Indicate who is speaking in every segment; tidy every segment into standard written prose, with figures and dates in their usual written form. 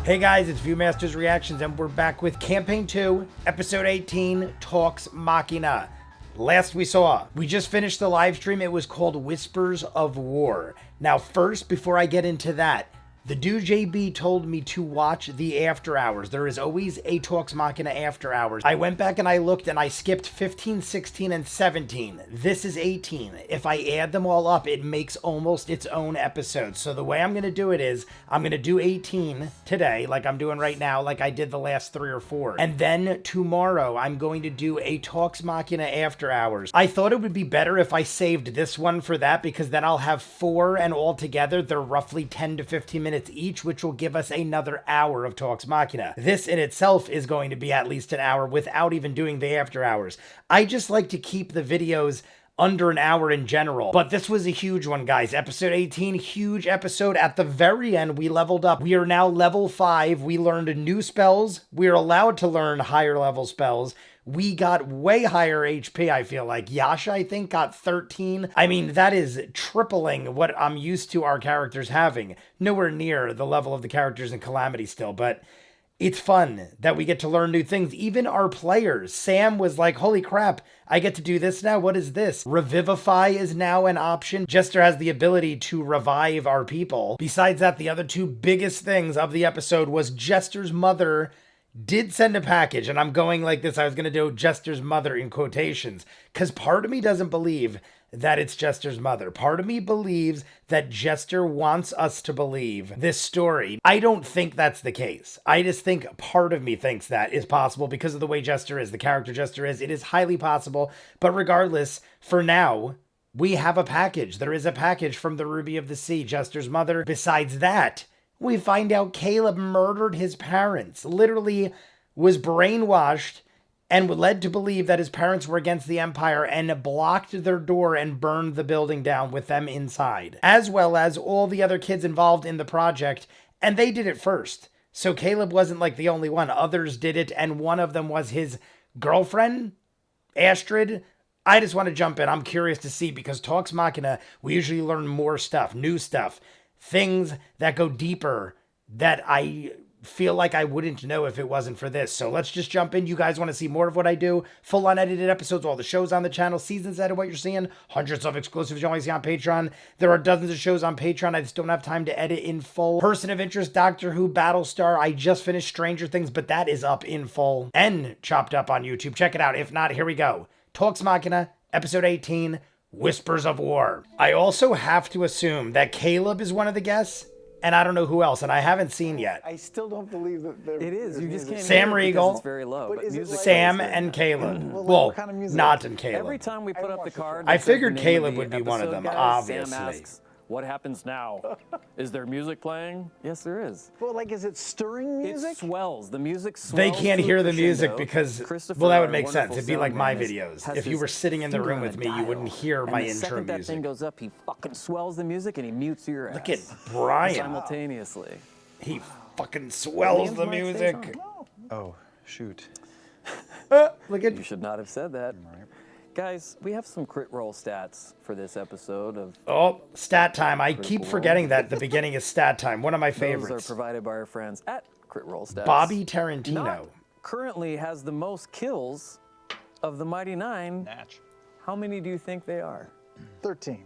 Speaker 1: Hey guys, it's ViewMasters Reactions, and we're back with Campaign 2, Episode 18, Talks Machina. Last we just finished the live stream. It was called Whispers of War. Now first, before I get into that, the dude JB told me to watch the after hours. There is always a Talks Machina after hours. I went back and I looked and I skipped 15, 16, and 17. This is 18. If I add them all up, it makes almost its own episode. So the way I'm going to do it is I'm going to do 18 today, like I'm doing right now, like I did the last 3 or 4. And then tomorrow I'm going to do a Talks Machina after hours. I thought it would be better if I saved this one for that, because then I'll have 4, and all together they're roughly 10 to 15 minutes each, which will give us another hour of Talks Machina. This in itself is going to be at least an hour without even doing the after hours. I just like to keep the videos under an hour in general, but this was a huge one, guys. Episode 18, huge episode. At the very end, we leveled up. We are now level 5. We learned new spells. We are allowed to learn higher level spells. We got way higher HP, I feel like. Yasha, I think, got 13. I mean, that is tripling what I'm used to our characters having. Nowhere near the level of the characters in Calamity still, but it's fun that we get to learn new things. Even our players. Sam was like, holy crap, I get to do this now? What is this? Revivify is now an option. Jester has the ability to revive our people. Besides that, the other 2 biggest things of the episode was Jester's mother did send a package, and I'm going like this. I was going to do Jester's mother in quotations, because part of me doesn't believe that it's Jester's mother. Part of me believes that Jester wants us to believe this story. I don't think that's the case. I just think part of me thinks that is possible because of the way Jester is, the character Jester is. It is highly possible, but regardless, for now, we have a package. There is a package from the Ruby of the Sea, Jester's mother. Besides that, we find out Caleb murdered his parents, literally was brainwashed and led to believe that his parents were against the Empire, and blocked their door and burned the building down with them inside, as well as all the other kids involved in the project, and they did it first. So Caleb wasn't like the only one. Others did it, and one of them was his girlfriend, Astrid. I just want to jump in. I'm curious to see, because Talks Machina, we usually learn more stuff, new stuff, things that go deeper that I feel like I wouldn't know if it wasn't for this. So let's just jump in. You guys want to see more of what I do? Full unedited episodes, all the shows on the channel, seasons out of what you're seeing, hundreds of exclusives you only see on Patreon. There are dozens of shows on Patreon. I just don't have time to edit in full. Person of Interest, Doctor Who, Battlestar. I just finished Stranger Things, but that is up in full and chopped up on YouTube. Check it out. If not, here we go. Talks Machina, episode 18, Whispers of War. I also have to assume that Caleb is one of the guests, and I don't know who else, and I haven't seen yet.
Speaker 2: I still don't believe that
Speaker 3: it is. You just can't
Speaker 1: Sam
Speaker 3: hear it
Speaker 1: Riegel,
Speaker 3: because it's very low. But music
Speaker 1: Sam and Caleb. Well,
Speaker 2: what kind of music?
Speaker 1: Nott and Caleb.
Speaker 3: Every time we put up the card,
Speaker 1: I
Speaker 3: that says
Speaker 1: figured
Speaker 3: the name
Speaker 1: Caleb
Speaker 3: of
Speaker 1: would
Speaker 3: the
Speaker 1: be one of
Speaker 3: episode,
Speaker 1: them,
Speaker 3: guys,
Speaker 1: obviously.
Speaker 3: Sam asks, what happens now? Is there music playing? Yes, there is.
Speaker 2: Well, like, is it stirring music?
Speaker 3: It swells. The music swells.
Speaker 1: They can't
Speaker 3: to a
Speaker 1: hear the music
Speaker 3: crescendo.
Speaker 1: because,
Speaker 3: Christopher,
Speaker 1: well, that would
Speaker 3: our
Speaker 1: make sense.
Speaker 3: wonderful
Speaker 1: It'd be like my
Speaker 3: sound man,
Speaker 1: videos.
Speaker 3: has
Speaker 1: If you
Speaker 3: his
Speaker 1: were sitting in the
Speaker 3: finger
Speaker 1: room
Speaker 3: on
Speaker 1: with
Speaker 3: a
Speaker 1: me, you wouldn't
Speaker 3: dial.
Speaker 1: hear
Speaker 3: And
Speaker 1: my
Speaker 3: the
Speaker 1: intro
Speaker 3: second that
Speaker 1: music.
Speaker 3: thing goes up, he fucking swells the music and he mutes your ass.
Speaker 1: Look at Brian.
Speaker 3: Simultaneously.
Speaker 1: He fucking swells the
Speaker 3: Names might stay
Speaker 1: music.
Speaker 3: on.
Speaker 2: Oh, shoot.
Speaker 1: Look at
Speaker 3: You should not have said that. Guys, we have some crit roll stats for this episode of...
Speaker 1: Oh, stat time. I keep forgetting that the beginning is stat time. One of my
Speaker 3: Those
Speaker 1: favorites.
Speaker 3: are provided by our friends at Crit Roll Stats.
Speaker 1: Bobby Tarantino.
Speaker 3: Nott currently has the most kills of the Mighty Nine.
Speaker 4: Natch.
Speaker 3: How many do you think they are?
Speaker 2: 13.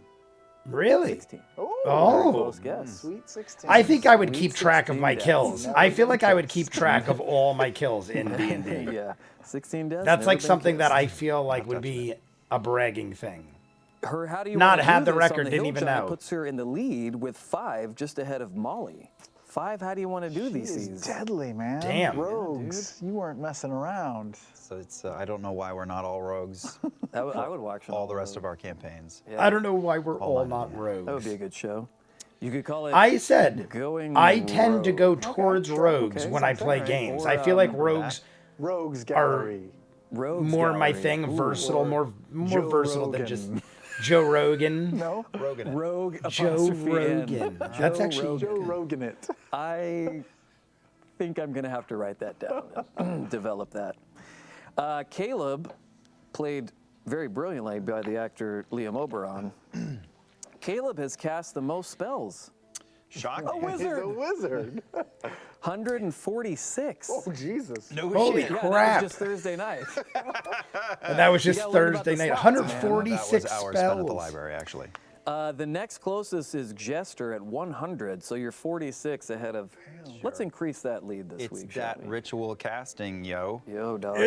Speaker 1: Really?
Speaker 3: 16.
Speaker 1: Oh.
Speaker 3: Close guess.
Speaker 2: Sweet 16.
Speaker 1: I think I would
Speaker 3: Sweet
Speaker 1: keep track of
Speaker 3: 16
Speaker 1: my
Speaker 3: deaths.
Speaker 1: kills.
Speaker 2: Never
Speaker 1: I feel like I would
Speaker 2: been
Speaker 1: keep track of all my kills in D&D.
Speaker 3: Yeah, 16 deaths.
Speaker 1: That's
Speaker 3: never
Speaker 1: like
Speaker 3: been
Speaker 1: something that
Speaker 3: kissed.
Speaker 1: I feel like would be a bragging thing.
Speaker 3: Her how do you
Speaker 1: Not
Speaker 3: wanna
Speaker 1: had
Speaker 3: do
Speaker 1: the
Speaker 3: this
Speaker 1: record,
Speaker 3: on the
Speaker 1: didn't
Speaker 3: hill
Speaker 1: even
Speaker 3: jump
Speaker 1: know.
Speaker 3: Puts her in the lead with 5, just ahead of Molly. 5, how do you want to do
Speaker 2: She
Speaker 3: these
Speaker 2: is
Speaker 3: things?
Speaker 2: deadly, man.
Speaker 1: Damn.
Speaker 2: Rogues. You weren't messing around.
Speaker 4: So it's I don't know why we're not all rogues.
Speaker 3: I would watch
Speaker 4: all the rest of our campaigns.
Speaker 3: Yeah.
Speaker 1: I don't know why we're all
Speaker 4: mine,
Speaker 1: not
Speaker 4: yeah.
Speaker 1: rogues.
Speaker 3: That would be a good show. You could call it.
Speaker 1: I said
Speaker 3: Going
Speaker 1: I tend to go
Speaker 3: rogue.
Speaker 1: towards
Speaker 2: sure,
Speaker 1: rogues
Speaker 3: okay,
Speaker 1: when I
Speaker 3: sounds
Speaker 1: play
Speaker 3: alright.
Speaker 1: games.
Speaker 3: Or,
Speaker 1: I feel like rogues
Speaker 2: Rogues Gallery.
Speaker 3: Rogues
Speaker 1: more my
Speaker 3: Gallery.
Speaker 1: thing,
Speaker 3: Ooh,
Speaker 1: versatile,
Speaker 3: or
Speaker 1: more
Speaker 2: Joe
Speaker 1: versatile than
Speaker 2: Rogan.
Speaker 1: just Joe Rogan.
Speaker 2: No?
Speaker 4: Rogan.
Speaker 3: Rogue
Speaker 1: Joe
Speaker 3: apostrophe N.
Speaker 1: Rogan. That's
Speaker 3: Joe
Speaker 1: actually
Speaker 3: Rogan.
Speaker 2: Joe Rogan it.
Speaker 3: I think I'm gonna have to write that down, develop that. Caleb, played very brilliantly by the actor Liam Oberon. Caleb has cast the most spells.
Speaker 4: Shocking.
Speaker 3: A wizard.
Speaker 2: He's a wizard.
Speaker 3: 146.
Speaker 2: Oh, Jesus.
Speaker 4: No
Speaker 1: Holy
Speaker 4: shit.
Speaker 3: Yeah,
Speaker 1: crap.
Speaker 3: that was just Thursday night.
Speaker 1: And that was
Speaker 3: You
Speaker 1: just
Speaker 3: gotta learn about
Speaker 1: Thursday
Speaker 3: the
Speaker 1: night.
Speaker 3: slots, man.
Speaker 1: 146
Speaker 4: That was hours spent at the
Speaker 1: spells.
Speaker 4: library, actually.
Speaker 3: The next closest is Jester at 100, so you're 46 ahead of. Let's increase that lead this
Speaker 4: It's
Speaker 3: week. shall
Speaker 4: that
Speaker 3: we?
Speaker 4: ritual casting, yo.
Speaker 3: Yo, dog.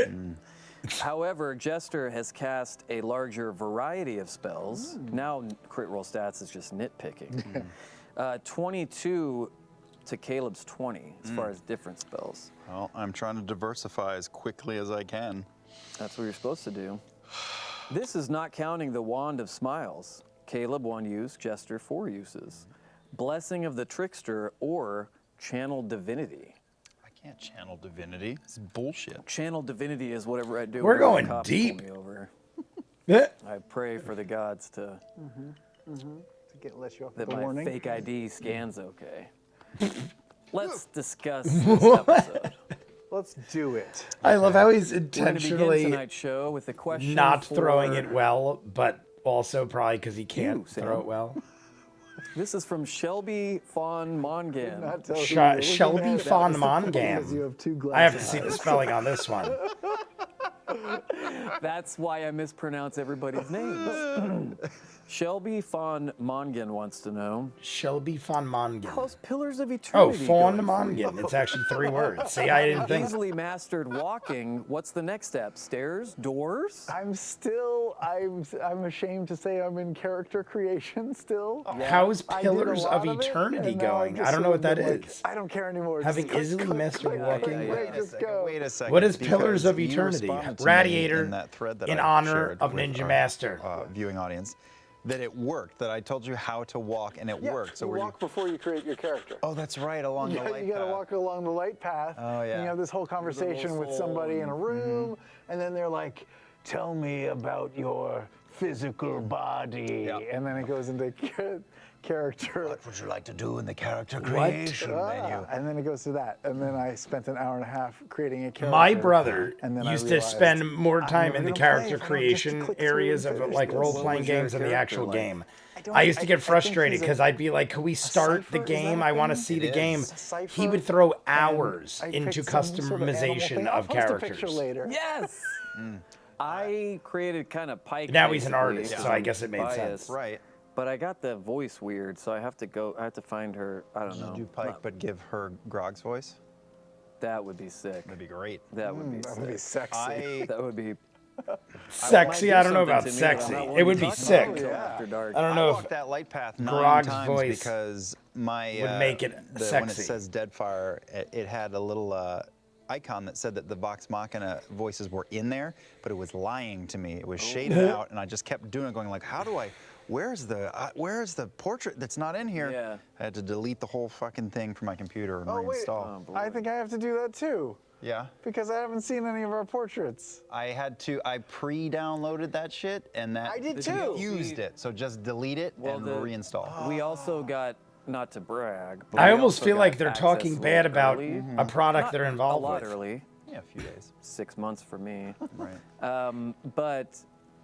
Speaker 3: However, Jester has cast a larger variety of spells. Now, crit roll stats is just nitpicking. 22 to Caleb's 20 as far as different spells.
Speaker 4: Well, I'm trying to diversify as quickly as I can.
Speaker 3: That's what you're supposed to do. This is not counting the Wand of Smiles. Caleb, 1 use, Jester, 4 uses. Blessing of the Trickster or Channel Divinity.
Speaker 4: I can't channel divinity. It's bullshit.
Speaker 3: Channel Divinity is whatever I do.
Speaker 1: We're
Speaker 3: whenever
Speaker 1: going
Speaker 3: cops
Speaker 1: deep.
Speaker 3: pull me over.
Speaker 1: Eh,
Speaker 3: I pray for the gods to
Speaker 2: To let you off
Speaker 3: that
Speaker 2: the
Speaker 3: my
Speaker 2: warning.
Speaker 3: fake ID scans okay. Let's discuss this episode.
Speaker 2: Let's do it.
Speaker 1: I love how he's
Speaker 3: We're going to begin
Speaker 1: intentionally
Speaker 3: tonight's show with a question
Speaker 1: not
Speaker 3: for-
Speaker 1: throwing it well, but also probably because he can't
Speaker 3: You, Sam.
Speaker 1: throw it well.
Speaker 3: This is from Shelby Fawn Mongan.
Speaker 2: Not tell who
Speaker 1: Sh-
Speaker 2: you're looking
Speaker 1: Shelby
Speaker 2: at.
Speaker 1: Fawn
Speaker 2: Because you
Speaker 1: Mongan.
Speaker 2: have 2 glasses.
Speaker 1: I have to see the spelling on this one.
Speaker 3: That's why I mispronounce everybody's names. Shelby Fawn Mongan wants to know,
Speaker 1: Shelby Fawn Mongan.
Speaker 3: how's Pillars of
Speaker 1: Oh,
Speaker 3: Eternity
Speaker 1: Fawn
Speaker 3: going for you?
Speaker 1: Mongan. It's actually 3 words. See, I didn't think.
Speaker 3: Easily mastered walking. What's the next step? Stairs? Doors?
Speaker 2: I'm ashamed to say I'm in character creation still.
Speaker 1: How's
Speaker 2: I did a
Speaker 1: Pillars
Speaker 2: lot
Speaker 1: of
Speaker 2: it,
Speaker 1: Eternity
Speaker 2: and now
Speaker 1: going?
Speaker 2: just
Speaker 1: I don't know
Speaker 2: sort
Speaker 1: what
Speaker 2: of
Speaker 1: that
Speaker 2: been like,
Speaker 1: is.
Speaker 2: I don't care anymore.
Speaker 1: Having
Speaker 2: Just
Speaker 1: easily
Speaker 2: click,
Speaker 1: mastered
Speaker 2: click,
Speaker 1: walking?
Speaker 2: click, click, just go.
Speaker 4: Wait a second.
Speaker 1: What is Pillars
Speaker 4: because
Speaker 1: of
Speaker 4: you
Speaker 1: Eternity?
Speaker 4: responded to me
Speaker 1: Radiator
Speaker 4: in that thread that
Speaker 1: in
Speaker 4: I
Speaker 1: honor
Speaker 4: shared
Speaker 1: of
Speaker 4: with
Speaker 1: Ninja
Speaker 4: our,
Speaker 1: Master.
Speaker 4: Viewing audience, that it worked. That I told you how to walk, and it
Speaker 2: Yeah,
Speaker 4: worked. So
Speaker 2: you
Speaker 4: were
Speaker 2: walk before you create your character.
Speaker 4: Oh, that's right. Along the light
Speaker 2: You got to
Speaker 4: path.
Speaker 2: walk along the light path.
Speaker 4: Oh,
Speaker 2: And
Speaker 4: yeah.
Speaker 2: you have this whole conversation with somebody in a room, and then they're like, "Tell me about your physical body,"
Speaker 4: Yeah.
Speaker 2: and then it goes into character.
Speaker 4: What would you like to do in the character
Speaker 1: What?
Speaker 4: creation menu?
Speaker 2: And then it goes to that, and then I spent an hour and a half creating a character.
Speaker 1: My brother
Speaker 2: and then I
Speaker 1: used to
Speaker 2: realized,
Speaker 1: spend more
Speaker 2: I'm
Speaker 1: time
Speaker 2: never
Speaker 1: in the
Speaker 2: gonna play
Speaker 1: character
Speaker 2: if I don't just
Speaker 1: creation
Speaker 2: click through
Speaker 1: areas
Speaker 2: and
Speaker 1: of
Speaker 2: finish
Speaker 1: like
Speaker 2: this.
Speaker 1: role-playing
Speaker 3: What was your
Speaker 1: games than the
Speaker 3: character
Speaker 1: actual
Speaker 3: like?
Speaker 1: game.
Speaker 2: don't-
Speaker 1: I used to
Speaker 2: I
Speaker 1: get
Speaker 2: think
Speaker 1: frustrated
Speaker 2: he's a-
Speaker 1: because I'd be like, "Can we start the
Speaker 2: cipher? Is
Speaker 1: game?
Speaker 2: that a
Speaker 1: I want to
Speaker 2: thing?
Speaker 1: see the
Speaker 4: It
Speaker 1: game."
Speaker 4: is.
Speaker 2: A cipher,
Speaker 1: He would throw
Speaker 2: and
Speaker 1: hours
Speaker 2: I
Speaker 1: into
Speaker 2: picked some sort of animal
Speaker 1: customization
Speaker 2: thing. I'll
Speaker 1: of
Speaker 2: post a
Speaker 1: characters.
Speaker 2: picture later.
Speaker 3: Yes! I created kind of Pike.
Speaker 1: Now he's an
Speaker 3: basically,
Speaker 1: artist,
Speaker 3: because
Speaker 1: so I
Speaker 3: I'm
Speaker 1: guess it made sense.
Speaker 3: biased.
Speaker 4: Right.
Speaker 3: But I got the voice weird, so I have to find her. I don't know.
Speaker 4: Do Pike, but give her Grog's voice.
Speaker 3: That would be sick.
Speaker 4: That'd be great.
Speaker 3: That would be
Speaker 2: That would be
Speaker 3: sick.
Speaker 2: sexy.
Speaker 3: That would be
Speaker 1: Sexy?
Speaker 3: might
Speaker 1: I
Speaker 3: do
Speaker 1: don't know about
Speaker 3: something to me, but I'm
Speaker 1: sexy.
Speaker 3: not
Speaker 1: It
Speaker 3: willing
Speaker 1: would
Speaker 3: to
Speaker 1: be
Speaker 3: talk about
Speaker 1: sick.
Speaker 3: it until
Speaker 2: Yeah.
Speaker 3: after dark.
Speaker 1: I don't
Speaker 4: I
Speaker 1: know
Speaker 4: walked
Speaker 1: if
Speaker 4: that light path 9
Speaker 1: Grog's
Speaker 4: times
Speaker 1: voice
Speaker 4: because my
Speaker 1: would make it
Speaker 4: when it
Speaker 1: sexy.
Speaker 4: says Deadfire, it had a little icon that said that the Vox Machina voices were in there, but it was lying to me. It was shaded out, and I just kept doing it, going like, "How do I? Where's the portrait that's not in here?"
Speaker 3: Yeah.
Speaker 4: I had to delete the whole fucking thing from my computer and
Speaker 2: Oh, wait.
Speaker 4: reinstall.
Speaker 3: boy.
Speaker 2: I think I have to do that too,
Speaker 4: Yeah.
Speaker 2: because I haven't seen any of our portraits.
Speaker 4: I pre-downloaded that shit, and that
Speaker 2: I did too.
Speaker 4: confused it. So just delete it and reinstall.
Speaker 3: We also got, not to brag, but
Speaker 1: I
Speaker 3: we
Speaker 1: almost
Speaker 3: also
Speaker 1: feel
Speaker 3: got
Speaker 1: like they're
Speaker 3: access
Speaker 1: talking
Speaker 3: a
Speaker 1: bad
Speaker 3: little
Speaker 1: about
Speaker 3: early.
Speaker 1: a product
Speaker 3: Not
Speaker 1: they're involved
Speaker 3: a lot
Speaker 1: with.
Speaker 3: early,
Speaker 4: Yeah, a few days.
Speaker 3: 6 months for me.
Speaker 4: Right.
Speaker 3: But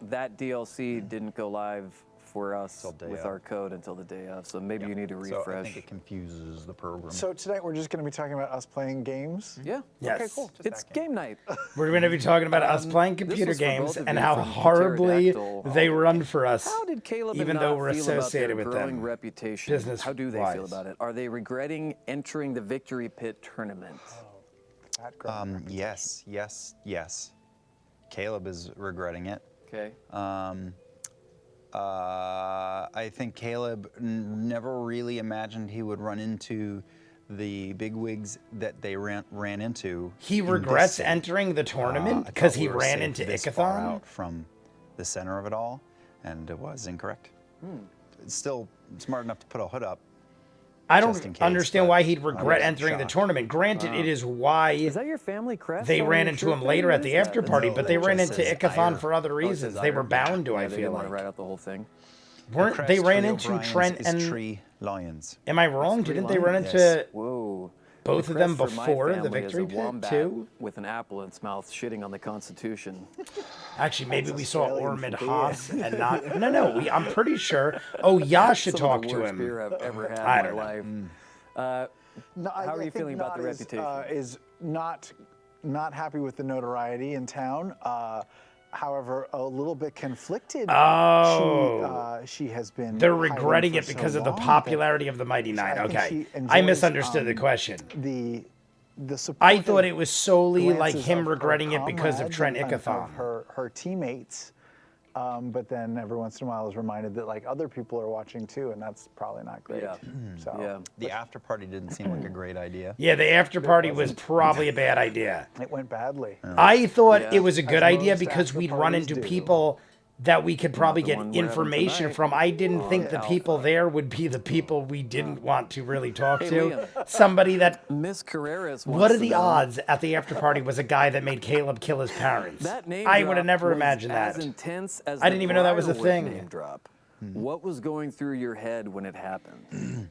Speaker 3: that DLC didn't go live for us
Speaker 4: Till day
Speaker 3: with
Speaker 4: of.
Speaker 3: our code until the day of, so maybe you need to
Speaker 4: So I
Speaker 3: refresh.
Speaker 4: think it confuses the program.
Speaker 2: So tonight we're just going to be talking about us playing games.
Speaker 3: Yeah.
Speaker 1: Yes.
Speaker 2: Okay, cool.
Speaker 3: It's game night.
Speaker 1: We're going to be talking about us playing
Speaker 3: this
Speaker 1: computer
Speaker 3: was for
Speaker 1: games
Speaker 3: both of
Speaker 1: and
Speaker 3: you
Speaker 1: how
Speaker 3: from
Speaker 1: horribly
Speaker 3: Pterodactyl.
Speaker 1: they run for us.
Speaker 3: How did Caleb
Speaker 1: even
Speaker 3: and
Speaker 1: though
Speaker 3: Nott
Speaker 1: we're
Speaker 3: feel about their
Speaker 1: associated with
Speaker 3: growing
Speaker 1: them,
Speaker 3: reputation? How do they feel
Speaker 1: business-wise?
Speaker 3: about it? Are they regretting entering the Victory Pit tournament?
Speaker 2: That growing
Speaker 4: Yes. Caleb is regretting it.
Speaker 3: Okay.
Speaker 4: I think Caleb never really imagined he would run into the bigwigs that they ran into.
Speaker 1: He
Speaker 4: in this
Speaker 1: regrets
Speaker 4: city.
Speaker 1: entering the
Speaker 4: I
Speaker 1: tournament
Speaker 4: thought
Speaker 1: because
Speaker 4: we
Speaker 1: he
Speaker 4: were
Speaker 1: ran
Speaker 4: safe
Speaker 1: into
Speaker 4: this far
Speaker 1: Ickathon.
Speaker 4: out from the center of it all, and it was incorrect. It's still smart enough to put a hood up.
Speaker 1: I
Speaker 4: just in
Speaker 1: don't
Speaker 4: case,
Speaker 1: understand
Speaker 4: but
Speaker 1: why he'd
Speaker 4: I
Speaker 1: regret
Speaker 4: was
Speaker 1: entering the
Speaker 4: shocked.
Speaker 1: tournament. Granted, it is why
Speaker 3: Is that your family crest?
Speaker 1: they
Speaker 3: on
Speaker 1: ran
Speaker 3: your
Speaker 1: into
Speaker 3: shirt
Speaker 1: him
Speaker 3: there?
Speaker 1: later
Speaker 3: What
Speaker 1: at
Speaker 3: is
Speaker 1: the
Speaker 3: that?
Speaker 1: after
Speaker 3: That's
Speaker 1: party,
Speaker 4: No,
Speaker 1: but they
Speaker 4: that
Speaker 1: ran
Speaker 4: just
Speaker 1: into
Speaker 4: says
Speaker 1: Ickathon
Speaker 4: Ire.
Speaker 1: for other
Speaker 3: Oh, it
Speaker 1: reasons.
Speaker 3: says
Speaker 1: They were
Speaker 3: Iron.
Speaker 1: bound to,
Speaker 3: Yeah,
Speaker 1: I
Speaker 3: they
Speaker 1: feel
Speaker 3: didn't want to
Speaker 1: like.
Speaker 3: write out the whole thing.
Speaker 1: Weren't
Speaker 4: Crest
Speaker 1: they ran
Speaker 4: tree
Speaker 1: into
Speaker 4: O'Brien's
Speaker 1: Trent
Speaker 4: is
Speaker 1: and
Speaker 4: Tree Lions.
Speaker 1: am I wrong?
Speaker 3: Three
Speaker 1: Didn't they run
Speaker 3: lions?
Speaker 1: into
Speaker 4: Yes.
Speaker 3: Whoa.
Speaker 1: both
Speaker 3: The
Speaker 1: of them
Speaker 3: crest for my
Speaker 1: before the
Speaker 3: family is
Speaker 1: Victory
Speaker 3: a
Speaker 1: Pit
Speaker 3: wombat
Speaker 1: too?
Speaker 3: with an apple in its mouth, shitting on the Constitution.
Speaker 1: Actually, maybe we saw
Speaker 2: Australian
Speaker 1: Ormond
Speaker 2: for
Speaker 1: Haas and not. No. I'm pretty sure. Oh, Yasha
Speaker 3: Some of
Speaker 1: talked
Speaker 3: the
Speaker 1: to
Speaker 3: worst
Speaker 1: him.
Speaker 3: beer I've ever had
Speaker 1: I
Speaker 3: in my
Speaker 1: don't know.
Speaker 3: life.
Speaker 2: No,
Speaker 3: How are you feeling about the reputation?
Speaker 2: Is not happy with the notoriety in town. However, a little bit conflicted.
Speaker 1: Oh.
Speaker 2: She has been.
Speaker 1: They're
Speaker 2: hiding
Speaker 1: regretting
Speaker 2: for
Speaker 1: it
Speaker 2: so
Speaker 1: because of the
Speaker 2: long
Speaker 1: popularity
Speaker 2: that
Speaker 1: of the Mighty Nine.
Speaker 2: I think
Speaker 1: Okay.
Speaker 2: she
Speaker 1: I
Speaker 2: enjoys,
Speaker 1: misunderstood the question.
Speaker 2: The support.
Speaker 1: I thought it was solely like
Speaker 2: glances
Speaker 1: him
Speaker 2: of her
Speaker 1: regretting it because of
Speaker 2: comrades
Speaker 1: Trent
Speaker 2: and
Speaker 1: Ickathon.
Speaker 2: of her teammates. But then every once in a while is reminded that like other people are watching too, and that's probably not great.
Speaker 3: Yeah.
Speaker 2: So
Speaker 3: Yeah.
Speaker 4: The after party didn't seem like a great idea.
Speaker 1: Yeah, the after party was probably a bad idea.
Speaker 2: it went badly.
Speaker 1: I thought
Speaker 3: Yeah.
Speaker 1: it was a good
Speaker 2: As
Speaker 1: idea
Speaker 2: most
Speaker 1: because we'd run
Speaker 2: after-parties
Speaker 1: into
Speaker 2: do.
Speaker 1: people that we could probably
Speaker 3: the
Speaker 1: get
Speaker 3: one we're having
Speaker 1: information
Speaker 3: tonight.
Speaker 1: from. I didn't think the
Speaker 3: Alpha.
Speaker 1: people there would be the people we didn't want to really talk
Speaker 3: Hey,
Speaker 1: to.
Speaker 3: Liam.
Speaker 1: Somebody that.
Speaker 3: Miss Carreras.
Speaker 1: What
Speaker 3: wants
Speaker 1: are
Speaker 3: to
Speaker 1: the
Speaker 3: know,
Speaker 1: odds at the after party was a guy that made Caleb kill his parents?
Speaker 3: That name
Speaker 1: I would have
Speaker 3: drop
Speaker 1: never
Speaker 3: was
Speaker 1: imagined
Speaker 3: as
Speaker 1: that.
Speaker 3: intense as
Speaker 1: I didn't even know that was a
Speaker 3: Briarwood
Speaker 1: thing.
Speaker 3: Name drop. What was going through your head when it happened?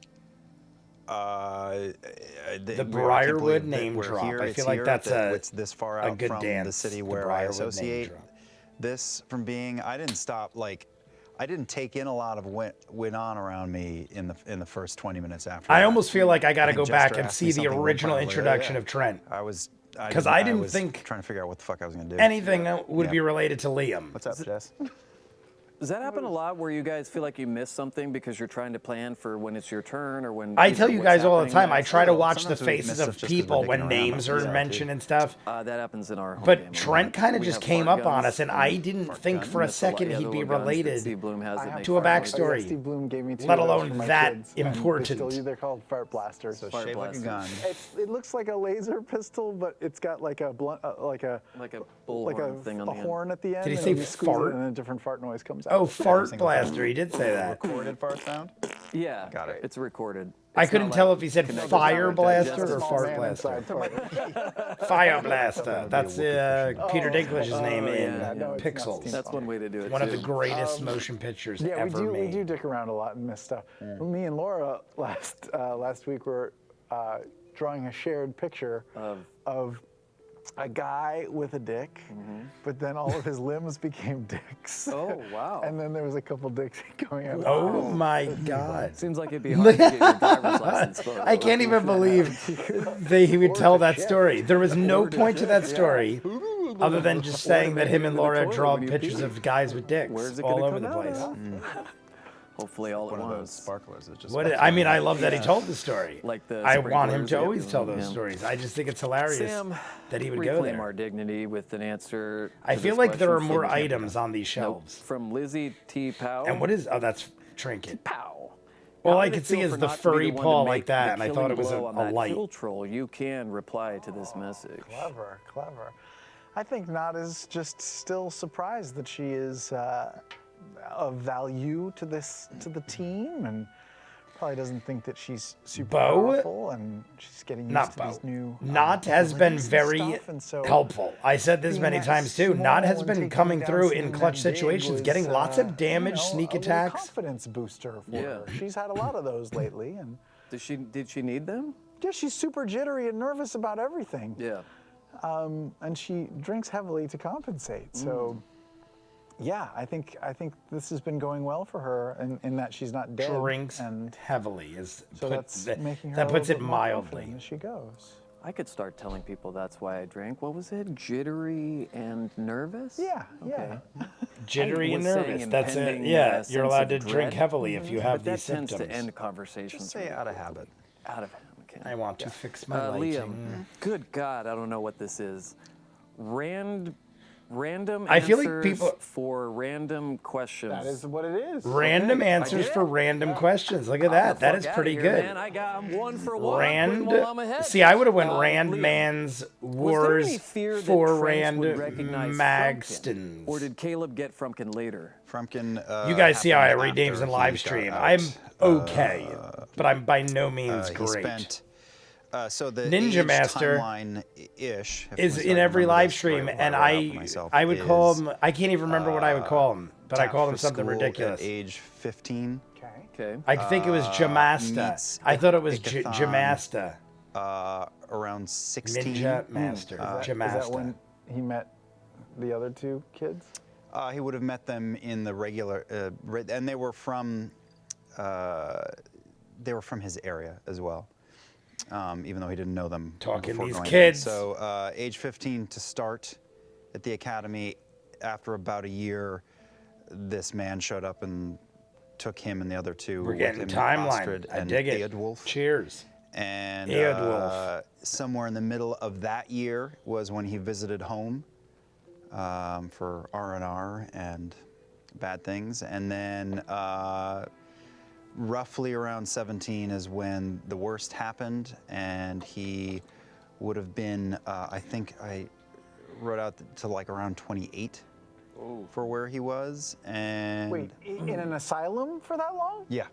Speaker 1: The Briarwood name drop. I feel like that's
Speaker 4: it's this far out
Speaker 1: good
Speaker 4: from
Speaker 1: dance,
Speaker 4: the city
Speaker 1: the
Speaker 4: where I
Speaker 1: Briarwood name
Speaker 4: associate
Speaker 1: drop.
Speaker 4: this from being. I didn't stop I didn't take in a lot of what went on around me in the first 20 minutes after.
Speaker 1: I
Speaker 4: that.
Speaker 1: almost feel like I got to
Speaker 4: think
Speaker 1: go
Speaker 4: Jester
Speaker 1: back and
Speaker 4: asked
Speaker 1: see
Speaker 4: me
Speaker 1: the
Speaker 4: something one
Speaker 1: original
Speaker 4: time, I was like,
Speaker 1: introduction
Speaker 4: yeah.
Speaker 1: of Trent.
Speaker 4: Because
Speaker 1: I didn't
Speaker 4: was
Speaker 1: think
Speaker 4: trying to figure out what the fuck I was gonna do.
Speaker 1: anything would
Speaker 4: Yeah.
Speaker 1: be related to Liam.
Speaker 4: What's up, Jess?
Speaker 3: Does that happen a lot where you guys feel like you missed something because you're trying to plan for when it's your turn or when
Speaker 1: I tell you
Speaker 3: what's
Speaker 1: guys all the
Speaker 3: happening
Speaker 1: time, I
Speaker 3: next?
Speaker 1: try to watch the
Speaker 4: Sometimes we
Speaker 1: faces
Speaker 4: miss
Speaker 1: of
Speaker 4: stuff just 'cause
Speaker 1: people
Speaker 4: we're
Speaker 1: when
Speaker 4: dicking
Speaker 1: names
Speaker 4: around.
Speaker 1: are
Speaker 4: Yeah,
Speaker 1: mentioned
Speaker 4: too.
Speaker 1: and stuff.
Speaker 3: That happens in our home game
Speaker 1: But
Speaker 3: a
Speaker 1: Trent
Speaker 3: lot.
Speaker 1: kind of
Speaker 3: We
Speaker 1: just
Speaker 3: have
Speaker 1: came
Speaker 3: fart
Speaker 1: up on
Speaker 3: guns
Speaker 1: us, and I didn't think for a
Speaker 3: missile-
Speaker 1: second
Speaker 3: yeah,
Speaker 1: he'd
Speaker 3: the
Speaker 1: be
Speaker 3: little guns that
Speaker 1: related
Speaker 3: Steve Bloom has that make
Speaker 1: to a
Speaker 3: fart
Speaker 1: backstory.
Speaker 3: noises.
Speaker 2: Steve Bloom gave me two
Speaker 1: let
Speaker 2: of those
Speaker 1: alone
Speaker 2: for my
Speaker 1: that
Speaker 2: kids, and
Speaker 1: important.
Speaker 2: They're called fart blasters.
Speaker 4: So
Speaker 3: Fart
Speaker 4: shaped like a
Speaker 3: blasters.
Speaker 4: gun.
Speaker 2: It looks like a laser pistol, but it's got like a blunt,
Speaker 3: Like a bullhorn thing on
Speaker 2: a
Speaker 3: the
Speaker 2: horn at the end.
Speaker 1: Did he
Speaker 2: and
Speaker 1: say
Speaker 2: you squeeze
Speaker 1: fart?
Speaker 2: it and a different fart noise comes out.
Speaker 1: Oh, fart
Speaker 4: single
Speaker 1: blaster. He did say that.
Speaker 4: Recorded fart sound.
Speaker 3: end. Yeah,
Speaker 4: Got it.
Speaker 3: It's recorded.
Speaker 1: I
Speaker 3: It's
Speaker 1: couldn't
Speaker 3: not
Speaker 1: tell
Speaker 3: like
Speaker 1: if he said
Speaker 3: connected
Speaker 1: fire
Speaker 3: to
Speaker 1: blaster
Speaker 3: digestive
Speaker 1: or
Speaker 2: Small
Speaker 1: fart
Speaker 2: man
Speaker 1: blaster.
Speaker 2: inside fart.
Speaker 1: Fire blaster. That's Peter Dinklage's name in
Speaker 3: yeah.
Speaker 2: No, it's not
Speaker 1: Pixels.
Speaker 2: Steve
Speaker 3: That's one way to do it.
Speaker 1: One of the
Speaker 3: too.
Speaker 1: greatest motion pictures
Speaker 2: Yeah,
Speaker 1: ever
Speaker 2: we
Speaker 1: made.
Speaker 2: do dick around a lot and miss stuff. Me and Laura last week were drawing a shared picture of a guy with a dick, but then all of his limbs became dicks.
Speaker 3: Oh, wow.
Speaker 2: And then there was a couple dicks going out.
Speaker 1: Oh my God.
Speaker 3: Seems like it'd be hard to get your driver's license photo.
Speaker 1: I can't even believe he would tell that story. There was no point to that story other than just saying that him and Laura draw pictures of guys with dicks
Speaker 3: Where's it
Speaker 1: all
Speaker 3: gonna
Speaker 1: over
Speaker 3: come
Speaker 1: the
Speaker 3: out
Speaker 1: place.
Speaker 3: of? Hopefully all
Speaker 4: One
Speaker 3: at
Speaker 4: of those
Speaker 3: once.
Speaker 4: sparklers. That just
Speaker 1: I mean, I love that he told the story.
Speaker 3: Like the
Speaker 1: I want him
Speaker 3: sprinklers,
Speaker 1: to
Speaker 3: yeah,
Speaker 1: always tell
Speaker 3: yeah.
Speaker 1: those stories. I just think it's hilarious
Speaker 3: Sam,
Speaker 1: that he would go
Speaker 3: reclaim
Speaker 1: there.
Speaker 3: our dignity with an answer.
Speaker 1: I
Speaker 3: to
Speaker 1: feel
Speaker 3: this
Speaker 1: like there are
Speaker 3: question
Speaker 1: more
Speaker 3: from-
Speaker 1: items on these
Speaker 3: Nope,
Speaker 1: shelves.
Speaker 3: from Lizzie T. Powell.
Speaker 1: And what is? Oh, that's trinket.
Speaker 3: Pow.
Speaker 1: All
Speaker 3: How
Speaker 1: I
Speaker 3: did it
Speaker 1: could see
Speaker 3: feel
Speaker 1: is
Speaker 3: for
Speaker 1: the
Speaker 3: not to be
Speaker 1: furry
Speaker 3: one to
Speaker 1: paw
Speaker 3: make
Speaker 1: like that,
Speaker 3: the
Speaker 1: and I thought
Speaker 3: killing
Speaker 1: it was
Speaker 3: blow on
Speaker 1: a
Speaker 3: that
Speaker 1: light.
Speaker 3: kill troll? You can reply to this message.
Speaker 2: Clever. I think Nott is just still surprised that she is of value to the team, and probably doesn't think that she's super
Speaker 1: Beau?
Speaker 2: powerful, and she's getting used
Speaker 1: Not
Speaker 2: to
Speaker 1: Beau.
Speaker 2: these new.
Speaker 1: Nott has been
Speaker 2: abilities and
Speaker 1: very
Speaker 2: stuff, and so
Speaker 1: helpful. I said this
Speaker 2: being
Speaker 1: many
Speaker 2: that
Speaker 1: times too. Nott has
Speaker 2: small and
Speaker 1: been
Speaker 2: taking
Speaker 1: coming
Speaker 2: down
Speaker 1: through
Speaker 2: something
Speaker 1: in
Speaker 2: that
Speaker 1: clutch
Speaker 2: big
Speaker 1: situations,
Speaker 2: was,
Speaker 1: getting lots of damage, sneak
Speaker 2: a little
Speaker 1: attacks.
Speaker 2: confidence booster for
Speaker 3: Yeah.
Speaker 2: her. She's had a lot of those lately, and
Speaker 3: Did she need them?
Speaker 2: yeah, she's super jittery and nervous about everything.
Speaker 3: Yeah.
Speaker 2: And she drinks heavily to compensate. So, yeah, I think this has been going well for her, in that she's not dead.
Speaker 1: Drinks
Speaker 2: and
Speaker 1: heavily is
Speaker 2: so that's making her
Speaker 1: that
Speaker 2: a
Speaker 1: puts
Speaker 2: little
Speaker 1: it
Speaker 2: bit more
Speaker 1: mildly.
Speaker 2: confident as she goes.
Speaker 3: I could start telling people that's why I drank. What was it? Jittery and nervous?
Speaker 2: Yeah,
Speaker 3: Okay.
Speaker 1: Jittery and
Speaker 3: was saying
Speaker 1: nervous. That's it.
Speaker 3: impending,
Speaker 1: Yeah,
Speaker 3: sense
Speaker 1: you're allowed to
Speaker 3: of
Speaker 1: drink
Speaker 3: dread.
Speaker 1: heavily if you have
Speaker 3: But that
Speaker 1: these
Speaker 3: tends
Speaker 1: symptoms.
Speaker 3: to end conversations.
Speaker 4: Just say out of habit.
Speaker 3: Out of hand. Okay.
Speaker 1: I want to fix my lighting.
Speaker 3: Liam, good God, I don't know what this is. Random
Speaker 1: I feel like
Speaker 3: answers
Speaker 1: people-
Speaker 3: for random questions.
Speaker 2: That is what it is.
Speaker 1: Random
Speaker 3: Okay, I
Speaker 1: answers
Speaker 3: did
Speaker 1: for
Speaker 3: it.
Speaker 1: random questions. Look at
Speaker 3: I'm
Speaker 1: that.
Speaker 3: the
Speaker 1: That
Speaker 3: fuck
Speaker 1: is
Speaker 3: outta
Speaker 1: pretty
Speaker 3: here,
Speaker 1: good.
Speaker 3: Man. I got 'em one for one.
Speaker 1: Rand.
Speaker 3: Put 'em while I'm ahead.
Speaker 1: See, I would have went
Speaker 3: Liam,
Speaker 1: Randman's
Speaker 3: was there
Speaker 1: Wars
Speaker 3: any fear that
Speaker 1: for
Speaker 3: Trent
Speaker 1: Rand
Speaker 3: would recognize Frumpkin?
Speaker 1: Magstons.
Speaker 3: Or did Caleb get Frumpkin later?
Speaker 4: Frumpkin.
Speaker 1: You guys see how I
Speaker 4: happened
Speaker 1: read names in
Speaker 4: after
Speaker 1: live
Speaker 4: he
Speaker 1: stream.
Speaker 4: got
Speaker 1: I'm
Speaker 4: out.
Speaker 1: okay, but I'm by no means
Speaker 4: He
Speaker 1: great.
Speaker 4: spent. So the
Speaker 1: Ninja
Speaker 4: age
Speaker 1: Master
Speaker 4: timeline-ish
Speaker 1: is in every live stream, and I would call him. I can't even remember what I would call him, but I called him something ridiculous.
Speaker 4: At age 15,
Speaker 2: Okay.
Speaker 3: Okay.
Speaker 1: I think it was Jamasta.
Speaker 4: meets
Speaker 1: I thought it was
Speaker 4: Ickathon.
Speaker 1: Jamasta.
Speaker 4: around 16.
Speaker 1: Ninja Master.
Speaker 2: Is that
Speaker 1: Jamasta.
Speaker 2: when he met the other two kids?
Speaker 4: He would have met them in the regular, and they were from his area as well. even though he didn't know them.
Speaker 1: Talking
Speaker 4: before
Speaker 1: these
Speaker 4: going in.
Speaker 1: kids.
Speaker 4: So age 15 to start at the academy. After about a year, this man showed up and took him and the other two.
Speaker 1: We're
Speaker 4: with
Speaker 1: getting
Speaker 4: him,
Speaker 1: timeline.
Speaker 4: Astrid
Speaker 1: I
Speaker 4: and
Speaker 1: dig it.
Speaker 4: Eadwulf.
Speaker 1: Cheers.
Speaker 4: And
Speaker 1: Eadwulf.
Speaker 4: somewhere in the middle of that year was when he visited home for R&R and bad things. And then roughly around 17 is when the worst happened, and he would have been, I think I wrote out to like around 28 for where he was. And
Speaker 2: Wait, in an asylum for that long?
Speaker 4: yeah.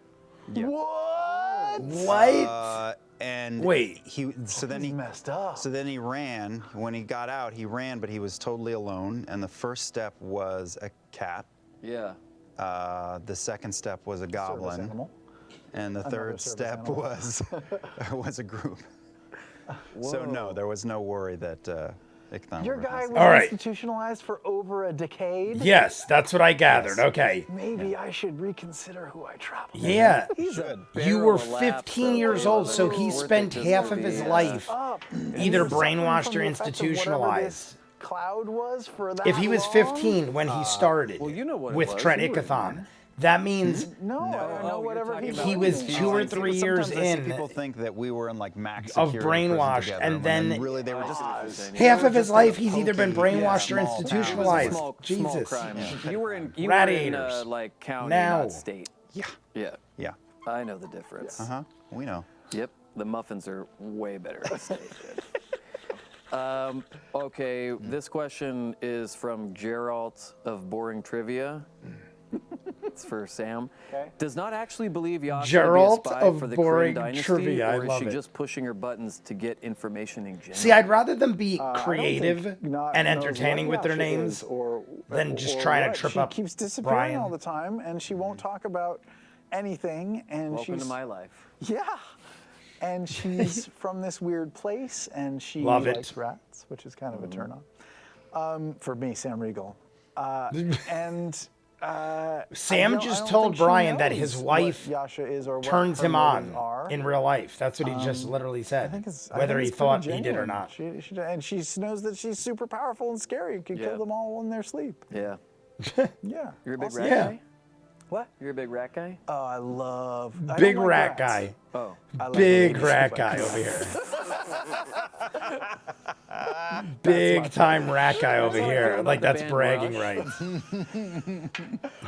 Speaker 4: Yeah.
Speaker 2: What?
Speaker 1: What?
Speaker 4: And
Speaker 1: Wait.
Speaker 4: So then
Speaker 2: He's
Speaker 4: he
Speaker 2: messed up.
Speaker 4: So then he ran. When he got out, he ran, but he was totally alone. And the first step was a cat.
Speaker 3: Yeah.
Speaker 4: The second step was a
Speaker 2: Service
Speaker 4: goblin,
Speaker 2: animal.
Speaker 4: and the third
Speaker 2: service
Speaker 4: step
Speaker 2: animal.
Speaker 4: was a group. So no, there was no worry that Ichthon
Speaker 2: Your
Speaker 4: would
Speaker 2: guy
Speaker 4: have
Speaker 2: was
Speaker 1: All right.
Speaker 2: institutionalized for over a decade?
Speaker 1: Yes, that's what I gathered.
Speaker 4: Yes.
Speaker 1: Okay.
Speaker 2: Maybe I should reconsider who I travel with.
Speaker 1: Yeah.
Speaker 3: He's a
Speaker 1: You were
Speaker 3: barrel of laughs,
Speaker 1: 15
Speaker 3: though.
Speaker 1: years old, so he
Speaker 3: Worth it
Speaker 1: spent
Speaker 3: just
Speaker 1: half
Speaker 3: for
Speaker 1: of his
Speaker 3: the,
Speaker 1: life
Speaker 2: Up. And
Speaker 1: either
Speaker 2: he's suffering
Speaker 1: brainwashed
Speaker 2: from
Speaker 1: or
Speaker 2: the effect of whatever
Speaker 1: institutionalized.
Speaker 2: this cloud was for that
Speaker 1: If he was
Speaker 2: long?
Speaker 1: 15 when he started
Speaker 3: well, you know what it
Speaker 1: with
Speaker 3: was.
Speaker 1: Trent
Speaker 3: You were
Speaker 1: Ickathon, that means
Speaker 2: No, I don't know
Speaker 3: you're
Speaker 2: whatever
Speaker 3: talking
Speaker 2: he
Speaker 3: about
Speaker 1: he
Speaker 3: when
Speaker 1: was
Speaker 3: he
Speaker 1: 2 or
Speaker 3: was-
Speaker 1: 3 years
Speaker 4: Sometimes I see
Speaker 1: in
Speaker 4: people think that we were in like max
Speaker 1: of
Speaker 4: security prison
Speaker 1: brainwashed,
Speaker 4: together,
Speaker 1: and
Speaker 4: when
Speaker 1: then
Speaker 4: really they were just
Speaker 1: half of his
Speaker 4: just
Speaker 1: life
Speaker 4: in a
Speaker 1: he's either been
Speaker 4: pokey,
Speaker 1: brainwashed or
Speaker 4: small town.
Speaker 1: institutionalized.
Speaker 3: Small
Speaker 1: Jesus.
Speaker 3: crime. You were in
Speaker 1: Gladiators.
Speaker 3: like county,
Speaker 1: Now.
Speaker 3: not state.
Speaker 4: Yeah.
Speaker 3: Yeah.
Speaker 4: Yeah.
Speaker 3: I know the difference.
Speaker 4: We know.
Speaker 3: Yep. The muffins are way better in state. Okay, this question is from Geralt of Boring Trivia. It's for Sam.
Speaker 2: Okay.
Speaker 3: Does not actually believe Yasha
Speaker 1: Geralt
Speaker 3: to be a spy
Speaker 1: of
Speaker 3: for the
Speaker 1: Boring
Speaker 3: Kryn dynasty,
Speaker 1: Trivia, I
Speaker 3: or is
Speaker 1: love
Speaker 3: she
Speaker 1: it.
Speaker 3: just pushing her buttons to get information in general?
Speaker 1: See, I'd rather them be
Speaker 2: I don't think
Speaker 1: creative
Speaker 2: Nott
Speaker 1: and
Speaker 2: knows
Speaker 1: entertaining
Speaker 2: what
Speaker 1: with their
Speaker 2: Yasha
Speaker 1: names
Speaker 2: is or
Speaker 1: than just
Speaker 2: or
Speaker 1: trying to
Speaker 2: what.
Speaker 1: trip
Speaker 2: she
Speaker 1: up
Speaker 2: keeps disappearing
Speaker 1: Brian.
Speaker 2: all the time, and she won't talk about anything. And
Speaker 3: Welcome
Speaker 2: she's
Speaker 3: to my life.
Speaker 2: yeah, and she's from this weird place, and she
Speaker 1: Love it.
Speaker 2: likes rats, which is kind of a turn on for me, Sam Riegel. And
Speaker 1: Sam
Speaker 2: I
Speaker 1: just
Speaker 2: don't
Speaker 1: told
Speaker 2: think she
Speaker 1: Brian that
Speaker 2: knows
Speaker 1: his
Speaker 2: what
Speaker 1: wife
Speaker 2: Yasha is or what
Speaker 1: turns
Speaker 2: her
Speaker 1: him
Speaker 2: motives
Speaker 1: on
Speaker 2: are.
Speaker 1: in real life. That's what he just literally said.
Speaker 2: I think it's,
Speaker 1: Whether he
Speaker 2: it's
Speaker 1: thought
Speaker 2: pretty
Speaker 1: he did or
Speaker 2: genuine.
Speaker 1: not.
Speaker 2: And she knows that she's super powerful and scary and can
Speaker 3: Yeah.
Speaker 2: kill them all in their sleep.
Speaker 3: Yeah.
Speaker 2: Yeah.
Speaker 3: You're a big
Speaker 2: Awesome.
Speaker 3: rat
Speaker 1: Yeah.
Speaker 3: guy?
Speaker 2: What?
Speaker 3: You're a big rat guy?
Speaker 2: Oh, I don't
Speaker 1: Big
Speaker 2: like
Speaker 1: rat
Speaker 2: rats.
Speaker 1: guy.
Speaker 3: Oh.
Speaker 2: I like
Speaker 1: Big
Speaker 2: ladies
Speaker 1: rat
Speaker 2: who
Speaker 1: guy
Speaker 2: like
Speaker 1: over here.
Speaker 2: my
Speaker 1: Big time rat guy over
Speaker 3: how I
Speaker 1: here.
Speaker 3: feel
Speaker 1: Like
Speaker 3: about the
Speaker 1: that's
Speaker 3: band
Speaker 1: bragging
Speaker 3: Rush.
Speaker 1: rights.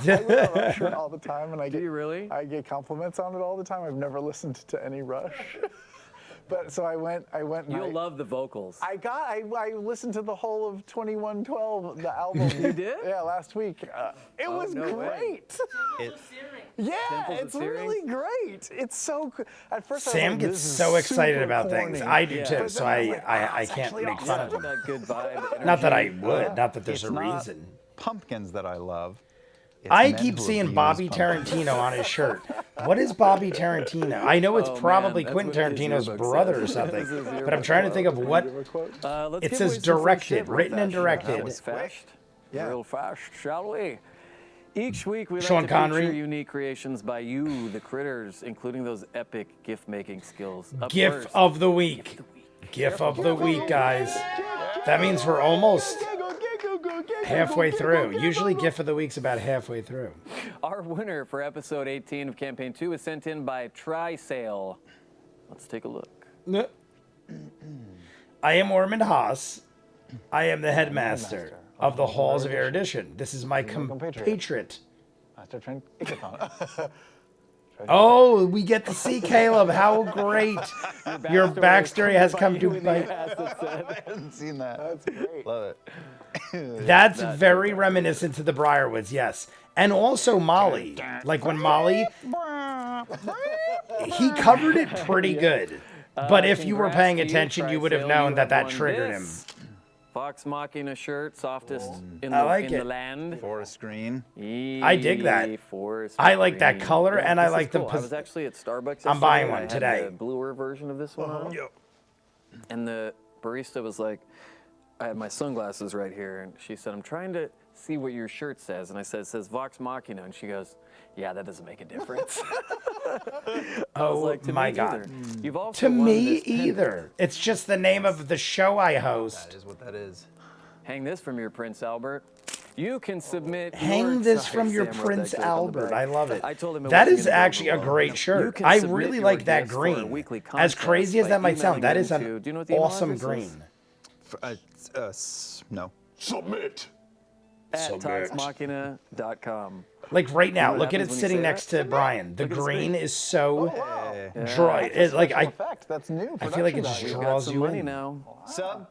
Speaker 2: I wear a Rush shirt all the time, and I
Speaker 3: Do
Speaker 2: get
Speaker 3: you really?
Speaker 2: I get compliments on it all the time. I've never listened to any Rush, but so I went. And
Speaker 3: You'll love the vocals.
Speaker 2: I listened to the whole of 2112, the album.
Speaker 3: You did?
Speaker 2: Yeah, last week. It was
Speaker 3: no way.
Speaker 2: great.
Speaker 4: It,
Speaker 2: Yeah,
Speaker 3: Temples of
Speaker 2: it's really
Speaker 3: Syrinx?
Speaker 2: great. It's so good. At first, I was
Speaker 1: Sam
Speaker 2: like,
Speaker 1: gets
Speaker 2: this is
Speaker 1: so excited
Speaker 2: super
Speaker 1: about things.
Speaker 2: corny.
Speaker 1: I do
Speaker 3: Yeah.
Speaker 1: too,
Speaker 3: But
Speaker 1: so
Speaker 2: then I
Speaker 1: I,
Speaker 2: was like,
Speaker 1: I
Speaker 2: it's
Speaker 1: can't
Speaker 2: actually
Speaker 1: make fun of him.
Speaker 3: that good vibe.
Speaker 1: Not that I
Speaker 3: energy.
Speaker 1: would, not that there's
Speaker 4: It's
Speaker 1: a
Speaker 4: not-
Speaker 1: reason.
Speaker 4: pumpkins that I love. It's
Speaker 1: I
Speaker 4: men
Speaker 1: keep
Speaker 4: who
Speaker 1: seeing
Speaker 4: abuse
Speaker 1: Bobby
Speaker 4: pumpkins.
Speaker 1: Tarantino on his shirt. What is Bobby Tarantino? I know it's
Speaker 3: Oh, man,
Speaker 1: probably
Speaker 3: that's
Speaker 1: Quentin
Speaker 3: what his
Speaker 1: Tarantino's
Speaker 3: yearbook
Speaker 1: brother
Speaker 3: says.
Speaker 1: or something.
Speaker 3: This is his
Speaker 1: But I'm
Speaker 3: yearbook
Speaker 1: trying to
Speaker 3: quote.
Speaker 1: think of what
Speaker 2: Give a quote.
Speaker 3: Let's
Speaker 1: it
Speaker 3: give
Speaker 1: says
Speaker 3: away some free
Speaker 1: directed,
Speaker 3: shit real
Speaker 1: written and
Speaker 3: fast.
Speaker 1: directed.
Speaker 3: That was fast.
Speaker 4: Yeah.
Speaker 3: Real fast, shall we? Each week we like
Speaker 1: Sean
Speaker 3: to
Speaker 1: Connery.
Speaker 3: feature unique creations by you, the critters, including those epic gift-making skills. Up
Speaker 1: GIF
Speaker 3: first,
Speaker 1: of the week. GIF of the week, guys. That means we're almost halfway through. Usually GIF of the week's about halfway through.
Speaker 3: our winner for episode 18 of Campaign 2 is sent in by Trisale. Let's take a look.
Speaker 1: I am Ormond Haas. I am the headmaster of the Halls of Erudition. This is my compatriot.
Speaker 2: Master Trent Ickathon.
Speaker 1: Oh, we get to see Caleb. How great. Your backstory has come to bite.
Speaker 4: I hadn't seen that.
Speaker 2: That's great.
Speaker 4: Love it.
Speaker 1: That's very reminiscent to the Briarwoods, yes. And also Molly. Like when Molly, he covered it pretty good. But if you were
Speaker 3: Congrats
Speaker 1: paying
Speaker 3: to you,
Speaker 1: attention, you would have
Speaker 3: Trisale.
Speaker 1: known
Speaker 3: You
Speaker 1: that
Speaker 3: have
Speaker 1: that
Speaker 3: won
Speaker 1: triggered him.
Speaker 3: this Fox Machina shirt, softest in
Speaker 1: I
Speaker 3: the,
Speaker 1: like
Speaker 3: in the
Speaker 1: it.
Speaker 3: land.
Speaker 4: Forest Green.
Speaker 1: I dig that.
Speaker 3: Forest
Speaker 1: I like that
Speaker 3: green.
Speaker 1: color, and I
Speaker 3: this is
Speaker 1: like the
Speaker 3: cool. I was actually at Starbucks.
Speaker 1: I'm buying
Speaker 3: yesterday.
Speaker 1: one
Speaker 3: I had
Speaker 1: today.
Speaker 3: The bluer version of this one on. And the barista was like, I had my sunglasses right here, and she said, I'm trying to see what your shirt says. And I said, it says Vox Machina. And she goes, yeah, that doesn't make a difference. I was like, to
Speaker 1: my
Speaker 3: me
Speaker 1: God.
Speaker 3: either. You've also
Speaker 1: To
Speaker 3: won
Speaker 1: me
Speaker 3: this pen-
Speaker 1: either. It's just the name of the show I host.
Speaker 4: That is what that is.
Speaker 3: Hang this from your Prince Albert. You can submit.
Speaker 1: Hang
Speaker 3: your-
Speaker 1: this
Speaker 3: Sorry,
Speaker 1: from your
Speaker 3: Sam wrote that
Speaker 1: Prince
Speaker 3: joke on the
Speaker 1: Albert.
Speaker 3: back.
Speaker 1: I love it.
Speaker 3: I told him it
Speaker 1: That
Speaker 3: wasn't
Speaker 1: is
Speaker 3: gonna go
Speaker 1: actually a
Speaker 3: over well.
Speaker 1: great
Speaker 3: You
Speaker 1: shirt.
Speaker 3: can
Speaker 1: I
Speaker 3: submit
Speaker 1: really
Speaker 3: your
Speaker 1: like that
Speaker 3: gifts for a
Speaker 1: green.
Speaker 3: weekly
Speaker 1: As
Speaker 3: contest
Speaker 1: crazy as
Speaker 3: by
Speaker 1: that might sound, that
Speaker 3: emailing
Speaker 1: is
Speaker 3: them
Speaker 1: an
Speaker 3: to- do you know what the email
Speaker 1: awesome
Speaker 3: address is?
Speaker 1: green.
Speaker 4: No.
Speaker 5: Submit.
Speaker 3: At
Speaker 1: Submit.
Speaker 3: toxmachina.com.
Speaker 1: Like right now,
Speaker 3: what
Speaker 1: look at it
Speaker 3: happens when you
Speaker 1: sitting
Speaker 3: say
Speaker 1: next
Speaker 3: that?
Speaker 1: to Brian. The
Speaker 3: Look at the
Speaker 1: green
Speaker 3: screen.
Speaker 1: is so
Speaker 2: Wow.
Speaker 1: dry. It's like
Speaker 2: Special
Speaker 1: I
Speaker 2: effect. That's new.
Speaker 1: I feel like it
Speaker 2: production
Speaker 1: just
Speaker 2: value.
Speaker 3: Got
Speaker 1: draws
Speaker 3: some
Speaker 1: you
Speaker 3: money
Speaker 1: in.
Speaker 3: now.
Speaker 4: Sub.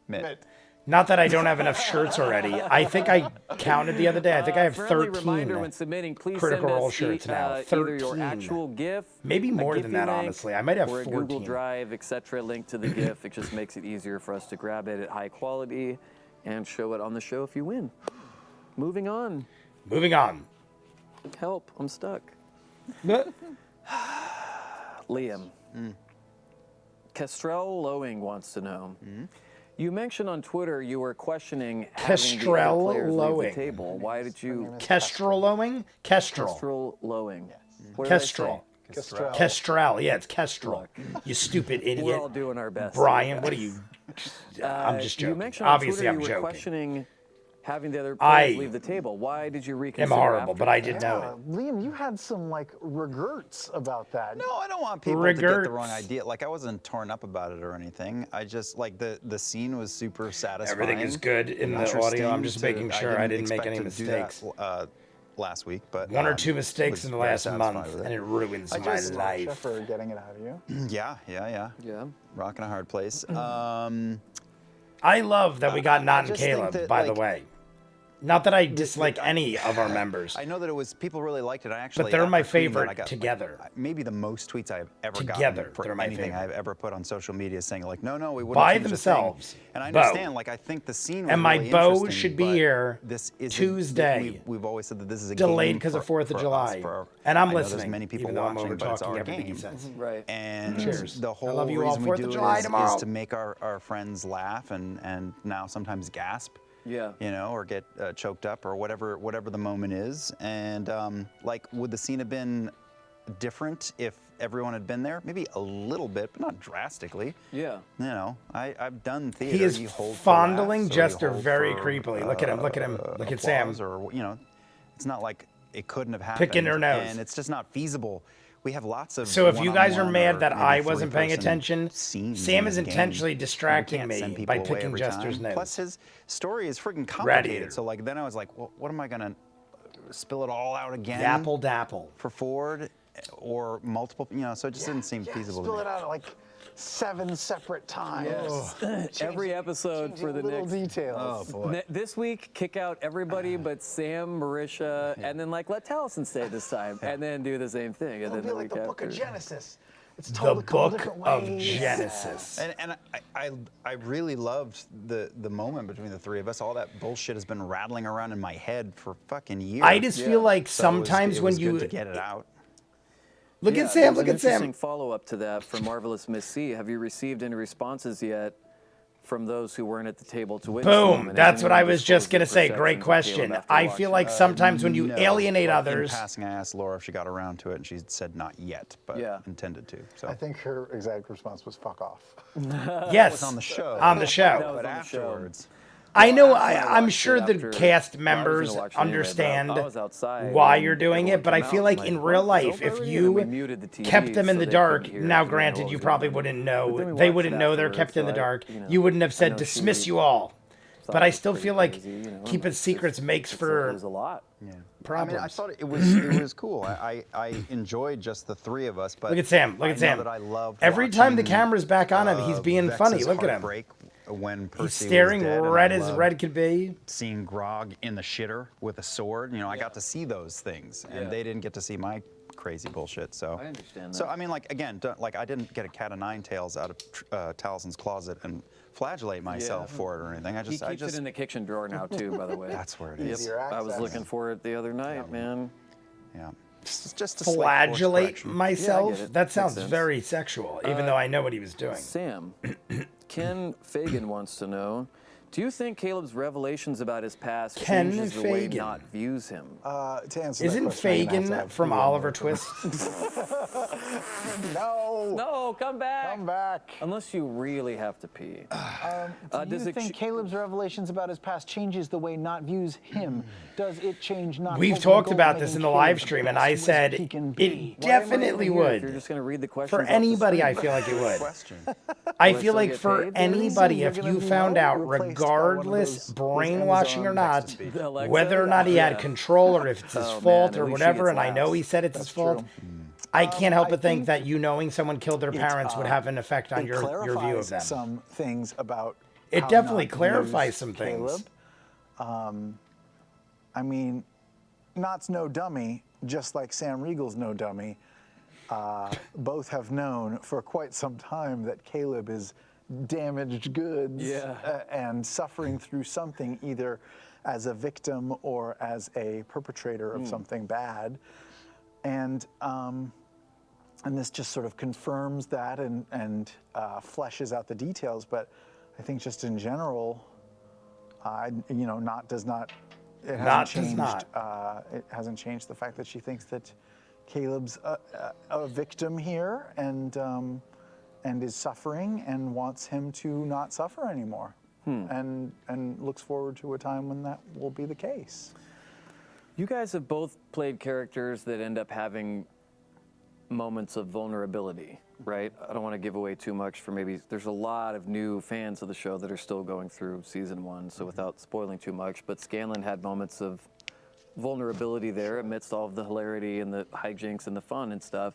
Speaker 4: Mitt.
Speaker 1: Not that I don't have enough shirts already. I think I counted the other day. I think I have
Speaker 3: Friendly reminder
Speaker 1: 13.
Speaker 3: when submitting, please
Speaker 1: Critical
Speaker 3: send
Speaker 1: Role
Speaker 3: us
Speaker 1: shirts now.
Speaker 3: either your
Speaker 1: 13.
Speaker 3: actual GIF,
Speaker 1: Maybe
Speaker 3: a
Speaker 1: more than
Speaker 3: Giphy
Speaker 1: that,
Speaker 3: link,
Speaker 1: honestly. I might have
Speaker 3: or a
Speaker 1: 14.
Speaker 3: Google Drive, etc. link to the GIF. It just makes it easier for us to grab it at high quality and show it on the show if you win. Moving on.
Speaker 1: Moving on.
Speaker 3: Help, I'm stuck. Liam. Kestrel Lowing wants to know. You mentioned on Twitter you were questioning having the
Speaker 1: Kestrel
Speaker 3: other players leave
Speaker 1: Lowing.
Speaker 3: the table. Why did you...
Speaker 1: Kestrelowing? Kestrel.
Speaker 3: Kestrel Lowing. What did I
Speaker 1: Kestrel.
Speaker 2: Kestrel.
Speaker 1: Kestrel. Yeah, it's Kestrel. You stupid
Speaker 3: say? We're all
Speaker 1: idiot.
Speaker 3: doing our best.
Speaker 1: Brian, what are you? I'm just
Speaker 3: You
Speaker 1: joking.
Speaker 3: mentioned on
Speaker 1: Obviously,
Speaker 3: Twitter
Speaker 1: I'm
Speaker 3: you were
Speaker 1: joking.
Speaker 3: questioning having the other
Speaker 1: I
Speaker 3: players leave the table. Why did you
Speaker 1: I'm
Speaker 3: reconsider
Speaker 1: horrible,
Speaker 3: after?
Speaker 1: but I did know
Speaker 2: Yeah,
Speaker 1: it.
Speaker 2: Liam, you had some like regrets about that.
Speaker 4: No, I don't want people to get the
Speaker 1: Regrets.
Speaker 4: wrong idea. Like, I wasn't torn up about it or anything. I just, like, the scene was super satisfying.
Speaker 1: Everything is good in the audio. I'm just making sure I didn't make any mistakes.
Speaker 4: Last week, but
Speaker 1: One or two mistakes
Speaker 4: was
Speaker 1: in the
Speaker 4: very
Speaker 1: last
Speaker 4: satisfied
Speaker 1: month,
Speaker 4: with it.
Speaker 1: and it ruins
Speaker 2: I
Speaker 1: my
Speaker 2: just
Speaker 1: life.
Speaker 2: for getting it out of you.
Speaker 4: Yeah.
Speaker 3: Yeah.
Speaker 4: Rocking a hard place.
Speaker 1: I love that we got Nott and
Speaker 4: just think
Speaker 1: Caleb,
Speaker 4: that,
Speaker 1: by the
Speaker 4: like,
Speaker 1: way. Not that I dislike any of our members,
Speaker 4: I know that it was people really liked it. I actually,
Speaker 1: but they're
Speaker 4: after
Speaker 1: my
Speaker 4: tweeting that,
Speaker 1: favorite
Speaker 4: I got, like,
Speaker 1: together.
Speaker 4: maybe the most tweets I've ever
Speaker 1: Together,
Speaker 4: gotten for
Speaker 1: they're my
Speaker 4: anything
Speaker 1: favorite.
Speaker 4: I've ever put on social media, saying like, no, we wouldn't
Speaker 1: By
Speaker 4: change a
Speaker 1: themselves.
Speaker 4: thing. And I
Speaker 1: Beau.
Speaker 4: understand. Like, I think the scene was
Speaker 1: And my
Speaker 4: really
Speaker 1: Beau
Speaker 4: interesting,
Speaker 1: should be
Speaker 4: but
Speaker 1: here
Speaker 4: this is
Speaker 1: Tuesday.
Speaker 4: We've always said that this is a
Speaker 1: Delayed
Speaker 4: game
Speaker 1: because of
Speaker 4: for
Speaker 1: 4th of
Speaker 4: us,
Speaker 1: July.
Speaker 4: for-
Speaker 1: And I'm
Speaker 4: I know there's
Speaker 1: listening,
Speaker 4: many people
Speaker 1: even though I'm
Speaker 4: watching, but it's
Speaker 1: over-talking
Speaker 4: our
Speaker 1: everything he
Speaker 4: game.
Speaker 1: says.
Speaker 3: Right.
Speaker 4: And
Speaker 1: Cheers.
Speaker 4: the
Speaker 1: I
Speaker 4: whole
Speaker 1: love you all.
Speaker 4: reason we
Speaker 1: 4th
Speaker 4: do
Speaker 1: of
Speaker 4: it
Speaker 1: July
Speaker 4: is
Speaker 1: tomorrow.
Speaker 4: to make our friends laugh and now sometimes gasp.
Speaker 3: Yeah.
Speaker 4: You know, or get choked up or whatever the moment is. And like, would the scene have been different if everyone had been there? Maybe a little bit, but not drastically.
Speaker 3: Yeah.
Speaker 4: You know, I've done theater.
Speaker 1: He is
Speaker 4: You hold for
Speaker 1: fondling
Speaker 4: laughs, or you
Speaker 1: Jester
Speaker 4: hold
Speaker 1: very
Speaker 4: for,
Speaker 1: creepily. Look at him. Look at him. Look at Sam.
Speaker 4: applause, or you know, it's not like it couldn't have happened.
Speaker 1: Picking her nose.
Speaker 4: And it's just not feasible. We have lots of.
Speaker 1: So if you guys are
Speaker 4: one-on-one
Speaker 1: mad
Speaker 4: or
Speaker 1: that
Speaker 4: maybe
Speaker 1: I wasn't paying
Speaker 4: three-person
Speaker 1: attention,
Speaker 4: scenes
Speaker 1: Sam
Speaker 4: in
Speaker 1: is
Speaker 4: this game,
Speaker 1: intentionally
Speaker 4: and we
Speaker 1: distracting
Speaker 4: can't send
Speaker 1: me
Speaker 4: people
Speaker 1: by
Speaker 4: away
Speaker 1: picking
Speaker 4: every
Speaker 1: Jester's
Speaker 4: time.
Speaker 1: nose.
Speaker 4: Plus, his story is freaking
Speaker 1: Radiator.
Speaker 4: complicated. So like, then I was like, well, what am I gonna spill it all out again?
Speaker 1: Dapple.
Speaker 4: For Ford, or multiple. You know, so it just didn't seem feasible to
Speaker 2: Spill
Speaker 4: me.
Speaker 2: it out like 7 separate times.
Speaker 3: Yes. Every episode for the
Speaker 2: little
Speaker 3: next.
Speaker 2: details.
Speaker 4: Oh boy.
Speaker 3: This week, kick out everybody but Sam, Marisha, and then like let Taliesin stay this time, and then do the same thing, and
Speaker 2: It'll
Speaker 3: then
Speaker 2: be
Speaker 3: the
Speaker 2: like
Speaker 3: week
Speaker 2: the Book
Speaker 3: after.
Speaker 2: of Genesis. It's
Speaker 1: The
Speaker 2: told a couple
Speaker 1: Book
Speaker 2: different
Speaker 1: of
Speaker 2: ways.
Speaker 1: Genesis.
Speaker 4: And I really loved the moment between the three of us. All that bullshit has been rattling around in my head for fucking years.
Speaker 1: I just feel like
Speaker 4: So it was-
Speaker 1: sometimes
Speaker 4: it
Speaker 1: when
Speaker 4: was
Speaker 1: you
Speaker 4: good to get it out.
Speaker 1: look
Speaker 3: Yeah,
Speaker 1: at Sam,
Speaker 3: there's
Speaker 1: look
Speaker 3: an
Speaker 1: at Sam.
Speaker 3: interesting follow-up to that from Marvelous Miss C. Have you received any responses yet from those who weren't at the table to witness the
Speaker 1: Boom.
Speaker 3: moment?
Speaker 1: That's
Speaker 3: Has
Speaker 1: what I
Speaker 3: anyone
Speaker 1: was just
Speaker 3: disclosed
Speaker 1: gonna
Speaker 3: their
Speaker 1: say.
Speaker 3: perceptions
Speaker 1: Great
Speaker 3: of
Speaker 1: question.
Speaker 3: Caleb after
Speaker 1: I feel
Speaker 3: watching?
Speaker 1: like sometimes when you
Speaker 4: No.
Speaker 1: alienate
Speaker 4: Like,
Speaker 1: others,
Speaker 4: In passing, I asked Laura if she got around to it, and she said not yet, but
Speaker 3: Yeah.
Speaker 4: intended to. So
Speaker 2: I think her exact response was "fuck off."
Speaker 1: yes,
Speaker 4: was on the show.
Speaker 1: On the
Speaker 3: That
Speaker 1: show.
Speaker 3: was
Speaker 4: but
Speaker 3: on the show.
Speaker 4: afterwards.
Speaker 1: I know.
Speaker 3: I
Speaker 1: I'm
Speaker 3: watched
Speaker 1: sure
Speaker 3: it
Speaker 1: the
Speaker 3: after-
Speaker 1: cast
Speaker 3: well, I was
Speaker 1: members
Speaker 3: gonna watch it anyway, but
Speaker 1: understand
Speaker 3: I was outside
Speaker 1: why
Speaker 3: and
Speaker 1: you're doing
Speaker 3: everyone
Speaker 1: it, but I
Speaker 3: came
Speaker 1: feel
Speaker 3: out,
Speaker 1: like
Speaker 3: and
Speaker 1: in
Speaker 3: like,
Speaker 1: real
Speaker 3: "What?
Speaker 1: life,
Speaker 3: It's
Speaker 1: if
Speaker 3: over?" And then we
Speaker 1: you
Speaker 3: muted the TV
Speaker 1: kept them in
Speaker 3: so
Speaker 1: the
Speaker 3: they
Speaker 1: dark,
Speaker 3: couldn't hear
Speaker 1: now
Speaker 3: if we
Speaker 1: granted,
Speaker 3: know
Speaker 1: you
Speaker 3: what was
Speaker 1: probably
Speaker 3: going on.
Speaker 1: wouldn't
Speaker 3: But
Speaker 1: know.
Speaker 3: then we
Speaker 1: They
Speaker 3: watched
Speaker 1: wouldn't
Speaker 3: it
Speaker 1: know they're
Speaker 3: afterwards,
Speaker 1: kept in the
Speaker 3: so
Speaker 1: dark.
Speaker 3: you know,
Speaker 1: You wouldn't have
Speaker 3: I
Speaker 1: said
Speaker 3: know
Speaker 1: dismiss
Speaker 3: she
Speaker 1: you all.
Speaker 3: thought
Speaker 1: But I
Speaker 3: it was
Speaker 1: still
Speaker 3: pretty
Speaker 1: feel like
Speaker 3: crazy, you know,
Speaker 1: keeping secrets makes
Speaker 3: it
Speaker 1: for
Speaker 3: was a lot.
Speaker 4: Yeah.
Speaker 1: problems.
Speaker 4: I mean, I thought it was cool. I enjoyed just the three of us, but
Speaker 1: Look at Sam. Look
Speaker 4: I
Speaker 1: at
Speaker 4: know
Speaker 1: Sam.
Speaker 4: that I loved
Speaker 1: Every time the
Speaker 4: watching,
Speaker 1: camera's back on him, he's being funny.
Speaker 4: Vex's
Speaker 1: Look at him.
Speaker 4: heartbreak when Percy
Speaker 1: He's staring
Speaker 4: was dead, and I
Speaker 1: red as
Speaker 4: loved
Speaker 1: red could be.
Speaker 4: Seeing Grog in the shitter with a sword, you know, I got to see those things, and
Speaker 3: Yeah.
Speaker 4: they didn't get to see my crazy bullshit. So
Speaker 3: I understand
Speaker 4: So
Speaker 3: that.
Speaker 4: I mean, like again, like I didn't get a cat of nine tails out of Talison's closet and flagellate myself for it or anything. I
Speaker 3: He
Speaker 4: just,
Speaker 3: keeps it in the kitchen drawer now too, by the way.
Speaker 4: that's where it
Speaker 3: Yep.
Speaker 4: is.
Speaker 2: Easier
Speaker 3: I was
Speaker 2: access.
Speaker 3: looking for it the other night, man.
Speaker 4: Yeah, just a slight course
Speaker 1: Flagellate
Speaker 4: correction.
Speaker 1: myself?
Speaker 3: it.
Speaker 1: That
Speaker 3: Makes
Speaker 1: sounds
Speaker 3: sense.
Speaker 1: very sexual, even though I know what he was doing.
Speaker 3: Sam, Ken Fagan wants to know, Do you think Caleb's revelations about his past
Speaker 1: Ken
Speaker 3: changes the way
Speaker 1: Fagin.
Speaker 3: Nott views him?
Speaker 2: To answer
Speaker 1: Isn't
Speaker 2: that question, I'm gonna have to
Speaker 1: Fagin
Speaker 2: have
Speaker 1: from
Speaker 2: Theo
Speaker 1: Oliver
Speaker 2: answer.
Speaker 1: Twist?
Speaker 2: No.
Speaker 3: No, come back.
Speaker 2: Come back.
Speaker 3: Unless you really have to pee.
Speaker 5: Do
Speaker 3: does
Speaker 5: you
Speaker 3: it
Speaker 5: think Caleb's revelations about his past changes the way Nott views him? Does it change Nott's
Speaker 1: We've
Speaker 5: ultimate
Speaker 1: talked
Speaker 5: goal of
Speaker 1: about this
Speaker 5: making
Speaker 1: in the
Speaker 5: Caleb
Speaker 1: live stream, and I
Speaker 5: best
Speaker 1: said
Speaker 5: wizard he can
Speaker 1: it
Speaker 5: be?
Speaker 3: Why am I even
Speaker 1: definitely
Speaker 3: here if you're
Speaker 1: would.
Speaker 3: just going to read the questions
Speaker 1: For
Speaker 3: off the
Speaker 1: anybody, I
Speaker 3: screen?
Speaker 1: feel like it would.
Speaker 4: Question.
Speaker 1: I
Speaker 3: Will I
Speaker 1: feel
Speaker 3: still
Speaker 1: like
Speaker 3: get
Speaker 1: for
Speaker 3: paid?
Speaker 1: anybody,
Speaker 2: You're
Speaker 1: if
Speaker 2: gonna
Speaker 1: you
Speaker 2: be
Speaker 1: found out,
Speaker 2: replaced by one of
Speaker 1: regardless
Speaker 2: those
Speaker 1: brainwashing or
Speaker 2: Amazon
Speaker 1: not,
Speaker 4: Speech.
Speaker 3: Alexa?
Speaker 1: whether or not he had
Speaker 3: Yeah.
Speaker 1: control or if it's his
Speaker 3: Oh,
Speaker 1: fault
Speaker 3: man,
Speaker 1: or
Speaker 3: at least she
Speaker 1: whatever,
Speaker 3: gets
Speaker 1: and I know
Speaker 3: laughs.
Speaker 1: he said it's his
Speaker 2: That's
Speaker 1: fault,
Speaker 2: true.
Speaker 1: I can't help
Speaker 2: I
Speaker 1: but think
Speaker 2: think
Speaker 1: that you knowing someone killed their
Speaker 2: it,
Speaker 1: parents would have an effect on
Speaker 2: It
Speaker 1: your view of
Speaker 2: clarifies
Speaker 1: them.
Speaker 2: some things about
Speaker 1: It
Speaker 2: how
Speaker 1: definitely
Speaker 2: Nott
Speaker 1: clarifies
Speaker 2: views
Speaker 1: some things.
Speaker 2: Caleb. I mean, Nott's no dummy, just like Sam Riegel's no dummy. Both have known for quite some time that Caleb is damaged goods and suffering through something, either as a victim or as a perpetrator of something bad. And this just sort of confirms that and fleshes out the details. But I think just in general, Nott does not. It hasn't
Speaker 1: Nott does
Speaker 2: changed.
Speaker 1: not.
Speaker 2: It hasn't changed the fact that she thinks that Caleb's a victim here and is suffering and wants him to not suffer anymore. And looks forward to a time when that will be the case.
Speaker 3: You guys have both played characters that end up having moments of vulnerability, right? I don't want to give away too much for maybe, there's a lot of new fans of the show that are still going through season 1, so without spoiling too much, but Scanlan had moments of vulnerability there amidst all of the hilarity and the hijinks and the fun and stuff.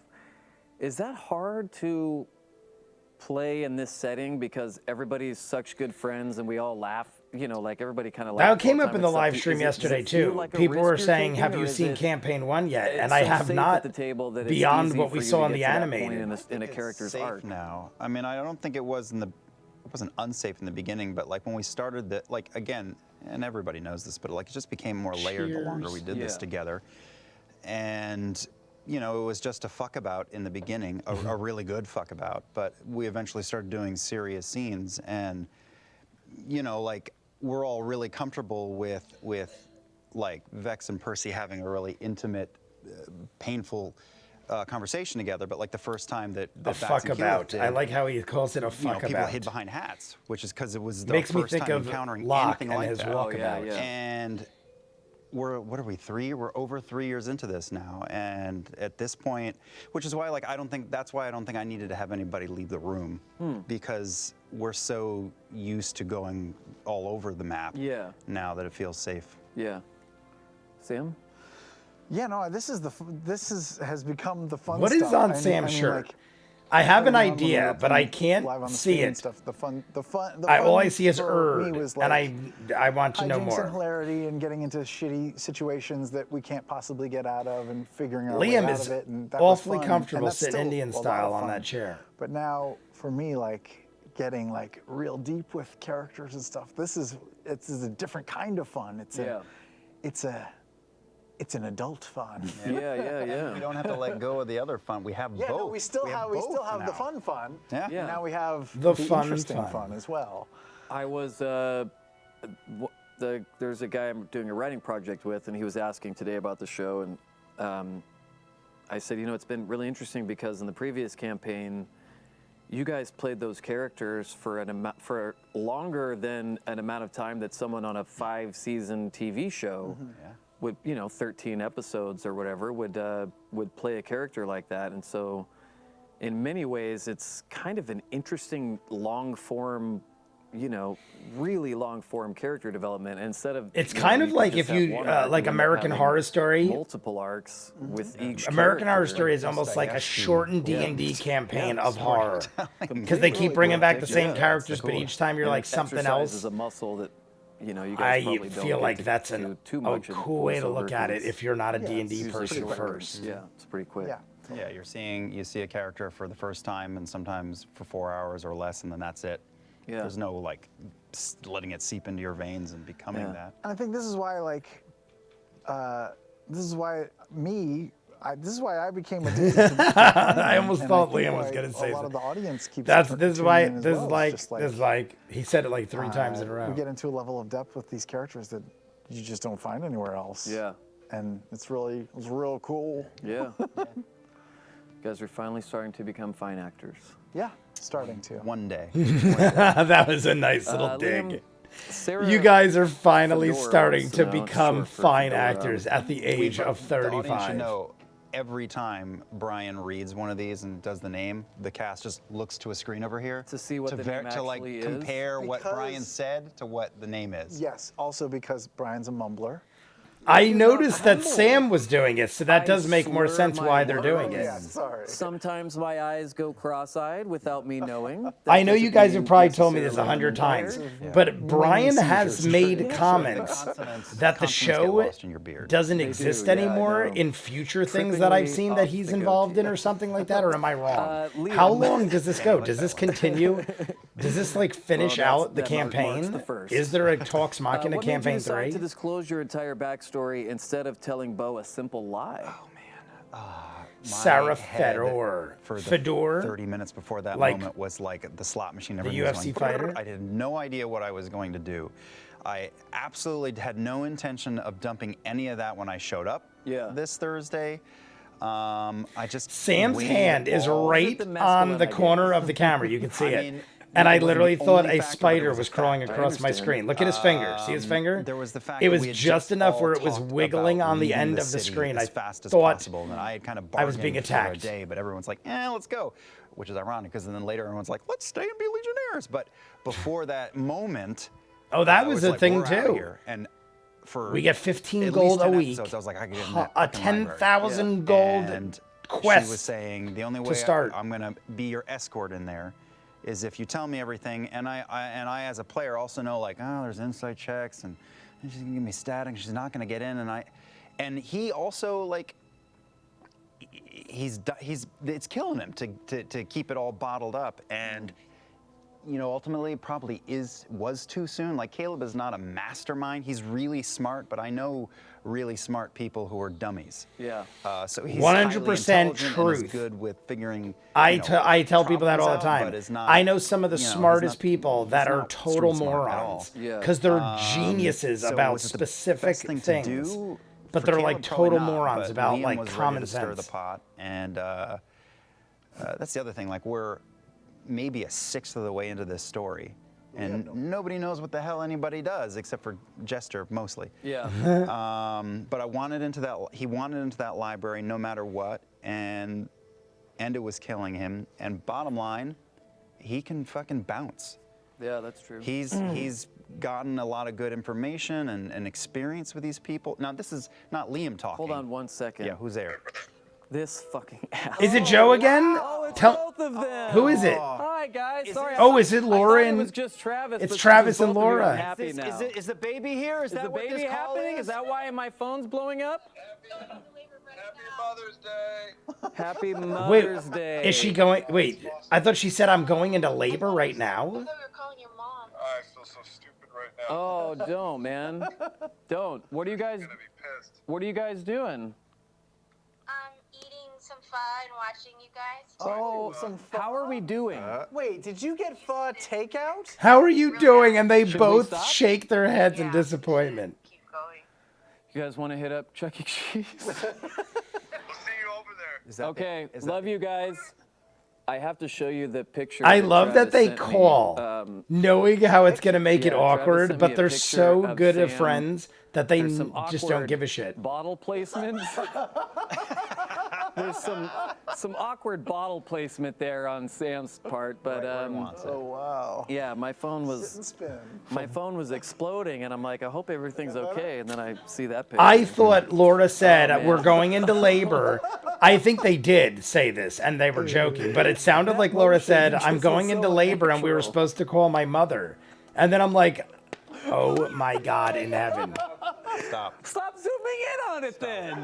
Speaker 3: Is that hard to play in this setting because everybody's such good friends and we all laugh, like everybody kind of laughs?
Speaker 1: That came
Speaker 3: all the
Speaker 1: up in
Speaker 3: time
Speaker 1: the
Speaker 3: and stuff.
Speaker 1: live stream yesterday
Speaker 3: does it feel
Speaker 1: too.
Speaker 3: like a
Speaker 1: People
Speaker 3: risk
Speaker 1: were
Speaker 3: you're
Speaker 1: saying,
Speaker 3: taking,
Speaker 1: "Have
Speaker 3: or
Speaker 1: you
Speaker 3: is
Speaker 1: seen
Speaker 3: it-
Speaker 1: campaign 1 yet?"
Speaker 3: it's
Speaker 1: And I
Speaker 3: so
Speaker 1: have
Speaker 3: safe
Speaker 1: not.
Speaker 3: at the table that it's
Speaker 1: beyond
Speaker 3: easy
Speaker 1: what
Speaker 3: for
Speaker 1: we
Speaker 3: you
Speaker 1: saw
Speaker 3: to
Speaker 1: in
Speaker 3: get
Speaker 1: the
Speaker 3: to that point
Speaker 1: animated.
Speaker 3: in a
Speaker 4: It's
Speaker 3: character's
Speaker 4: safe
Speaker 3: arc.
Speaker 4: now. I mean, I don't think it wasn't unsafe in the beginning, but like when we started the, again, and everybody knows this, but it just became more layered the longer we did this
Speaker 3: Yeah.
Speaker 4: together. And it was just a fuck about in the beginning, a really good fuck about, but we eventually started doing serious scenes and we're all really comfortable with Vex and Percy having a really intimate, painful conversation together, but the first time that
Speaker 1: A
Speaker 4: Vax
Speaker 1: fuck
Speaker 4: and Caleb
Speaker 1: about.
Speaker 4: did,
Speaker 1: I like how he calls it a fuck
Speaker 4: people
Speaker 1: about.
Speaker 4: hid behind hats, which is because it was the
Speaker 1: Makes me
Speaker 4: first
Speaker 1: think
Speaker 4: time
Speaker 1: of
Speaker 4: encountering
Speaker 1: Locke
Speaker 4: anything
Speaker 1: and
Speaker 4: like
Speaker 1: his
Speaker 4: that.
Speaker 1: walkabout.
Speaker 3: yeah.
Speaker 4: And what are we, 3? We're over 3 years into this now, and at this point, which is why I don't think I needed to have anybody leave the room because we're so used to going all over the map now that it feels safe.
Speaker 3: Yeah. Sam?
Speaker 2: Yeah, no, this has become the fun
Speaker 1: What
Speaker 2: stuff.
Speaker 1: is on Sam's shirt? I have an idea, but I can't see it.
Speaker 2: Stuff. The fun
Speaker 1: All I see is
Speaker 2: for me
Speaker 1: Erd,
Speaker 2: was
Speaker 1: and I want to know
Speaker 2: hijinks
Speaker 1: more.
Speaker 2: and hilarity and getting into shitty situations that we can't possibly get out of and figuring our way
Speaker 1: Liam
Speaker 2: out
Speaker 1: is
Speaker 2: of it. And that was
Speaker 1: awfully
Speaker 2: fun,
Speaker 1: comfortable
Speaker 2: and that's
Speaker 1: sitting
Speaker 2: still
Speaker 1: Indian
Speaker 2: a lot
Speaker 1: style
Speaker 2: of
Speaker 1: on
Speaker 2: fun.
Speaker 1: that chair.
Speaker 2: But now, for me, getting real deep with characters and stuff, it's a different kind of fun. It's an adult fun.
Speaker 3: Yeah.
Speaker 4: We don't have to let go of the other fun. We have
Speaker 2: Yeah,
Speaker 4: both.
Speaker 2: no, we still have
Speaker 4: both
Speaker 2: the fun.
Speaker 4: Yeah.
Speaker 3: Yeah.
Speaker 2: And now we have
Speaker 1: The
Speaker 2: the
Speaker 1: fun
Speaker 2: interesting
Speaker 1: fun.
Speaker 2: fun as well.
Speaker 3: I was, there's a guy I'm doing a writing project with, and he was asking today about the show, and I said, it's been really interesting because in the previous campaign, you guys played those characters for longer than an amount of time that someone on a 5-season TV show would, 13 episodes or whatever, would play a character like that. And so in many ways, it's kind of an interesting long form, really long form character development instead of.
Speaker 1: It's kind of
Speaker 3: you
Speaker 1: like
Speaker 3: could
Speaker 1: if
Speaker 3: just have
Speaker 1: you
Speaker 3: one arc,
Speaker 1: like
Speaker 3: you end up
Speaker 1: American
Speaker 3: having
Speaker 1: Horror Story.
Speaker 3: multiple arcs with each.
Speaker 1: American Horror
Speaker 3: character.
Speaker 1: Story is almost like a shortened D&D campaign of horror because they keep
Speaker 3: Really
Speaker 1: bringing
Speaker 3: cool
Speaker 1: back the
Speaker 3: picture.
Speaker 1: same
Speaker 3: Yeah,
Speaker 1: characters,
Speaker 3: that's
Speaker 1: but
Speaker 3: cool.
Speaker 1: each time you're
Speaker 3: And
Speaker 1: like
Speaker 3: it
Speaker 1: something
Speaker 3: exercises
Speaker 1: else.
Speaker 3: a muscle that you guys
Speaker 1: I
Speaker 3: probably don't
Speaker 1: feel
Speaker 3: get
Speaker 1: like
Speaker 3: to
Speaker 1: that's
Speaker 3: do too
Speaker 1: a
Speaker 3: much in
Speaker 1: cool way to
Speaker 3: voiceover
Speaker 1: look at it
Speaker 3: 'cause
Speaker 1: if you're not a
Speaker 2: Yeah,
Speaker 1: D&D
Speaker 2: it's
Speaker 3: usually
Speaker 1: person
Speaker 3: short.
Speaker 1: first.
Speaker 3: Yeah, it's pretty quick.
Speaker 2: Yeah.
Speaker 4: Yeah, you see a character for the first time and sometimes for 4 hours or less, and then that's it.
Speaker 3: Yeah.
Speaker 4: There's no letting it seep into your veins and becoming
Speaker 3: Yeah.
Speaker 4: that.
Speaker 2: And I think this is why, This is why I became addicted to
Speaker 1: I almost
Speaker 2: and
Speaker 1: thought
Speaker 2: think
Speaker 1: Liam was
Speaker 2: why
Speaker 1: going to say
Speaker 2: a lot of
Speaker 1: that.
Speaker 2: the audience keeps
Speaker 1: This is
Speaker 2: tuning
Speaker 1: why
Speaker 2: in as
Speaker 1: this is
Speaker 2: well. It's
Speaker 1: like
Speaker 2: just
Speaker 1: he said it like 3 times in a row.
Speaker 2: We get into a level of depth with these characters that you just don't find anywhere else.
Speaker 3: Yeah.
Speaker 2: And it was real cool.
Speaker 3: Yeah. You guys are finally starting to become fine actors.
Speaker 2: Yeah, starting to.
Speaker 4: One day.
Speaker 1: That was a nice little dig.
Speaker 3: Liam, Sarah,
Speaker 1: You guys are finally
Speaker 3: Fedora,
Speaker 1: starting
Speaker 3: also
Speaker 1: to
Speaker 3: known
Speaker 1: become
Speaker 3: short for
Speaker 1: fine
Speaker 3: Fedora.
Speaker 1: actors at the age of
Speaker 4: The audience
Speaker 1: 35.
Speaker 4: should know every time Brian reads one of these and does the name, the cast just looks to a screen over here
Speaker 3: To see what the name
Speaker 4: to like
Speaker 3: actually is.
Speaker 4: compare what Brian
Speaker 2: Because-
Speaker 4: said to what the name is.
Speaker 2: Yes, also because Brian's a mumbler.
Speaker 1: I noticed that Sam was doing it, so that
Speaker 3: I
Speaker 1: does make more
Speaker 3: swear
Speaker 1: sense
Speaker 3: my
Speaker 1: why they're
Speaker 3: word.
Speaker 1: doing it.
Speaker 2: Yeah, sorry.
Speaker 3: Sometimes my eyes go cross-eyed without me knowing. That
Speaker 1: I know you
Speaker 3: doesn't
Speaker 1: guys have
Speaker 3: mean
Speaker 1: probably told me this
Speaker 3: necessarily
Speaker 1: 100 times,
Speaker 3: impaired.
Speaker 1: but Brian has made
Speaker 4: The
Speaker 1: comments
Speaker 4: consonants
Speaker 1: that the
Speaker 4: get
Speaker 1: show
Speaker 4: lost in your beard.
Speaker 1: doesn't
Speaker 3: They
Speaker 1: exist
Speaker 3: do, yeah, I
Speaker 1: anymore
Speaker 3: know.
Speaker 1: in future things that I've
Speaker 3: Trippingly
Speaker 1: seen that
Speaker 3: off
Speaker 1: he's
Speaker 3: the
Speaker 1: involved in
Speaker 3: goatee.
Speaker 1: or something like that, or am I wrong?
Speaker 3: Liam.
Speaker 1: How long does this go? Does this continue? Does this like finish
Speaker 3: Well,
Speaker 1: out the
Speaker 3: that marks
Speaker 1: campaign?
Speaker 3: the first.
Speaker 1: Is there a Talks Machina
Speaker 3: What made you
Speaker 1: campaign
Speaker 3: decide
Speaker 1: 3?
Speaker 3: to disclose your entire backstory instead of telling Beau a simple lie?
Speaker 1: Sarah
Speaker 4: My head
Speaker 1: Fedor.
Speaker 4: for the
Speaker 1: Fedor?
Speaker 4: 30 minutes before that
Speaker 1: Like
Speaker 4: moment was like the slot machine.
Speaker 1: the
Speaker 4: Everything was
Speaker 1: UFC
Speaker 4: going,
Speaker 1: fighter?
Speaker 4: I had no idea what I was going to do. I absolutely had no intention of dumping any of that when I showed up this Thursday. I just
Speaker 1: Sam's
Speaker 4: winged
Speaker 1: hand is
Speaker 4: all-
Speaker 1: right
Speaker 3: the
Speaker 1: on
Speaker 3: masculine
Speaker 1: the
Speaker 3: idea?
Speaker 1: corner of the camera. You can see
Speaker 4: I
Speaker 1: it.
Speaker 4: mean,
Speaker 1: And
Speaker 4: it
Speaker 1: I
Speaker 4: wasn't
Speaker 1: literally
Speaker 4: the
Speaker 1: thought
Speaker 4: only
Speaker 1: a
Speaker 4: factor, but it
Speaker 1: spider
Speaker 4: was a
Speaker 1: was crawling
Speaker 4: factor.
Speaker 1: across my
Speaker 3: understand.
Speaker 1: screen. Look at his finger. See his finger?
Speaker 4: There was the fact
Speaker 1: It
Speaker 4: that
Speaker 1: was
Speaker 4: we had
Speaker 1: just enough
Speaker 4: all
Speaker 1: where it was
Speaker 4: talked
Speaker 1: wiggling
Speaker 4: about
Speaker 1: on the
Speaker 4: leaving
Speaker 1: end of the
Speaker 4: city
Speaker 1: screen.
Speaker 4: as
Speaker 1: I
Speaker 4: fast as
Speaker 1: thought
Speaker 4: possible, and I had kind of
Speaker 1: I was being
Speaker 4: bargained for
Speaker 1: attacked.
Speaker 4: a day, but everyone's like, let's go, which is ironic because then later everyone's like, let's stay and be Legionnaires. But before that moment,
Speaker 1: Oh, that
Speaker 4: I
Speaker 1: was
Speaker 4: was
Speaker 1: a
Speaker 4: like,
Speaker 1: thing
Speaker 4: we're outta
Speaker 1: too.
Speaker 4: here. And for
Speaker 1: We get 15
Speaker 4: at
Speaker 1: gold
Speaker 4: least
Speaker 1: a
Speaker 4: 10
Speaker 1: week.
Speaker 4: episodes, I was like, I could get in
Speaker 1: A
Speaker 4: that fucking library.
Speaker 1: 10,000 gold
Speaker 4: And
Speaker 1: quest
Speaker 4: she was saying the only way
Speaker 1: start.
Speaker 4: I'm gonna be your escort in there is if you tell me everything, and I as a player also know like, there's insight checks, and she's gonna give me static, she's not gonna get in, and he also like, it's killing him to keep it all bottled up, and ultimately it probably was too soon. Like Caleb is not a mastermind. He's really smart, but I know really smart people who are dummies.
Speaker 3: Yeah.
Speaker 4: So he's
Speaker 1: 100%
Speaker 4: highly intelligent and
Speaker 1: truth.
Speaker 4: is good with figuring.
Speaker 1: I tell people that all the
Speaker 4: problems out,
Speaker 1: time.
Speaker 4: but is not,
Speaker 1: I know some of the
Speaker 4: he's
Speaker 1: smartest
Speaker 4: not-
Speaker 1: people
Speaker 4: he's
Speaker 1: that are
Speaker 4: not
Speaker 1: total
Speaker 4: street smart at all.
Speaker 1: morons.
Speaker 3: Yeah.
Speaker 1: Because they're geniuses
Speaker 4: So
Speaker 1: about
Speaker 4: was it the
Speaker 1: specific
Speaker 4: best thing to
Speaker 1: things.
Speaker 4: do?
Speaker 1: But
Speaker 4: For
Speaker 1: they're
Speaker 4: Caleb,
Speaker 1: like
Speaker 4: probably
Speaker 1: total
Speaker 4: not,
Speaker 1: morons
Speaker 4: but
Speaker 1: about
Speaker 4: Liam
Speaker 1: like
Speaker 4: was
Speaker 1: common
Speaker 4: ready to stir
Speaker 1: sense.
Speaker 4: the pot, and that's the other thing. Like we're maybe a sixth of the way into this story, and nobody knows what the hell anybody does except for Jester mostly.
Speaker 3: Yeah.
Speaker 4: But I wanted into that. He wanted into that library no matter what, and it was killing him. And bottom line, he can fucking bounce.
Speaker 3: Yeah, that's true.
Speaker 4: He's gotten a lot of good information and experience with these people. Now this is not Liam talking.
Speaker 3: Hold on 1 second.
Speaker 4: Yeah, who's there?
Speaker 3: This fucking ass.
Speaker 1: Is it Joe again?
Speaker 3: Oh, it's
Speaker 1: Tell-
Speaker 3: both of them.
Speaker 1: Who is it?
Speaker 3: Hi guys. Sorry.
Speaker 1: Oh, is it Laura
Speaker 3: I thought
Speaker 1: and-
Speaker 3: it was just Travis.
Speaker 1: It's
Speaker 3: but
Speaker 1: Travis
Speaker 3: since
Speaker 1: and
Speaker 3: both of you,
Speaker 1: Laura.
Speaker 3: I'm happy now.
Speaker 6: Is the baby here? Is
Speaker 3: Is
Speaker 6: that
Speaker 3: the
Speaker 6: what
Speaker 3: baby
Speaker 6: this call
Speaker 3: happening?
Speaker 6: is?
Speaker 3: Is that why my phone's blowing up?
Speaker 7: Happy Mother's Day.
Speaker 3: Happy
Speaker 1: Wait,
Speaker 3: Mother's Day.
Speaker 1: is she going? Wait, I thought she said I'm going into labor right now.
Speaker 8: I thought we were calling your mom.
Speaker 7: I feel so stupid right now.
Speaker 3: Oh, don't, man. Don't. What are you guys?
Speaker 7: I'm gonna be pissed.
Speaker 3: What are you guys doing?
Speaker 8: Eating some pho and watching you guys.
Speaker 3: Oh, how are we doing?
Speaker 6: Wait, did you get pho takeout?
Speaker 1: How are you doing? And they
Speaker 3: Should we
Speaker 1: both
Speaker 3: stop?
Speaker 1: shake their heads in
Speaker 8: Yeah.
Speaker 1: disappointment.
Speaker 8: Keep going.
Speaker 3: You guys want to hit up Chuck E. Cheese?
Speaker 7: We'll see you over there.
Speaker 4: Is that-
Speaker 3: Okay,
Speaker 4: is that-
Speaker 3: love you guys. I have to show you the picture.
Speaker 1: I love that
Speaker 3: Travis
Speaker 1: they
Speaker 3: sent me.
Speaker 1: call, knowing how it's gonna make it
Speaker 3: yeah, Travis
Speaker 1: awkward,
Speaker 3: sent me
Speaker 1: but
Speaker 3: a
Speaker 1: they're
Speaker 3: picture
Speaker 1: so
Speaker 3: of
Speaker 1: good at
Speaker 3: Sam.
Speaker 1: friends that they
Speaker 3: There's some
Speaker 1: just don't
Speaker 3: awkward
Speaker 1: give a shit.
Speaker 3: Bottle placements. There's some awkward bottle placement there on Sam's part, but
Speaker 2: Oh, wow.
Speaker 3: yeah, my phone
Speaker 2: Sit and
Speaker 3: was
Speaker 2: spin.
Speaker 3: exploding, and I'm like, I hope everything's okay, and then I see that picture.
Speaker 1: I thought Laura said
Speaker 3: Oh, man.
Speaker 1: we're going into labor. I think they did say this, and they were joking, but it sounded like Laura said, "I'm going into labor," and we were supposed to call my mother. And then I'm like, "Oh my God in heaven!"
Speaker 4: Stop.
Speaker 3: Stop zooming in on it then.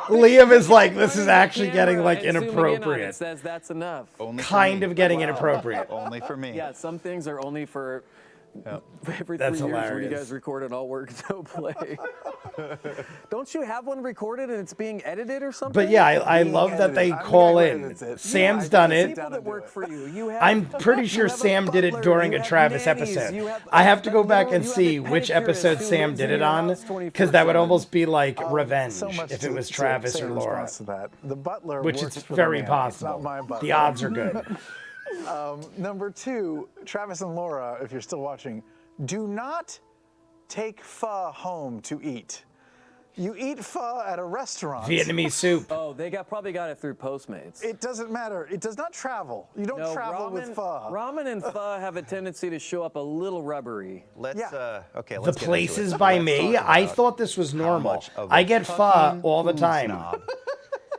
Speaker 1: Liam is like, "This is
Speaker 3: Pointing the
Speaker 1: actually getting
Speaker 3: camera
Speaker 1: like
Speaker 3: and zooming in on it
Speaker 1: inappropriate."
Speaker 3: says that's enough.
Speaker 4: Only for
Speaker 1: Kind
Speaker 4: me.
Speaker 1: of getting inappropriate.
Speaker 4: Only for me.
Speaker 3: Yeah, some things are only for Every
Speaker 1: That's
Speaker 3: 3 years when you
Speaker 1: hilarious.
Speaker 3: guys record an all work, no play. Don't you have one recorded and it's being edited or something?
Speaker 1: But yeah, I love that they call in. Sam's done it.
Speaker 3: People that work for you. You have.
Speaker 1: I'm pretty sure
Speaker 3: you have a
Speaker 1: Sam did it
Speaker 3: butler,
Speaker 1: during
Speaker 3: you
Speaker 1: a
Speaker 3: have
Speaker 1: Travis
Speaker 3: nannies,
Speaker 1: episode.
Speaker 3: you have
Speaker 1: I have to go back
Speaker 3: you
Speaker 1: and
Speaker 3: have a
Speaker 1: see which
Speaker 3: pedicurist
Speaker 1: episode
Speaker 3: who
Speaker 1: Sam
Speaker 3: lives
Speaker 1: did
Speaker 3: in
Speaker 1: it
Speaker 3: your
Speaker 1: on,
Speaker 3: house
Speaker 1: because that would
Speaker 3: 24/7.
Speaker 1: almost be like revenge
Speaker 2: So much
Speaker 1: if it
Speaker 2: to-
Speaker 1: was
Speaker 2: to
Speaker 1: Travis
Speaker 2: say
Speaker 1: or
Speaker 2: in
Speaker 1: Laura,
Speaker 2: response to that. The butler
Speaker 1: which
Speaker 2: works
Speaker 1: is
Speaker 2: for the
Speaker 1: very
Speaker 2: nanny. It's
Speaker 1: possible.
Speaker 2: not my butler.
Speaker 1: The odds are good.
Speaker 2: Number 2, Travis and Laura, if you're still watching, do not take pho home to eat. You eat pho at a restaurant.
Speaker 1: Vietnamese soup.
Speaker 3: Oh, they probably got it through Postmates.
Speaker 2: It doesn't matter. It does not travel. You don't
Speaker 3: No,
Speaker 2: travel with pho.
Speaker 3: Ramen and pho have a tendency to show up a little rubbery.
Speaker 4: Let's
Speaker 2: Yeah.
Speaker 4: okay.
Speaker 1: The
Speaker 4: Let's get into
Speaker 1: places
Speaker 4: it.
Speaker 1: by
Speaker 4: Let's
Speaker 1: me,
Speaker 4: talk
Speaker 1: I
Speaker 4: about
Speaker 1: thought this was
Speaker 4: how
Speaker 1: normal.
Speaker 4: much of
Speaker 1: I
Speaker 4: a
Speaker 1: get pho
Speaker 4: fucking
Speaker 1: all the
Speaker 4: food
Speaker 1: time.
Speaker 4: snob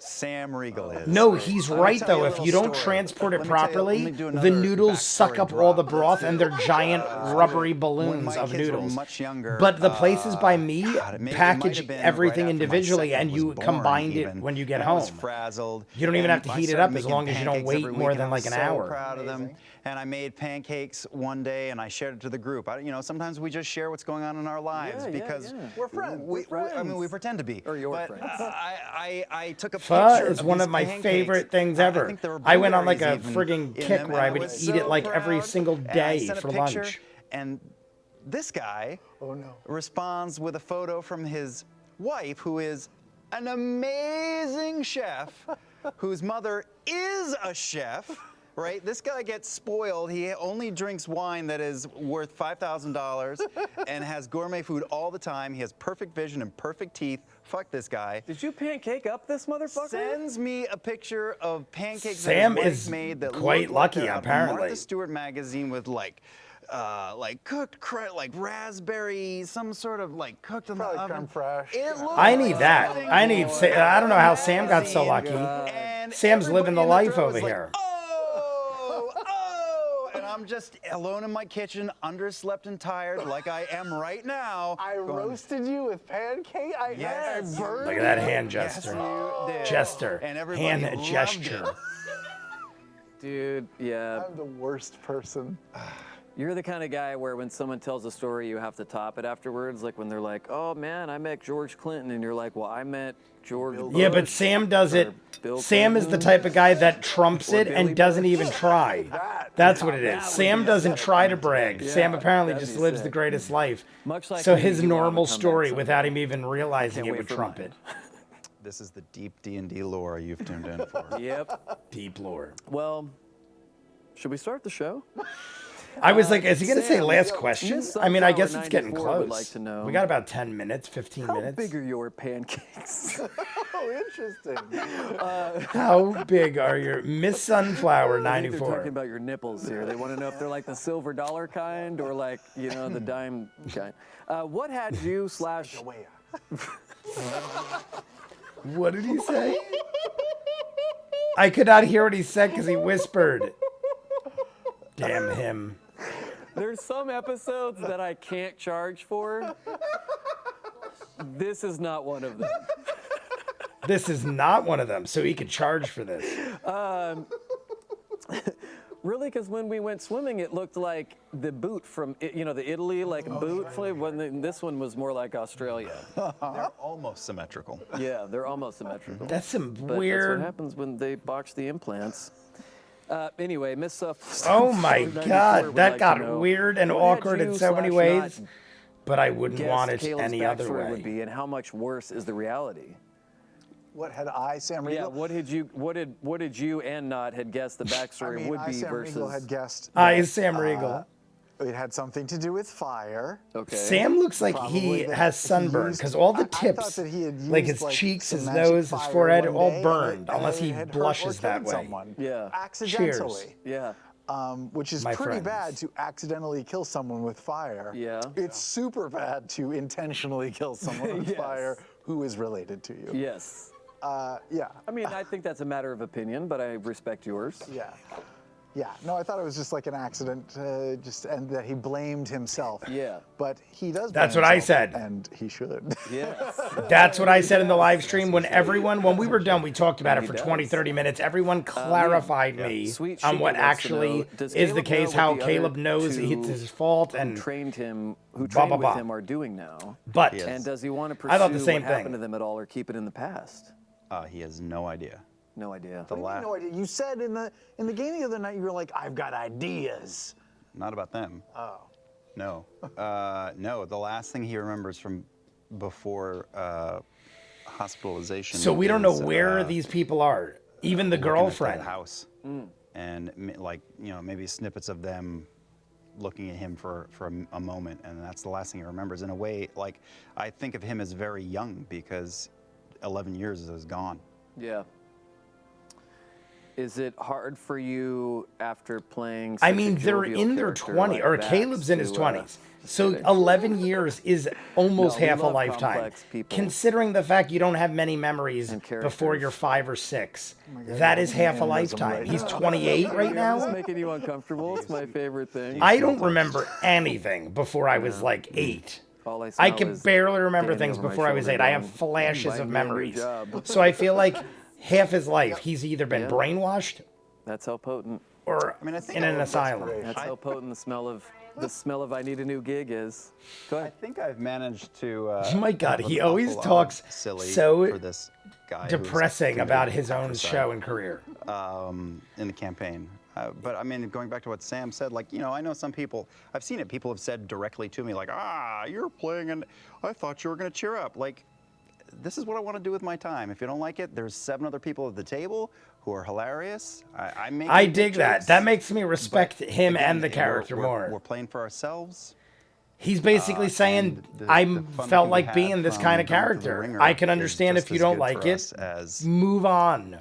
Speaker 4: Sam Riegel is.
Speaker 1: No, he's
Speaker 4: Let me
Speaker 1: right
Speaker 4: tell you
Speaker 1: though.
Speaker 4: a
Speaker 1: If
Speaker 4: little
Speaker 1: you don't
Speaker 4: story.
Speaker 1: transport it
Speaker 4: Let me tell you- let
Speaker 1: properly,
Speaker 4: me do
Speaker 1: the
Speaker 4: another
Speaker 1: noodles suck
Speaker 4: backstory
Speaker 1: up all the
Speaker 4: drop.
Speaker 1: broth and they're giant rubbery balloons
Speaker 4: When my
Speaker 1: of
Speaker 4: kids were
Speaker 1: noodles.
Speaker 4: much younger,
Speaker 1: But the places by me
Speaker 4: God, it might
Speaker 1: package
Speaker 4: have been
Speaker 1: everything
Speaker 4: right after my
Speaker 1: individually
Speaker 4: second
Speaker 1: and
Speaker 4: was
Speaker 1: you
Speaker 4: born
Speaker 1: combined it
Speaker 4: even,
Speaker 1: when you get
Speaker 4: and I was
Speaker 1: home.
Speaker 4: frazzled.
Speaker 1: You don't even
Speaker 4: and
Speaker 1: have to
Speaker 4: I
Speaker 1: heat it
Speaker 4: started
Speaker 1: up as
Speaker 4: making
Speaker 1: long as you don't
Speaker 4: pancakes
Speaker 1: wait
Speaker 4: every
Speaker 1: more
Speaker 4: week,
Speaker 1: than
Speaker 4: and
Speaker 1: like an
Speaker 4: I was so
Speaker 1: hour.
Speaker 4: proud of them. And I made pancakes one day and I shared it to the group. Sometimes we just share what's going on in our lives
Speaker 3: Yeah,
Speaker 4: because
Speaker 3: yeah.
Speaker 2: We're friends.
Speaker 4: I mean, we pretend to be.
Speaker 3: Or your
Speaker 4: but
Speaker 3: friends.
Speaker 4: I took a
Speaker 1: Pho
Speaker 4: picture
Speaker 1: is one
Speaker 4: these
Speaker 1: of my
Speaker 4: pancakes.
Speaker 1: favorite things
Speaker 4: I
Speaker 1: ever.
Speaker 4: think there were
Speaker 1: I went on like a
Speaker 4: blueberries
Speaker 1: friggin'
Speaker 4: even
Speaker 1: kick
Speaker 4: in
Speaker 1: where I
Speaker 4: them,
Speaker 1: would
Speaker 4: and
Speaker 1: eat it like every
Speaker 4: proud.
Speaker 1: single
Speaker 4: And I
Speaker 1: day
Speaker 4: sent a
Speaker 1: for
Speaker 4: picture,
Speaker 1: lunch.
Speaker 4: And this guy
Speaker 2: Oh, no.
Speaker 4: responds with a photo from his wife, who is an amazing chef, whose mother is a chef. Right? This guy gets spoiled. He only drinks wine that is worth $5,000 and has gourmet food all the time. He has perfect vision and perfect teeth. Fuck this guy.
Speaker 3: Did you pancake up this motherfucker?
Speaker 4: Sends me a picture of pancakes
Speaker 1: Sam
Speaker 4: that his wife
Speaker 1: is
Speaker 4: made that
Speaker 1: quite
Speaker 4: look like
Speaker 1: lucky,
Speaker 4: they're out of
Speaker 1: apparently.
Speaker 4: Martha Stewart magazine with like cooked like raspberry, some sort of like cooked in
Speaker 2: Probably
Speaker 4: the oven.
Speaker 2: creme fraiche.
Speaker 4: It looks
Speaker 1: I need
Speaker 4: like
Speaker 1: that.
Speaker 4: something
Speaker 1: I need. I don't know how Sam got so lucky.
Speaker 4: and
Speaker 1: Sam's living the
Speaker 4: everybody in
Speaker 1: life
Speaker 4: throw
Speaker 1: over
Speaker 4: is like,
Speaker 1: here.
Speaker 4: Oh, and I'm just alone in my kitchen, underslept and tired, like I am right now.
Speaker 2: I
Speaker 4: going,
Speaker 2: roasted you with pancake.
Speaker 4: Yes.
Speaker 2: I burned
Speaker 1: Look at that
Speaker 2: you?
Speaker 1: hand
Speaker 4: Yes,
Speaker 1: gesture.
Speaker 4: you did.
Speaker 1: Gesture.
Speaker 4: And everybody
Speaker 1: Hand
Speaker 4: loved
Speaker 1: gesture.
Speaker 4: it.
Speaker 3: Dude, yeah.
Speaker 2: I'm the worst person.
Speaker 3: You're the kind of guy where when someone tells a story, you have to top it afterwards. Like when they're like, oh man, I met George Clinton. And you're like, well, I met George
Speaker 1: Yeah, but
Speaker 3: Bush
Speaker 1: Sam does it.
Speaker 3: or Bill
Speaker 1: Sam is the
Speaker 3: Clinton."
Speaker 1: type of guy that trumps
Speaker 3: Or
Speaker 1: it
Speaker 3: Billy
Speaker 1: and doesn't
Speaker 3: Bush.
Speaker 1: even try. That's what it is. Sam doesn't try to brag. Sam apparently
Speaker 3: that'd
Speaker 1: just
Speaker 3: be
Speaker 1: lives the
Speaker 3: sick.
Speaker 1: greatest life.
Speaker 3: Much like
Speaker 1: So
Speaker 3: me,
Speaker 1: his
Speaker 3: you wanna
Speaker 1: normal
Speaker 3: come back
Speaker 1: story
Speaker 3: someday.
Speaker 1: without him even realizing
Speaker 3: Can't
Speaker 1: it
Speaker 3: wait
Speaker 1: would
Speaker 3: for
Speaker 1: trump
Speaker 3: mine.
Speaker 1: it.
Speaker 4: This is the deep D&D lore you've tuned in for.
Speaker 3: Yep.
Speaker 1: Deep lore.
Speaker 3: Well, should we start the show?
Speaker 1: I was like, is he going to say
Speaker 3: Sam,
Speaker 1: last question?
Speaker 3: Miss
Speaker 1: I mean, I guess
Speaker 3: Sunflower
Speaker 1: it's getting
Speaker 3: 94 would
Speaker 1: close.
Speaker 3: like to know,
Speaker 1: We got about 10 minutes, 15
Speaker 3: How
Speaker 1: minutes.
Speaker 3: big are your pancakes?
Speaker 2: Oh, interesting.
Speaker 1: How big are your Miss Sunflower
Speaker 3: I think they're
Speaker 1: 94?
Speaker 3: talking about your nipples here. They want to know if they're like the silver dollar kind or like, the dime kind. What had you slash...
Speaker 1: What did he say? I could not hear what he said because he whispered. Damn him.
Speaker 3: There's some episodes that I can't charge for. This is not one of them.
Speaker 1: This is not one of them, so he could charge for this.
Speaker 3: Really, because when we went swimming, it looked like the boot from, the Italy, like boot. When this one was more like Australia.
Speaker 4: They're almost symmetrical.
Speaker 3: Yeah, they're almost symmetrical.
Speaker 1: That's some
Speaker 3: But that's
Speaker 1: weird.
Speaker 3: what happens when they botch the implants. Anyway, Miss
Speaker 1: Oh my
Speaker 3: 94
Speaker 1: God,
Speaker 3: would
Speaker 1: that
Speaker 3: like to
Speaker 1: got
Speaker 3: know,
Speaker 1: weird and
Speaker 3: what had
Speaker 1: awkward in
Speaker 3: you
Speaker 1: so many
Speaker 3: slash
Speaker 1: ways,
Speaker 3: not
Speaker 1: but I wouldn't
Speaker 3: guessed
Speaker 1: want it
Speaker 3: Caleb's
Speaker 1: any other
Speaker 3: backstory
Speaker 1: way.
Speaker 3: would be, and how much worse is the reality?
Speaker 2: What had I, Sam
Speaker 3: Yeah,
Speaker 2: Riegel?
Speaker 3: what did you and Nott had guessed the backstory would be
Speaker 2: Sam
Speaker 3: versus?
Speaker 2: Riegel had guessed.
Speaker 1: I
Speaker 2: that,
Speaker 1: is Sam Riegel.
Speaker 2: It had something to do with fire.
Speaker 3: Okay.
Speaker 1: Sam looks like
Speaker 2: Probably
Speaker 1: he
Speaker 2: that
Speaker 1: has
Speaker 2: he
Speaker 1: sunburn
Speaker 2: used-
Speaker 1: because all the
Speaker 2: I thought
Speaker 1: tips,
Speaker 2: that he had
Speaker 1: like
Speaker 2: used,
Speaker 1: his cheeks,
Speaker 2: some
Speaker 1: his
Speaker 2: magic
Speaker 1: nose, his
Speaker 2: fire
Speaker 1: forehead,
Speaker 2: one
Speaker 1: all
Speaker 2: day,
Speaker 1: burned,
Speaker 2: and
Speaker 1: unless
Speaker 2: it
Speaker 1: he
Speaker 2: had hurt or
Speaker 1: blushes that
Speaker 2: killed
Speaker 1: way.
Speaker 2: someone.
Speaker 3: Yeah.
Speaker 2: Accidentally.
Speaker 3: Yeah.
Speaker 2: Which is
Speaker 1: My
Speaker 2: pretty
Speaker 1: friends.
Speaker 2: bad to accidentally kill someone with fire.
Speaker 3: Yeah.
Speaker 2: It's super bad to intentionally kill someone with
Speaker 3: Yes.
Speaker 2: fire who is related to you.
Speaker 3: Yes.
Speaker 2: Yeah.
Speaker 3: I mean, I think that's a matter of opinion, but I respect yours.
Speaker 2: Yeah. Yeah, no, I thought it was just like an accident, and that he blamed himself.
Speaker 3: Yeah.
Speaker 2: But he does.
Speaker 1: That's
Speaker 2: blame
Speaker 1: what I
Speaker 2: himself,
Speaker 1: said.
Speaker 2: and he should.
Speaker 3: Yes.
Speaker 1: That's what I said in the live stream. When we were done, we talked about it for 20, 30 minutes. Everyone clarified me
Speaker 3: Sweet
Speaker 1: on
Speaker 3: Sheik
Speaker 1: what
Speaker 3: wants to
Speaker 1: actually
Speaker 3: know, does
Speaker 1: is the
Speaker 3: Caleb
Speaker 1: case,
Speaker 3: know
Speaker 1: how
Speaker 3: what the
Speaker 1: Caleb
Speaker 3: other
Speaker 1: knows
Speaker 3: two
Speaker 1: it's his fault,
Speaker 3: who
Speaker 1: and
Speaker 3: trained
Speaker 1: blah,
Speaker 3: with
Speaker 1: blah, blah.
Speaker 3: him are doing now.
Speaker 1: But
Speaker 4: Yes.
Speaker 3: And does he want to pursue
Speaker 1: I thought the same
Speaker 3: what happened
Speaker 1: thing.
Speaker 3: to them at all, or keep it in the past?
Speaker 4: He has no idea.
Speaker 3: No idea.
Speaker 2: What do you mean, no idea? You said in the game the other night you were like, I've got ideas.
Speaker 4: Not about them.
Speaker 2: Oh.
Speaker 4: No. No, the last thing he remembers from before hospitalization.
Speaker 1: so we don't know
Speaker 4: is,
Speaker 1: where these people are. Even the
Speaker 4: looking at
Speaker 1: girlfriend.
Speaker 4: the house. And like, maybe snippets of them looking at him for a moment, and that's the last thing he remembers. In a way, like, I think of him as very young because 11 years is gone.
Speaker 3: Yeah. Is it hard for you after playing?
Speaker 1: I
Speaker 3: such a
Speaker 1: mean, they're
Speaker 3: jovial
Speaker 1: in their
Speaker 3: character
Speaker 1: 20s,
Speaker 3: like
Speaker 1: or
Speaker 3: Vax
Speaker 1: Caleb's in his
Speaker 3: to,
Speaker 1: 20s. So
Speaker 3: fit in?
Speaker 1: 11 years is almost
Speaker 3: No, we
Speaker 1: half a
Speaker 3: love
Speaker 1: lifetime.
Speaker 3: complex people.
Speaker 1: Considering the fact you don't have many memories
Speaker 3: And
Speaker 1: before
Speaker 3: characters.
Speaker 1: you're 5 or 6. That is half a lifetime. He's 28 right
Speaker 3: It's
Speaker 1: now.
Speaker 3: making you uncomfortable. It's my favorite thing.
Speaker 1: I don't remember anything before I was like 8.
Speaker 3: All I
Speaker 1: I
Speaker 3: smell
Speaker 1: can
Speaker 3: is
Speaker 1: barely remember
Speaker 3: Danny
Speaker 1: things
Speaker 3: over my
Speaker 1: before I was
Speaker 3: shoulder
Speaker 1: 8. I have
Speaker 3: going,
Speaker 1: flashes
Speaker 3: "Find
Speaker 1: of
Speaker 3: me a new
Speaker 1: memories.
Speaker 3: job."
Speaker 1: So I feel like half his life he's either been
Speaker 3: Yeah.
Speaker 1: brainwashed
Speaker 3: That's how potent.
Speaker 1: or
Speaker 4: I mean, I think
Speaker 1: in
Speaker 4: I
Speaker 1: an
Speaker 4: love
Speaker 1: asylum.
Speaker 3: That's how potent the smell of I need a new gig is. Go
Speaker 4: I
Speaker 3: ahead.
Speaker 4: think I've managed to.
Speaker 1: Oh my God,
Speaker 4: have
Speaker 1: he
Speaker 4: an
Speaker 1: always
Speaker 4: awful lot
Speaker 1: talks
Speaker 4: of silly
Speaker 1: so
Speaker 4: for this guy who's
Speaker 1: Depressing about
Speaker 4: committed
Speaker 1: his own
Speaker 4: fratricide,
Speaker 1: show and career.
Speaker 4: in the campaign. But I mean, going back to what Sam said, like, I know some people, I've seen it, people have said directly to me, like, you're playing and I thought you were going to cheer up. Like, this is what I want to do with my time. If you don't like it, there's 7 other people at the table who are hilarious.
Speaker 1: I dig that. That makes me respect him and the character
Speaker 4: we're
Speaker 1: more.
Speaker 4: playing for ourselves.
Speaker 1: He's basically saying,
Speaker 4: and
Speaker 1: I
Speaker 4: the fun
Speaker 1: felt
Speaker 4: we
Speaker 1: like
Speaker 4: have
Speaker 1: being this
Speaker 4: from
Speaker 1: kind of
Speaker 4: going through the
Speaker 1: character.
Speaker 4: ringer
Speaker 1: I can
Speaker 4: is
Speaker 1: understand
Speaker 4: just
Speaker 1: if you
Speaker 4: as
Speaker 1: don't
Speaker 4: good
Speaker 1: like
Speaker 4: for
Speaker 1: it.
Speaker 4: us as
Speaker 1: Move on.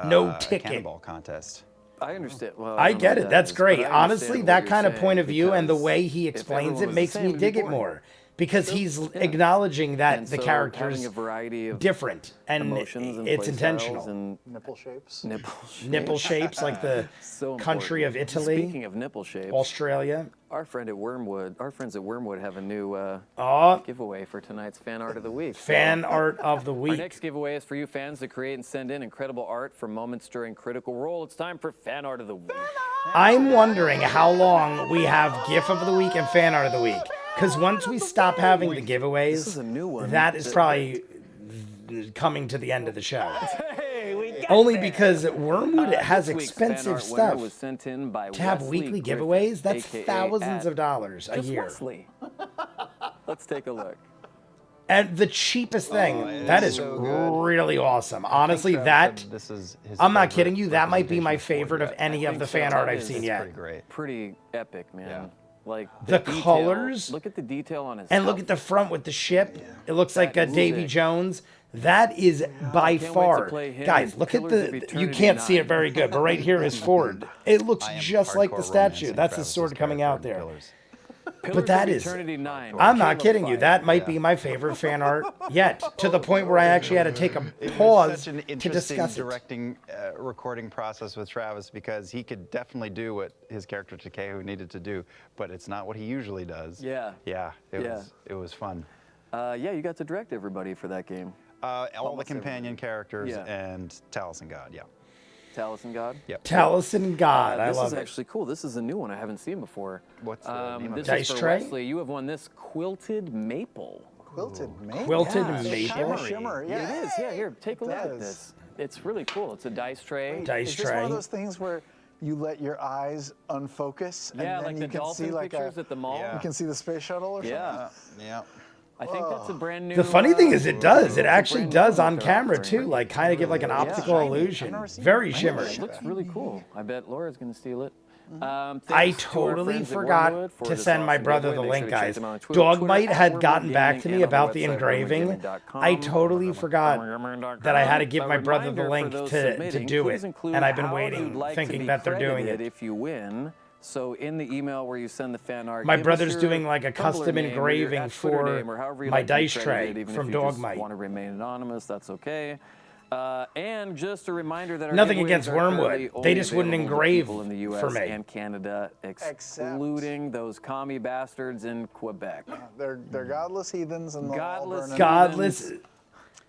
Speaker 1: No ticket.
Speaker 4: Cannonball contest.
Speaker 3: I understand. Well,
Speaker 1: I
Speaker 3: don't know
Speaker 1: get
Speaker 3: what
Speaker 1: it.
Speaker 3: that
Speaker 1: That's
Speaker 3: is,
Speaker 1: great.
Speaker 3: but I understand
Speaker 1: Honestly,
Speaker 3: what
Speaker 1: that
Speaker 3: you're
Speaker 1: kind of
Speaker 3: saying,
Speaker 1: point of view and the
Speaker 3: because
Speaker 1: way he
Speaker 3: if
Speaker 1: explains
Speaker 3: everyone
Speaker 1: it
Speaker 3: was the
Speaker 1: makes
Speaker 3: same,
Speaker 1: me
Speaker 3: it'd be
Speaker 1: dig it
Speaker 3: boring.
Speaker 1: more. Because he's acknowledging that
Speaker 3: And
Speaker 1: the
Speaker 3: so
Speaker 1: character's
Speaker 3: having a variety of
Speaker 1: different and
Speaker 3: emotions and
Speaker 1: it's
Speaker 3: play
Speaker 1: intentional.
Speaker 3: styles and
Speaker 2: Nipple shapes.
Speaker 1: Nipple shapes like the
Speaker 3: So
Speaker 1: country of
Speaker 3: important.
Speaker 1: Italy,
Speaker 3: Speaking of nipple shapes,
Speaker 1: Australia.
Speaker 3: our friends at Wormwood have a new
Speaker 1: Oh,
Speaker 3: giveaway for tonight's fan art of the week.
Speaker 1: fan art of the
Speaker 3: Our
Speaker 1: week.
Speaker 3: next giveaway is for you fans to create and send in incredible art for moments during Critical Role. It's time for fan art of the week.
Speaker 1: I'm wondering how long we have GIF of the week and fan art of the week. Because once we stop having the giveaways,
Speaker 3: This is a new one.
Speaker 1: that is probably coming to the end of the show.
Speaker 3: Hey, we got
Speaker 1: Only because Wormwood has
Speaker 3: This week's fan
Speaker 1: expensive
Speaker 3: art winner
Speaker 1: stuff.
Speaker 3: was sent in by
Speaker 1: To have
Speaker 3: Wesley
Speaker 1: weekly
Speaker 3: Griffith,
Speaker 1: giveaways, that's
Speaker 3: AKA
Speaker 1: thousands
Speaker 3: at
Speaker 1: of dollars a
Speaker 3: just
Speaker 1: year.
Speaker 3: Wesley. Let's take a look.
Speaker 1: And the cheapest thing, that is
Speaker 4: so good.
Speaker 1: really awesome. Honestly,
Speaker 4: Travis
Speaker 1: that,
Speaker 4: said this is his
Speaker 1: I'm not
Speaker 4: favorite
Speaker 1: kidding you, that might be my
Speaker 4: representation
Speaker 1: favorite of
Speaker 4: for
Speaker 1: any
Speaker 3: I
Speaker 1: of the
Speaker 3: think
Speaker 1: fan
Speaker 3: so.
Speaker 1: art
Speaker 3: That
Speaker 1: I've
Speaker 3: is
Speaker 1: seen
Speaker 4: It's
Speaker 1: yet.
Speaker 4: pretty great.
Speaker 3: Pretty epic, man.
Speaker 4: Yeah.
Speaker 3: Like
Speaker 1: The
Speaker 3: detail-
Speaker 1: colors.
Speaker 3: Look at the detail on his
Speaker 1: And look at the front with the ship. It looks like
Speaker 3: That
Speaker 1: Davy
Speaker 3: music.
Speaker 1: Jones. That is by
Speaker 3: can't wait to
Speaker 1: far,
Speaker 3: play him
Speaker 1: guys.
Speaker 3: in
Speaker 1: Look at
Speaker 3: Pillars of
Speaker 1: the. You
Speaker 3: Eternity
Speaker 1: can't see it
Speaker 3: 9.
Speaker 1: very good, but right here is Ford. It looks
Speaker 4: I am
Speaker 1: just like the
Speaker 4: hardcore
Speaker 1: statue.
Speaker 4: romancing
Speaker 1: That's his
Speaker 4: Travis's
Speaker 1: sword coming out
Speaker 4: character
Speaker 1: there.
Speaker 4: in Pillars.
Speaker 3: Pillars
Speaker 1: that
Speaker 3: of
Speaker 1: is-
Speaker 3: Eternity 9.
Speaker 1: I'm not
Speaker 3: Caleb
Speaker 1: kidding you.
Speaker 3: fight.
Speaker 1: That might be my favorite fan art yet. To the point where I actually had to take a
Speaker 4: It was
Speaker 1: pause
Speaker 4: such an
Speaker 1: to
Speaker 4: interesting
Speaker 1: discuss it.
Speaker 4: directing, recording process with Travis because he could definitely do what his character Takehu needed to do, but it's not what he usually does.
Speaker 3: Yeah.
Speaker 4: Yeah.
Speaker 3: Yeah.
Speaker 4: It was fun.
Speaker 3: Yeah, you got to direct everybody for that game.
Speaker 4: All the companion characters
Speaker 3: Yeah.
Speaker 4: and Taliesin God. Yeah.
Speaker 3: Taliesin God.
Speaker 4: Yep.
Speaker 1: Taliesin God, I
Speaker 3: this
Speaker 1: love
Speaker 3: is
Speaker 1: it.
Speaker 3: actually cool. This is a new one I haven't seen before.
Speaker 4: What's the name of
Speaker 3: This
Speaker 4: it?
Speaker 3: is
Speaker 1: Dice
Speaker 3: for
Speaker 1: tray?
Speaker 3: Wesley. You have won this quilted maple.
Speaker 2: Quilted maple.
Speaker 1: Quilted
Speaker 3: Yeah,
Speaker 1: maple.
Speaker 2: Shimmer, shimmer. Yeah.
Speaker 3: It is. Yeah, here, take a look at
Speaker 2: does.
Speaker 3: this. It's really cool. It's a dice tray.
Speaker 1: Dice
Speaker 2: Is this one
Speaker 1: tray.
Speaker 2: of those things where you let your eyes unfocus and
Speaker 3: Yeah,
Speaker 2: then
Speaker 3: like
Speaker 2: you
Speaker 3: the
Speaker 2: can
Speaker 3: dolphin
Speaker 2: see like
Speaker 3: pictures
Speaker 2: a,
Speaker 3: at the mall.
Speaker 4: Yeah.
Speaker 2: you can see the space shuttle or something?
Speaker 3: Yeah.
Speaker 4: Yeah.
Speaker 3: I think that's a brand new.
Speaker 1: The funny thing is, it does. It
Speaker 3: it's a
Speaker 1: actually
Speaker 3: brand
Speaker 1: does
Speaker 3: new
Speaker 1: on
Speaker 3: one they're
Speaker 1: camera
Speaker 3: offering.
Speaker 1: too, like kind of give like an optical
Speaker 2: shiny.
Speaker 1: illusion.
Speaker 2: I've never seen
Speaker 1: Very
Speaker 2: it.
Speaker 1: shimmery.
Speaker 3: It looks really cool. I bet Laura's gonna steal it.
Speaker 1: I
Speaker 3: Thanks to our
Speaker 1: totally
Speaker 3: friends at
Speaker 1: forgot
Speaker 3: Wormwood for
Speaker 1: to
Speaker 3: this
Speaker 1: send my
Speaker 3: awesome
Speaker 1: brother the
Speaker 3: giveaway. Make
Speaker 1: link,
Speaker 3: sure to check
Speaker 1: guys.
Speaker 3: them out on Twitter
Speaker 1: Dogmite
Speaker 3: at
Speaker 1: had
Speaker 3: Wormwood
Speaker 1: gotten back
Speaker 3: Gaming
Speaker 1: to
Speaker 3: and
Speaker 1: me
Speaker 3: on
Speaker 1: about
Speaker 3: the
Speaker 1: the
Speaker 3: website,
Speaker 1: engraving.
Speaker 3: wormwoodgaming.com.
Speaker 1: I totally forgot that I had to give
Speaker 3: A
Speaker 1: my brother the
Speaker 3: reminder
Speaker 1: link
Speaker 3: for those
Speaker 1: to
Speaker 3: submitting,
Speaker 1: do
Speaker 3: please
Speaker 1: it,
Speaker 3: include
Speaker 1: and I've been
Speaker 3: how
Speaker 1: waiting,
Speaker 3: you'd like to
Speaker 1: thinking
Speaker 3: be
Speaker 1: that they're doing
Speaker 3: credited
Speaker 1: it.
Speaker 3: if you win. So in the email where you send the fan art,
Speaker 1: My
Speaker 3: give us
Speaker 1: brother's
Speaker 3: your
Speaker 1: doing like a
Speaker 3: Tumblr
Speaker 1: custom
Speaker 3: name or your
Speaker 1: engraving
Speaker 3: @Twitter
Speaker 1: for
Speaker 3: name or however you'd
Speaker 1: my
Speaker 3: like to be
Speaker 1: dice tray
Speaker 3: credited, even
Speaker 1: from
Speaker 3: if you just
Speaker 1: Dogmite.
Speaker 3: want to remain anonymous, that's okay. And just a reminder that our
Speaker 1: Nothing
Speaker 3: giveaways
Speaker 1: against
Speaker 3: are
Speaker 1: Wormwood.
Speaker 3: currently
Speaker 1: They
Speaker 3: only
Speaker 1: just wouldn't
Speaker 3: available to
Speaker 1: engrave
Speaker 3: people in the US
Speaker 1: for me.
Speaker 3: and Canada, excluding those commie bastards in Quebec.
Speaker 2: They're godless heathens and they'll all
Speaker 3: Godless
Speaker 2: burn in-
Speaker 1: Godless.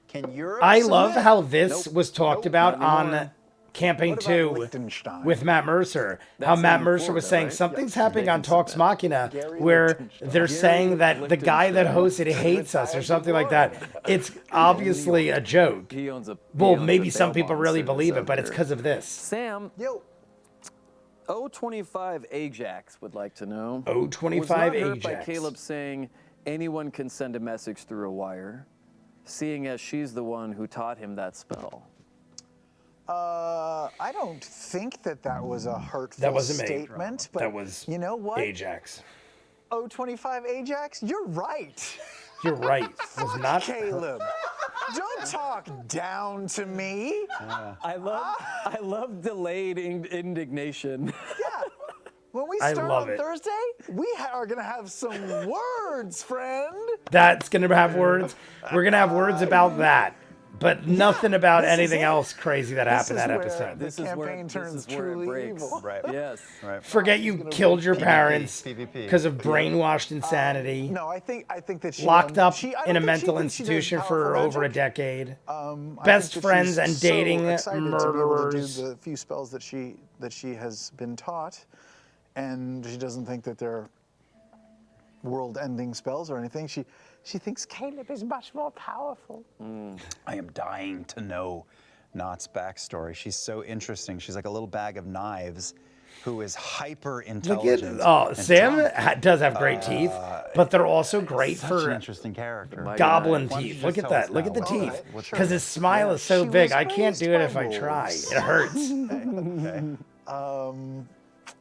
Speaker 4: Can Europe
Speaker 1: I love
Speaker 4: submit?
Speaker 1: how this was talked about
Speaker 3: not
Speaker 1: on
Speaker 3: anymore.
Speaker 1: Camping
Speaker 2: What about
Speaker 1: 2
Speaker 2: Liechtenstein?
Speaker 1: with Matt Mercer. How
Speaker 3: That's
Speaker 1: Matt
Speaker 3: in
Speaker 1: Mercer was
Speaker 3: Florida,
Speaker 1: saying
Speaker 3: right?
Speaker 1: something's
Speaker 3: Yeah.
Speaker 1: happening
Speaker 3: They
Speaker 1: on
Speaker 3: can
Speaker 1: Talks
Speaker 3: submit.
Speaker 1: Machina
Speaker 2: Gary
Speaker 1: where
Speaker 2: Liechtenstein.
Speaker 1: they're saying that the guy that hosted hates us or something like that. It's obviously a joke.
Speaker 3: He owns a. he
Speaker 1: Well,
Speaker 3: owns a
Speaker 1: maybe some
Speaker 3: bail
Speaker 1: people
Speaker 3: bond
Speaker 1: really
Speaker 3: service
Speaker 1: believe it,
Speaker 3: out
Speaker 1: but it's
Speaker 3: there.
Speaker 1: because of this.
Speaker 3: Sam,
Speaker 2: Yo,
Speaker 3: 025 Ajax would like to know.
Speaker 1: 025
Speaker 3: was not hurt by
Speaker 1: Ajax.
Speaker 3: Caleb saying anyone can send a message through a wire, seeing as she's the one who taught him that spell.
Speaker 2: I don't think that was a hurtful
Speaker 1: That wasn't me.
Speaker 2: statement, but
Speaker 1: That was
Speaker 2: you know what?
Speaker 1: Ajax.
Speaker 2: 025 Ajax, you're right.
Speaker 1: You're right. Was not
Speaker 2: Caleb, don't talk down to me.
Speaker 3: I love delayed indignation.
Speaker 2: Yeah. When we
Speaker 1: I
Speaker 2: start
Speaker 1: love
Speaker 2: on
Speaker 1: it.
Speaker 2: Thursday, we are going to have some words, friend.
Speaker 1: That's gonna have words. We're gonna have words about that, but nothing about
Speaker 2: this is
Speaker 1: anything
Speaker 2: it.
Speaker 1: else crazy that happened that
Speaker 2: where
Speaker 1: episode.
Speaker 2: The
Speaker 3: This is where
Speaker 2: campaign
Speaker 3: this
Speaker 2: turns
Speaker 3: is where it
Speaker 2: truly
Speaker 3: breaks.
Speaker 2: evil.
Speaker 4: Right.
Speaker 3: Yes.
Speaker 4: Right.
Speaker 1: Forget you killed your parents
Speaker 4: PvP.
Speaker 1: because of brainwashed insanity.
Speaker 2: No, I think that she
Speaker 1: Locked up
Speaker 2: she, I
Speaker 1: in a
Speaker 2: don't think she
Speaker 1: mental
Speaker 2: thinks she does
Speaker 1: institution for
Speaker 2: powerful
Speaker 1: over a
Speaker 2: magic.
Speaker 1: decade.
Speaker 2: I
Speaker 1: Best
Speaker 2: think that
Speaker 1: friends
Speaker 2: she's
Speaker 1: and
Speaker 2: so
Speaker 1: dating
Speaker 2: excited to be able to
Speaker 1: murderers.
Speaker 2: do the few spells that she has been taught, and she doesn't think that they're world-ending spells or anything. She thinks Caleb is much more powerful.
Speaker 4: I am dying to know Nott's backstory. She's so interesting. She's like a little bag of knives who is hyper
Speaker 1: Look at
Speaker 4: intelligent.
Speaker 1: Sam does have great teeth, but they're also great
Speaker 4: Such an
Speaker 1: for
Speaker 4: interesting character.
Speaker 1: goblin
Speaker 4: Why don't you
Speaker 1: teeth.
Speaker 4: just
Speaker 1: Look at
Speaker 4: tell us
Speaker 1: that. Look
Speaker 4: now
Speaker 1: at the
Speaker 4: what's
Speaker 1: teeth.
Speaker 4: right? What's
Speaker 1: Because
Speaker 4: right?
Speaker 1: his smile is so
Speaker 2: She
Speaker 1: big.
Speaker 2: was
Speaker 1: I can't do it
Speaker 2: raised
Speaker 1: if
Speaker 2: by
Speaker 1: I try.
Speaker 2: wolves.
Speaker 1: It hurts.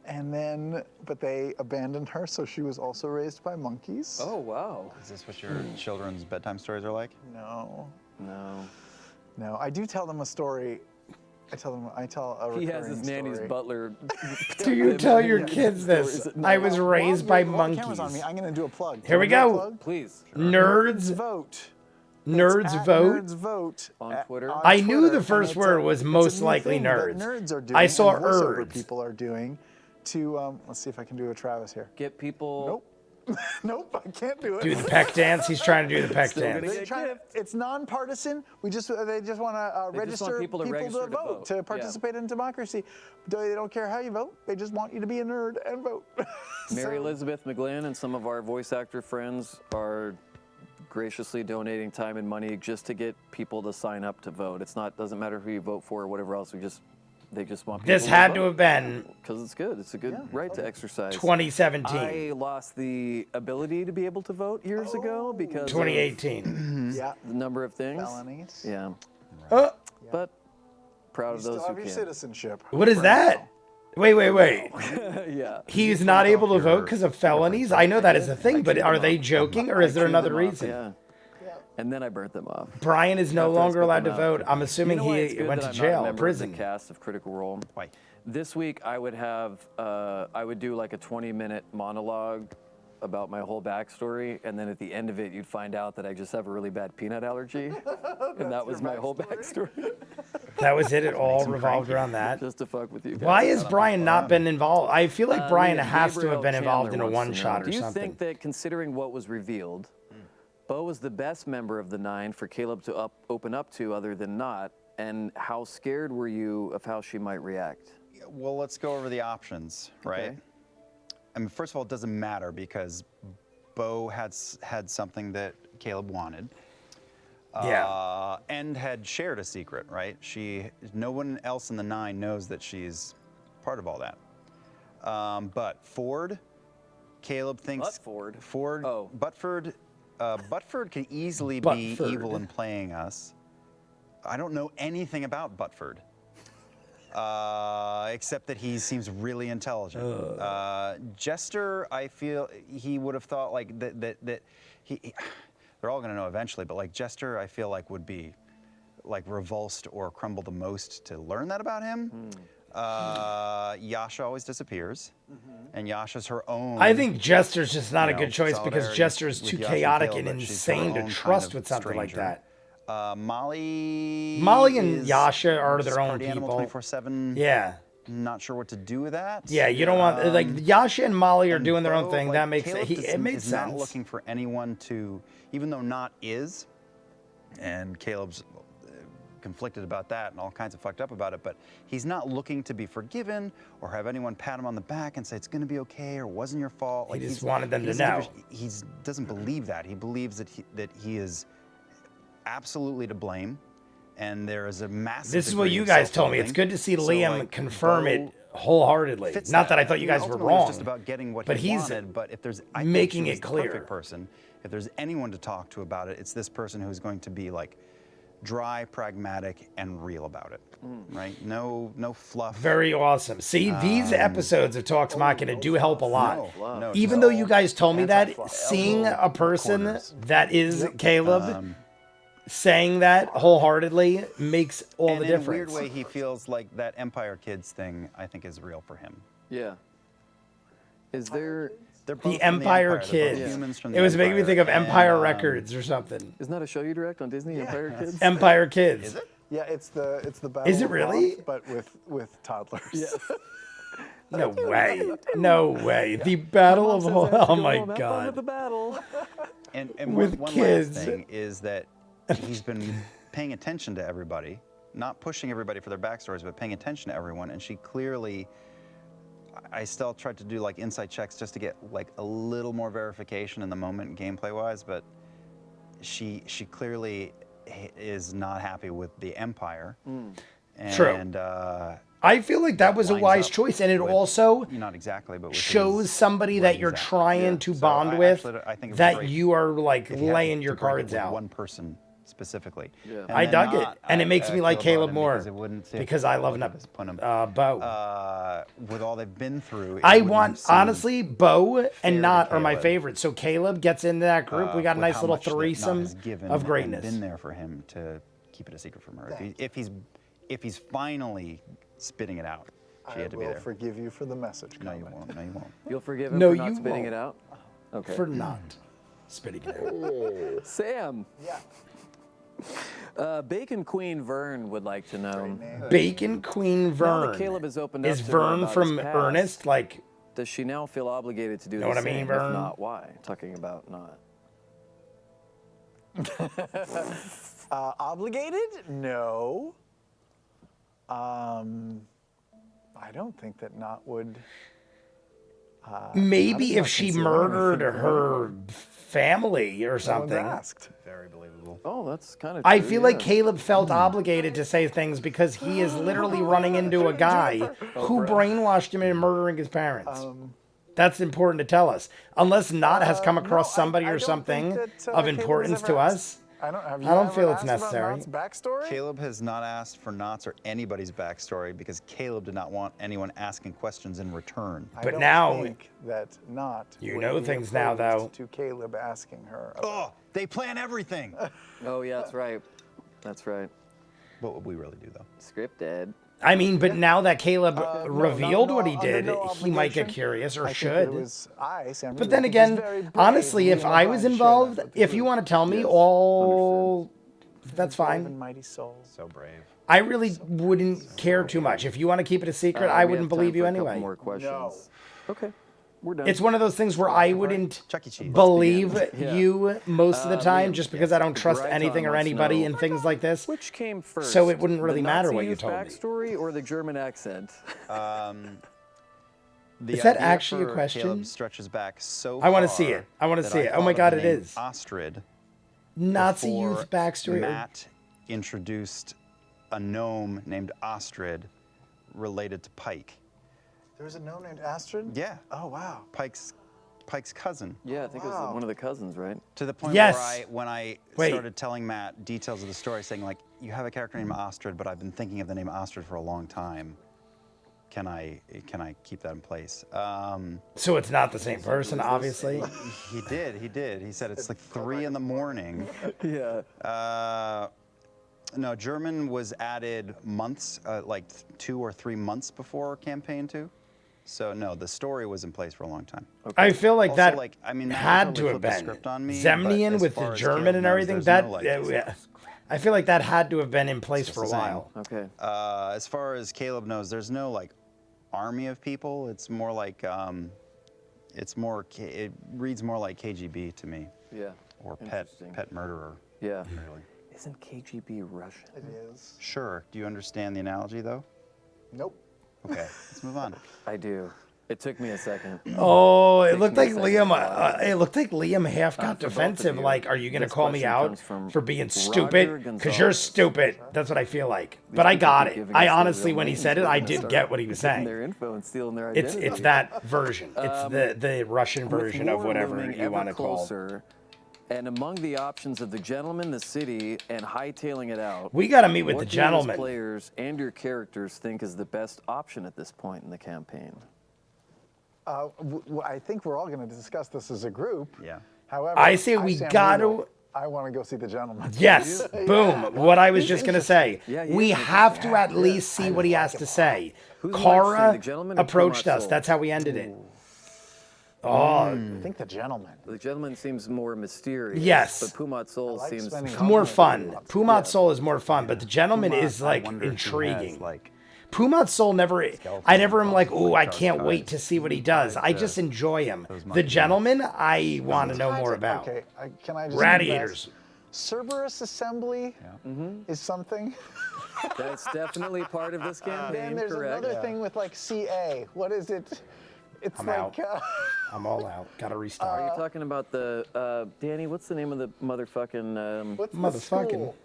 Speaker 2: And then, but they abandoned her, so she was also raised by monkeys.
Speaker 3: Oh wow.
Speaker 4: Is this what your children's bedtime stories are like?
Speaker 2: No,
Speaker 3: No.
Speaker 2: I do tell them a story. I tell a recurring
Speaker 3: He has his nanny's
Speaker 2: story.
Speaker 3: butler.
Speaker 1: Do you tell your kids this? I was raised by
Speaker 2: While the camera's on me,
Speaker 1: monkeys.
Speaker 2: I'm going to do a plug.
Speaker 1: Here we
Speaker 2: Can I do a
Speaker 1: go.
Speaker 2: plug?
Speaker 3: Please.
Speaker 1: Nerds,
Speaker 2: Vote.
Speaker 1: nerds
Speaker 2: It's at
Speaker 1: vote.
Speaker 2: Nerds vote
Speaker 3: On
Speaker 2: at-
Speaker 3: Twitter?
Speaker 1: I knew
Speaker 2: Twitter,
Speaker 1: the
Speaker 2: and
Speaker 1: first
Speaker 2: it's
Speaker 1: word was
Speaker 2: it's a
Speaker 1: most
Speaker 2: new
Speaker 1: likely
Speaker 2: thing that
Speaker 1: nerds.
Speaker 2: Nerds are doing.
Speaker 1: I saw
Speaker 2: and voiceover
Speaker 1: erds.
Speaker 2: people are doing to let's see if I can do a Travis here.
Speaker 3: Get people.
Speaker 2: Nope. Nope, I can't do it.
Speaker 1: Do the peck dance. He's trying to do the peck
Speaker 3: Still gonna
Speaker 1: dance.
Speaker 3: get gift.
Speaker 2: It's nonpartisan. They just want to
Speaker 3: They just want
Speaker 2: register
Speaker 3: people to register to
Speaker 2: vote,
Speaker 3: vote.
Speaker 2: to
Speaker 3: Yeah.
Speaker 2: participate in democracy. They don't care how you vote. They just want you to be a nerd and vote.
Speaker 3: Mary
Speaker 2: So-
Speaker 3: Elizabeth McGlynn and some of our voice actor friends are graciously donating time and money just to get people to sign up to vote. It's not doesn't matter who you vote for or whatever else. They just want people
Speaker 1: This had to
Speaker 3: vote.
Speaker 1: have been
Speaker 3: Because it's good. It's a good right to exercise.
Speaker 1: 2017,
Speaker 3: I lost the ability to be able to vote years ago because of
Speaker 1: 2018.
Speaker 2: Yeah.
Speaker 3: the number of things.
Speaker 2: Felonies.
Speaker 3: Yeah,
Speaker 1: Oh,
Speaker 3: but proud
Speaker 2: You
Speaker 3: of
Speaker 2: still
Speaker 3: those who
Speaker 2: have your
Speaker 3: can.
Speaker 2: citizenship.
Speaker 1: what is
Speaker 2: for
Speaker 1: that?
Speaker 2: now.
Speaker 1: Wait.
Speaker 3: Yeah.
Speaker 1: He's not able to vote because of felonies? I know that is a thing, but are they joking or is there another reason?
Speaker 3: Yeah. And then I burnt them off.
Speaker 1: Brian is no
Speaker 3: After I
Speaker 1: longer
Speaker 3: spit
Speaker 1: allowed to
Speaker 3: them
Speaker 1: vote.
Speaker 3: out.
Speaker 1: I'm assuming
Speaker 3: You know why it's
Speaker 1: he
Speaker 3: good
Speaker 1: went
Speaker 3: that
Speaker 1: to
Speaker 3: I'm not a
Speaker 1: jail,
Speaker 3: member of
Speaker 1: prison.
Speaker 3: the cast of Critical Role.
Speaker 4: Why?
Speaker 3: This week I would have, I would do like a 20-minute monologue about my whole backstory, and then at the end of it, you'd find out that I just have a really bad peanut allergy, and that was my whole backstory.
Speaker 1: That was it. It all revolved around that.
Speaker 3: Just to fuck with you guys.
Speaker 1: Why has Brian not been involved? I feel like Brian
Speaker 3: Yeah,
Speaker 1: has to
Speaker 3: Gabriel
Speaker 1: have been involved in
Speaker 3: Chandler
Speaker 1: a
Speaker 3: wants to know,
Speaker 1: one-shot or
Speaker 3: Do you
Speaker 1: something.
Speaker 3: think that considering what was revealed, Beau was the best member of the Nine for Caleb to open up to other than Nott, and how scared were you of how she might react?
Speaker 4: Well, let's go over the options, right?
Speaker 3: Okay.
Speaker 4: I mean, first of all, it doesn't matter because Beau had something that Caleb wanted.
Speaker 1: Yeah.
Speaker 4: And had shared a secret, right? No one else in the Nine knows that she's part of all that. But Ford, Caleb thinks
Speaker 3: Butford?
Speaker 4: Ford,
Speaker 3: Oh.
Speaker 4: Butford could easily
Speaker 1: Butford.
Speaker 4: be evil and playing us. I don't know anything about Butford. Except that he seems really intelligent. Jester, I feel he would have thought like that he they're all going to know eventually, but like Jester, I feel like would be like revulsed or crumble the most to learn that about him. Yasha always disappears, and Yasha's her own.
Speaker 1: I think Jester's just not a
Speaker 4: you know,
Speaker 1: good choice because
Speaker 4: solidarity
Speaker 1: Jester is
Speaker 4: with
Speaker 1: too
Speaker 4: Yasha and
Speaker 1: chaotic
Speaker 4: Caleb,
Speaker 1: and
Speaker 4: but she's her
Speaker 1: insane to
Speaker 4: own kind
Speaker 1: trust
Speaker 4: of
Speaker 1: with something like
Speaker 4: stranger.
Speaker 1: that.
Speaker 4: Molly
Speaker 1: and
Speaker 4: is
Speaker 1: Yasha are their own
Speaker 4: party animal
Speaker 1: people.
Speaker 4: 24/7.
Speaker 1: Yeah.
Speaker 4: Not sure what to do with that.
Speaker 1: Yeah, you don't want like Yasha and Molly are
Speaker 4: And
Speaker 1: doing their own
Speaker 4: Beau,
Speaker 1: thing.
Speaker 4: like,
Speaker 1: That makes
Speaker 4: Caleb
Speaker 1: it made
Speaker 4: is
Speaker 1: sense.
Speaker 4: not looking for anyone to, even though Nott is, and Caleb's conflicted about that and all kinds of fucked up about it, but he's not looking to be forgiven or have anyone pat him on the back and say it's going to be okay or wasn't your fault. Like,
Speaker 1: He just wanted them to know.
Speaker 4: He doesn't believe that. He believes that he is absolutely to blame, and there is a massive.
Speaker 1: This is what
Speaker 4: degree
Speaker 1: you
Speaker 4: of
Speaker 1: guys told me. It's
Speaker 4: self-loathing.
Speaker 1: good to see
Speaker 4: So,
Speaker 1: Liam
Speaker 4: like,
Speaker 1: confirm
Speaker 4: Beau
Speaker 1: it wholeheartedly.
Speaker 4: fits
Speaker 1: Not that I thought you guys were
Speaker 4: ultimately, it's
Speaker 1: wrong,
Speaker 4: just about getting what
Speaker 1: but
Speaker 4: he
Speaker 1: he's
Speaker 4: wanted. But if there's
Speaker 1: making
Speaker 4: I think
Speaker 1: it
Speaker 4: the
Speaker 1: clear.
Speaker 4: perfect person. If there's anyone to talk to about it, it's this person who's going to be like dry, pragmatic, and real about it. Right? No fluff.
Speaker 1: Very awesome. See, these episodes of Talks Machina do help a lot.
Speaker 4: No,
Speaker 1: Even
Speaker 4: just
Speaker 1: though you guys told me that,
Speaker 2: anti-fluff.
Speaker 1: seeing a person
Speaker 4: corners.
Speaker 1: that is Caleb saying that wholeheartedly makes all
Speaker 4: and
Speaker 1: the
Speaker 4: in a
Speaker 1: difference.
Speaker 4: weird way, he feels like that Empire Kids thing, I think, is real for him.
Speaker 3: Yeah. Is there?
Speaker 4: They're both
Speaker 1: The
Speaker 4: from
Speaker 1: Empire
Speaker 4: They're both
Speaker 1: Kids.
Speaker 4: humans from
Speaker 1: It
Speaker 4: the
Speaker 1: was making me
Speaker 4: Empire,
Speaker 1: think of Empire
Speaker 4: and,
Speaker 1: Records or something.
Speaker 3: Isn't that a show you direct on Disney? Empire Kids.
Speaker 1: Empire Kids.
Speaker 4: Is it?
Speaker 2: Yeah, it's the battle.
Speaker 1: Is it
Speaker 2: of
Speaker 1: really?
Speaker 2: Hoth, but with toddlers.
Speaker 3: Yeah.
Speaker 1: No way. No way. The Battle of Oh my
Speaker 3: The
Speaker 1: God.
Speaker 3: battle.
Speaker 4: And
Speaker 1: With
Speaker 4: one
Speaker 1: kids.
Speaker 4: last thing is that he's been paying attention to everybody, not pushing everybody for their backstories, but paying attention to everyone. And she clearly, I still tried to do like insight checks just to get like a little more verification in the moment, gameplay-wise, but she clearly is not happy with the Empire. And,
Speaker 1: True. I feel like that was a
Speaker 4: lines
Speaker 1: wise
Speaker 4: up
Speaker 1: choice, and it
Speaker 4: with-
Speaker 1: also
Speaker 4: not exactly, but with
Speaker 1: shows
Speaker 4: his-
Speaker 1: somebody
Speaker 4: where
Speaker 1: that you're
Speaker 4: he's at.
Speaker 1: trying to
Speaker 4: So
Speaker 1: bond
Speaker 4: I
Speaker 1: with,
Speaker 4: actually- I think it was
Speaker 1: that
Speaker 4: great
Speaker 1: you are like
Speaker 4: if you had
Speaker 1: laying
Speaker 4: to
Speaker 1: your
Speaker 4: break it
Speaker 1: cards
Speaker 4: with
Speaker 1: out.
Speaker 4: one person specifically.
Speaker 3: Yeah.
Speaker 4: And
Speaker 1: I
Speaker 4: then
Speaker 1: dug it,
Speaker 4: Nott,
Speaker 1: and it makes me like Caleb more
Speaker 4: because it wouldn't see
Speaker 1: because
Speaker 4: if
Speaker 1: I
Speaker 4: it
Speaker 1: love
Speaker 4: would
Speaker 1: Beau.
Speaker 4: disappoint him.
Speaker 1: With
Speaker 4: all they've been through. it
Speaker 1: I
Speaker 4: wouldn't
Speaker 1: want
Speaker 4: have seemed
Speaker 1: honestly, Beau
Speaker 4: fair
Speaker 1: and
Speaker 4: to
Speaker 1: Nott are my
Speaker 4: Caleb,
Speaker 1: favorites. So Caleb gets into that group. We got a
Speaker 4: with
Speaker 1: nice
Speaker 4: how
Speaker 1: little
Speaker 4: much that Nott
Speaker 1: threesome
Speaker 4: has given
Speaker 1: of
Speaker 4: and
Speaker 1: greatness.
Speaker 4: been there for him to keep it a secret from her. If he's finally spitting it out, she
Speaker 2: I
Speaker 4: had to be
Speaker 2: will
Speaker 4: there.
Speaker 2: forgive you for the message.
Speaker 4: No, you
Speaker 2: comment.
Speaker 4: won't. No, you won't.
Speaker 3: You'll forgive him
Speaker 1: No,
Speaker 3: for not
Speaker 1: you
Speaker 3: spitting
Speaker 1: won't.
Speaker 3: it out? Okay.
Speaker 1: For not spitting it out.
Speaker 3: Sam.
Speaker 2: Yeah.
Speaker 3: Bacon Queen Vern would like to know.
Speaker 1: Bacon Queen
Speaker 3: Now
Speaker 1: Vern.
Speaker 3: that Caleb has opened up
Speaker 1: Is
Speaker 3: to her
Speaker 1: Vern
Speaker 3: about
Speaker 1: from
Speaker 3: his past,
Speaker 1: Ernest? Like,
Speaker 3: Does she now feel obligated to do
Speaker 1: Know
Speaker 3: the
Speaker 1: what I
Speaker 3: same?
Speaker 1: mean, Vern?
Speaker 3: If not, why? Talking about not.
Speaker 2: Obligated? No. I don't think that Nott would.
Speaker 1: maybe
Speaker 2: not
Speaker 1: if she
Speaker 2: consider
Speaker 1: murdered
Speaker 2: anything
Speaker 1: her family or
Speaker 2: No one's
Speaker 1: something.
Speaker 2: asked.
Speaker 4: Very believable.
Speaker 3: Oh, that's kind of.
Speaker 1: I feel like Caleb felt obligated to say things because he is literally running into a guy who brainwashed him into murdering his parents. That's important to tell us. Unless Nott has come across somebody
Speaker 2: I
Speaker 1: or
Speaker 2: don't
Speaker 1: something
Speaker 2: think that,
Speaker 1: of
Speaker 2: Caleb has
Speaker 1: importance
Speaker 2: ever
Speaker 1: to
Speaker 2: asked.
Speaker 1: us.
Speaker 2: I don't
Speaker 1: don't feel
Speaker 2: ever
Speaker 1: it's
Speaker 2: asked
Speaker 1: necessary.
Speaker 2: About Nott's backstory?
Speaker 4: Caleb has not asked for Nott's or anybody's backstory because Caleb did not want anyone asking questions in return.
Speaker 2: I
Speaker 1: But
Speaker 2: don't
Speaker 1: now-
Speaker 2: think that Nott.
Speaker 1: You
Speaker 2: would
Speaker 1: know
Speaker 2: be
Speaker 1: things now,
Speaker 2: opposed
Speaker 1: though.
Speaker 2: To Caleb asking her. About
Speaker 4: Oh, they plan everything.
Speaker 3: Oh, yeah, that's right. That's right.
Speaker 4: What would we really do, though?
Speaker 3: Scripted.
Speaker 1: I mean, but now that Caleb revealed
Speaker 2: no,
Speaker 1: what he
Speaker 2: under
Speaker 1: did,
Speaker 2: no
Speaker 1: he might get
Speaker 2: obligation.
Speaker 1: curious or
Speaker 2: I think
Speaker 1: should.
Speaker 2: that it was Sam
Speaker 1: But
Speaker 2: Reed,
Speaker 1: then
Speaker 2: I think
Speaker 1: again,
Speaker 2: was very brave
Speaker 1: honestly,
Speaker 2: and
Speaker 1: if
Speaker 2: leaving
Speaker 1: I
Speaker 2: behind
Speaker 1: was
Speaker 2: shit
Speaker 1: involved,
Speaker 2: with the
Speaker 1: if you
Speaker 2: group.
Speaker 1: want to tell me all, that's
Speaker 2: Brave
Speaker 1: fine.
Speaker 2: and mighty soul.
Speaker 4: So brave.
Speaker 1: I really wouldn't care too much. If you want to keep it a secret, I
Speaker 3: We
Speaker 1: wouldn't
Speaker 3: have time
Speaker 1: believe you
Speaker 3: for a couple
Speaker 1: anyway.
Speaker 3: More questions.
Speaker 2: No.
Speaker 3: Okay, we're done.
Speaker 1: It's one of those things where I wouldn't
Speaker 4: Chuck E. Cheese.
Speaker 1: believe
Speaker 3: Yeah.
Speaker 1: you most of the time
Speaker 3: Liam,
Speaker 1: just because I don't trust
Speaker 3: Brighton
Speaker 1: anything or
Speaker 3: wants to
Speaker 1: anybody
Speaker 3: know-
Speaker 1: in things like this.
Speaker 3: Which came first?
Speaker 1: So it wouldn't really
Speaker 3: the
Speaker 1: matter
Speaker 3: Nazi
Speaker 1: what you
Speaker 3: youth
Speaker 1: told me.
Speaker 3: backstory or the German accent?
Speaker 4: The
Speaker 1: Is that
Speaker 4: idea
Speaker 1: actually a
Speaker 4: for
Speaker 1: question?
Speaker 4: Caleb stretches back so
Speaker 1: I wanna
Speaker 4: far
Speaker 1: see it. I wanna
Speaker 4: that
Speaker 1: see it. Oh
Speaker 4: thought
Speaker 1: my
Speaker 4: of
Speaker 1: God,
Speaker 4: the
Speaker 1: it
Speaker 4: name
Speaker 1: is.
Speaker 4: Ostrid.
Speaker 1: Nazi
Speaker 4: before
Speaker 1: youth backstory.
Speaker 4: Matt introduced a gnome named Ostrid related to Pike.
Speaker 2: There was a gnome named Astrid?
Speaker 4: Yeah.
Speaker 2: Oh, wow.
Speaker 4: Pike's cousin.
Speaker 3: Yeah, I think it was
Speaker 2: Wow.
Speaker 3: one of the cousins, right?
Speaker 4: To the point
Speaker 1: Yes.
Speaker 4: where when I
Speaker 1: Wait.
Speaker 4: started telling Matt details of the story, saying like, you have a character named Ostrid, but I've been thinking of the name Ostrid for a long time. Can I keep that in place?
Speaker 1: So it's not the same person, obviously.
Speaker 4: He did. He said it's like 3 a.m.
Speaker 3: Yeah.
Speaker 4: No, German was added months, like 2 or 3 months before campaign 2. So no, the story was in place for a long time.
Speaker 1: I feel like
Speaker 4: Also,
Speaker 1: that
Speaker 4: like, I mean, Matt
Speaker 1: had
Speaker 4: totally
Speaker 1: to have
Speaker 4: flipped the
Speaker 1: been
Speaker 4: script on me, but
Speaker 1: Zemnian
Speaker 4: as
Speaker 1: with
Speaker 4: far
Speaker 1: the
Speaker 4: as
Speaker 1: German
Speaker 4: Caleb
Speaker 1: and
Speaker 4: knows,
Speaker 1: everything.
Speaker 4: there's
Speaker 1: That
Speaker 4: no, like,
Speaker 1: I feel like that had to have been in place for a
Speaker 4: the same.
Speaker 1: while.
Speaker 3: Okay.
Speaker 4: As far as Caleb knows, there's no like army of people. It's more like it reads more like KGB to me,
Speaker 3: Yeah.
Speaker 4: or
Speaker 3: Interesting.
Speaker 4: pet murderer.
Speaker 3: Yeah.
Speaker 4: Really.
Speaker 3: Isn't KGB Russian?
Speaker 2: It is.
Speaker 4: Sure. Do you understand the analogy though?
Speaker 2: Nope.
Speaker 4: Okay, let's move on.
Speaker 3: I do. It took me a second.
Speaker 1: Oh, it
Speaker 3: Takes
Speaker 1: looked
Speaker 3: me a
Speaker 1: like
Speaker 3: second
Speaker 1: Liam.
Speaker 3: to realize
Speaker 1: It looked like Liam half got
Speaker 3: for both of
Speaker 1: defensive.
Speaker 3: you,
Speaker 1: Like, are you gonna
Speaker 3: this
Speaker 1: call me
Speaker 3: question
Speaker 1: out
Speaker 3: comes from
Speaker 1: for being
Speaker 3: Roger
Speaker 1: stupid? Because you're
Speaker 3: Gonzalez.
Speaker 1: stupid. That's what I feel like. But I
Speaker 3: people
Speaker 1: got
Speaker 3: keep
Speaker 1: it.
Speaker 3: giving
Speaker 1: I
Speaker 3: us their
Speaker 1: honestly,
Speaker 3: real
Speaker 1: when he
Speaker 3: names,
Speaker 1: said it,
Speaker 3: we're
Speaker 1: I
Speaker 3: gonna
Speaker 1: did
Speaker 3: start
Speaker 1: get what he was
Speaker 3: getting
Speaker 1: saying.
Speaker 3: their info and stealing their
Speaker 1: It's
Speaker 3: identity.
Speaker 1: that version. It's the Russian
Speaker 3: With
Speaker 1: version of
Speaker 3: war
Speaker 1: whatever
Speaker 3: looming
Speaker 1: you
Speaker 3: ever
Speaker 1: want to call.
Speaker 3: closer, and among the options of the gentleman, the city, and hightailing it out,
Speaker 1: We got to meet with
Speaker 3: what
Speaker 1: the
Speaker 3: do you as
Speaker 1: gentleman.
Speaker 3: players and your characters think is the best option at this point in the campaign?
Speaker 2: I think we're all going to discuss this as a group.
Speaker 4: Yeah.
Speaker 2: However,
Speaker 1: I say we
Speaker 2: Sam
Speaker 1: gotta-
Speaker 2: Riegel, I want to go see the gentleman.
Speaker 1: Yes, boom. What I was just gonna say.
Speaker 3: Yeah, he
Speaker 1: We
Speaker 3: is
Speaker 1: have to at least see what he has to say.
Speaker 3: Who's more interesting,
Speaker 1: Kara
Speaker 3: the gentleman or
Speaker 1: approached
Speaker 3: Pumat
Speaker 1: us.
Speaker 3: Souls?
Speaker 1: That's how we ended it. Oh,
Speaker 2: I think the gentleman.
Speaker 3: The gentleman seems more mysterious.
Speaker 1: Yes.
Speaker 3: But Pumat Soul
Speaker 2: like
Speaker 3: seems
Speaker 2: spending
Speaker 1: more
Speaker 2: with
Speaker 1: fun.
Speaker 2: Pumat.
Speaker 1: Pumat Soul is more fun, but the gentleman
Speaker 4: Pumat,
Speaker 1: is
Speaker 4: I
Speaker 1: like
Speaker 4: wonder if he has,
Speaker 1: intriguing.
Speaker 4: like,
Speaker 1: Pumat Soul never. I never am like, oh, I can't
Speaker 4: Dark
Speaker 1: wait
Speaker 4: Skies.
Speaker 1: to see what he does. I just enjoy him.
Speaker 4: those
Speaker 1: The
Speaker 4: monkeys.
Speaker 1: gentleman, I want to know more about.
Speaker 2: Okay, can I just
Speaker 1: Radiators.
Speaker 2: confess? Cerberus Assembly is something.
Speaker 3: That's definitely part of this campaign.
Speaker 2: And there's
Speaker 3: correct.
Speaker 2: another thing with like CA. What is it? It's
Speaker 1: I'm
Speaker 2: like
Speaker 1: out. I'm all out. Gotta
Speaker 3: Are
Speaker 1: restart.
Speaker 3: you talking about the Danny? What's the name of the motherfucking
Speaker 2: what's the
Speaker 1: Motherfucking-
Speaker 2: school?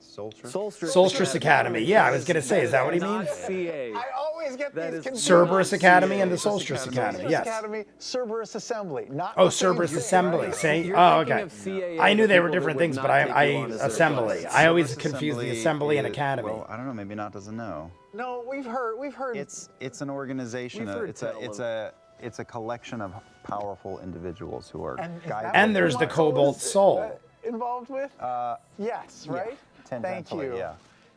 Speaker 4: Soldier.
Speaker 1: Solstice Academy. Yeah, I was gonna say, is that what he
Speaker 3: Not
Speaker 1: means?
Speaker 3: CA.
Speaker 2: I always get
Speaker 3: That
Speaker 2: these
Speaker 3: is
Speaker 2: confused.
Speaker 1: Cerberus Academy and the
Speaker 4: Solstice
Speaker 1: Solstice
Speaker 4: Academy.
Speaker 1: Academy. Yes.
Speaker 2: Academy, Cerberus Assembly. Not
Speaker 1: Oh,
Speaker 2: the same
Speaker 1: Cerberus
Speaker 2: thing,
Speaker 1: Assembly.
Speaker 2: right?
Speaker 1: See?
Speaker 3: You're
Speaker 1: Oh,
Speaker 3: thinking
Speaker 1: okay.
Speaker 3: of CAA,
Speaker 1: I knew
Speaker 3: the
Speaker 1: they were
Speaker 3: people that
Speaker 1: different
Speaker 3: would
Speaker 1: things, but
Speaker 3: not take you on as their
Speaker 1: assembly.
Speaker 3: clients.
Speaker 1: I always
Speaker 4: Cerberus
Speaker 1: confuse the
Speaker 4: Assembly
Speaker 1: assembly and
Speaker 4: is-
Speaker 1: academy.
Speaker 4: Well, I don't know. Maybe Nott doesn't know.
Speaker 2: No, we've heard.
Speaker 4: It's an organization.
Speaker 3: We've heard
Speaker 4: It's a collection of powerful individuals who are
Speaker 2: And is that
Speaker 4: guided.
Speaker 2: what
Speaker 1: And there's the
Speaker 2: Pumat
Speaker 1: Cobalt
Speaker 2: is,
Speaker 1: Soul.
Speaker 2: involved with? Yes, right? Thank
Speaker 4: Tangentially,
Speaker 2: you.
Speaker 4: Yeah.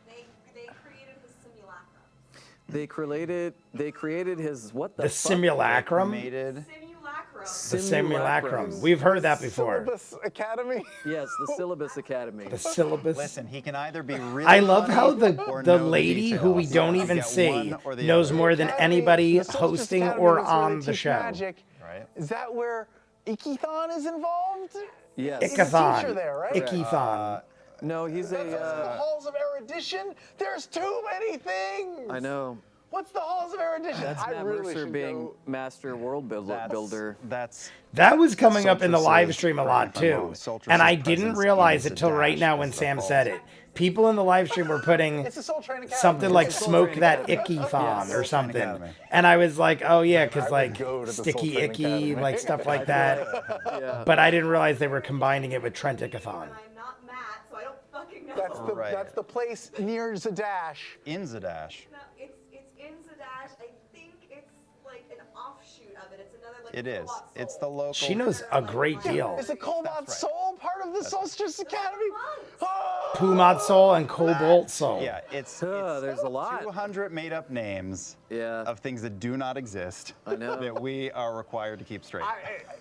Speaker 8: They created the simulacrum.
Speaker 3: They created his what the
Speaker 1: The
Speaker 3: fuck?
Speaker 1: simulacrum?
Speaker 4: Cremated.
Speaker 8: Simulacrum.
Speaker 1: The simulacrum. We've heard that before.
Speaker 2: Syllabus Academy.
Speaker 3: Yes, the Syllabus Academy.
Speaker 1: The syllabus.
Speaker 4: Listen, he can either be really.
Speaker 1: I love
Speaker 4: funny
Speaker 1: how
Speaker 4: or
Speaker 1: the
Speaker 4: know
Speaker 1: lady who we
Speaker 4: details.
Speaker 1: don't
Speaker 4: You
Speaker 1: even
Speaker 4: get
Speaker 1: see
Speaker 4: one or the
Speaker 1: knows
Speaker 4: other.
Speaker 1: more than anybody
Speaker 2: The Solstice
Speaker 1: hosting
Speaker 2: Academy
Speaker 1: or
Speaker 2: is where they
Speaker 1: on the
Speaker 2: teach
Speaker 1: show.
Speaker 2: Magic.
Speaker 4: Right.
Speaker 2: Is that where Ikithon is involved?
Speaker 3: Yes.
Speaker 2: He's a teacher
Speaker 1: Ikathon.
Speaker 2: there, right?
Speaker 1: Ikithon.
Speaker 3: No, he's
Speaker 2: The
Speaker 3: a.
Speaker 2: halls of erudition. There's too many things.
Speaker 3: I know.
Speaker 2: What's the halls of erudition?
Speaker 3: That's
Speaker 2: I
Speaker 3: Matt
Speaker 2: really
Speaker 3: Mercer
Speaker 2: should
Speaker 3: being
Speaker 2: go.
Speaker 3: master world builder.
Speaker 4: That's
Speaker 1: That was coming up in the
Speaker 4: Solstice's,
Speaker 1: live stream a lot
Speaker 4: correct me if I'm
Speaker 1: too.
Speaker 4: wrong, Solstice's
Speaker 1: And I didn't
Speaker 4: presence
Speaker 1: realize
Speaker 4: in
Speaker 1: it till right
Speaker 4: Zadash
Speaker 1: now when
Speaker 4: as the
Speaker 1: Sam
Speaker 4: falls.
Speaker 1: said it. People in the live stream were putting
Speaker 2: It's a Soul Train Academy.
Speaker 1: something like
Speaker 3: It's a Soul
Speaker 1: smoke
Speaker 3: Train
Speaker 1: that
Speaker 3: Academy.
Speaker 1: icky-thon or something.
Speaker 4: Academy.
Speaker 1: And I was like, oh yeah, because like
Speaker 2: go to the Soul
Speaker 1: sticky
Speaker 2: Train
Speaker 1: icky,
Speaker 2: Academy.
Speaker 1: like stuff like that.
Speaker 3: Yeah.
Speaker 1: But I didn't realize they were combining it with Trent Ickathon.
Speaker 8: I'm not Matt, so I don't fucking know.
Speaker 4: Right.
Speaker 2: That's the place near Zadash.
Speaker 4: in Zadash.
Speaker 8: No, it's in Zadash. I think it's like an offshoot of it. It's another like.
Speaker 4: It is.
Speaker 8: Cobalt
Speaker 4: It's
Speaker 8: Soul.
Speaker 4: the local.
Speaker 1: She knows a great deal.
Speaker 2: Is the Cobalt Soul part of the Solstice Academy? Oh!
Speaker 1: Pumat Soul and Cobalt Soul.
Speaker 4: Yeah, it's
Speaker 3: There's a lot.
Speaker 4: 200 made-up names
Speaker 3: Yeah.
Speaker 4: of things that do not exist.
Speaker 3: I know.
Speaker 4: That we are required to keep straight.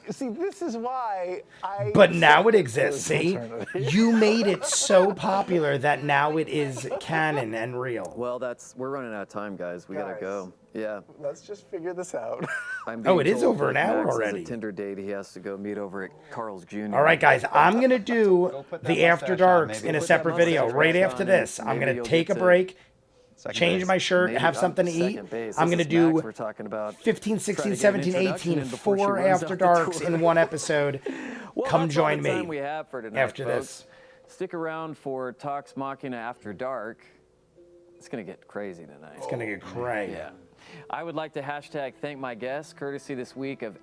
Speaker 2: See, this is why I.
Speaker 1: But now it exists, see? You made it so popular that now it is canon and real.
Speaker 3: Well, we're running out of time, guys. We gotta
Speaker 2: Guys.
Speaker 3: go. Yeah.
Speaker 2: Let's just figure this out.
Speaker 3: I'm
Speaker 1: Oh,
Speaker 3: being
Speaker 1: it is
Speaker 3: told
Speaker 1: over an
Speaker 3: that
Speaker 1: hour
Speaker 3: Max has
Speaker 1: already.
Speaker 3: a Tinder date. He has to go meet over at Carl's Jr.
Speaker 1: All right, guys, I'm going to do
Speaker 4: put that
Speaker 1: the After
Speaker 4: mustache on,
Speaker 1: Darks
Speaker 4: maybe.
Speaker 1: in a
Speaker 3: Put that
Speaker 1: separate video
Speaker 3: mustache
Speaker 1: right
Speaker 3: back
Speaker 1: after
Speaker 3: on,
Speaker 1: this.
Speaker 3: and
Speaker 1: I'm
Speaker 3: maybe
Speaker 1: going to
Speaker 3: you'll
Speaker 1: take a
Speaker 3: get to
Speaker 1: break,
Speaker 4: Second
Speaker 1: change
Speaker 4: base.
Speaker 1: my shirt,
Speaker 3: Maybe
Speaker 1: have
Speaker 3: I'm
Speaker 1: something to eat.
Speaker 3: second base.
Speaker 1: I'm
Speaker 3: This
Speaker 1: going to
Speaker 3: is Max
Speaker 1: do
Speaker 3: we're talking about
Speaker 1: 15,
Speaker 3: trying
Speaker 1: 16,
Speaker 3: to get an
Speaker 1: 17,
Speaker 3: introduction
Speaker 1: 18,
Speaker 3: in before she
Speaker 1: 4
Speaker 3: runs
Speaker 1: After
Speaker 3: out the
Speaker 1: Darks
Speaker 3: door.
Speaker 1: in one episode.
Speaker 3: Well,
Speaker 1: Come
Speaker 3: that's all
Speaker 1: join
Speaker 3: the time
Speaker 1: me
Speaker 3: we have for tonight,
Speaker 1: after
Speaker 3: folks.
Speaker 1: this.
Speaker 3: Stick around for Talks Machina After Dark. It's gonna get crazy tonight.
Speaker 1: It's going to get crazy.
Speaker 3: Yeah. I would like to hashtag thank my guests, courtesy this week of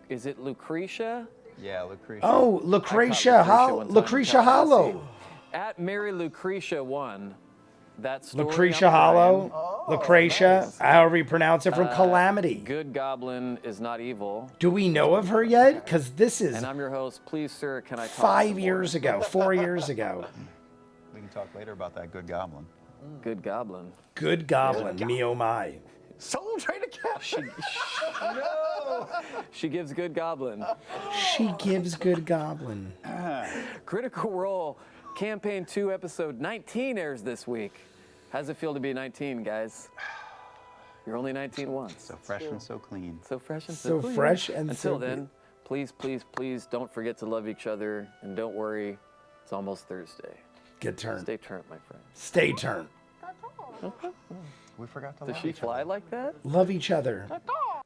Speaker 3: Is it Lucretia?
Speaker 4: Yeah, Lucretia.
Speaker 1: Oh, Lucretia,
Speaker 3: one time in
Speaker 1: Lucretia Hollow.
Speaker 3: Tallahassee. At Mary Lucretia 1. That story
Speaker 1: Lucretia
Speaker 3: I'm sharing.
Speaker 1: Hollow, Lucretia, however you pronounce it, from Calamity.
Speaker 3: Good Goblin is not evil.
Speaker 1: Do we know of her yet? Because this is
Speaker 3: And I'm your host. Please, sir, can I talk
Speaker 1: 5
Speaker 3: some
Speaker 1: years ago, 4 years ago.
Speaker 4: We can talk later about that good goblin.
Speaker 3: more? Good Goblin.
Speaker 1: Good Goblin, me oh my.
Speaker 2: Soul Train Academy.
Speaker 3: She gives Good Goblin.
Speaker 1: She gives Good Goblin.
Speaker 3: Critical Role Campaign 2, Episode 19 airs this week. How's it feel to be 19, guys? You're only 19 once.
Speaker 4: So fresh and so clean.
Speaker 3: So fresh and
Speaker 1: So
Speaker 3: clean.
Speaker 1: fresh and
Speaker 3: Until
Speaker 1: so
Speaker 3: then, please, please, please don't forget to love each other. And don't worry, it's almost Thursday.
Speaker 1: Get turned.
Speaker 3: Stay turned, my friend.
Speaker 1: Stay turned.
Speaker 4: We forgot to
Speaker 3: Does
Speaker 4: love
Speaker 3: she
Speaker 4: each
Speaker 3: fly
Speaker 4: other.
Speaker 3: like that?
Speaker 1: Love each other.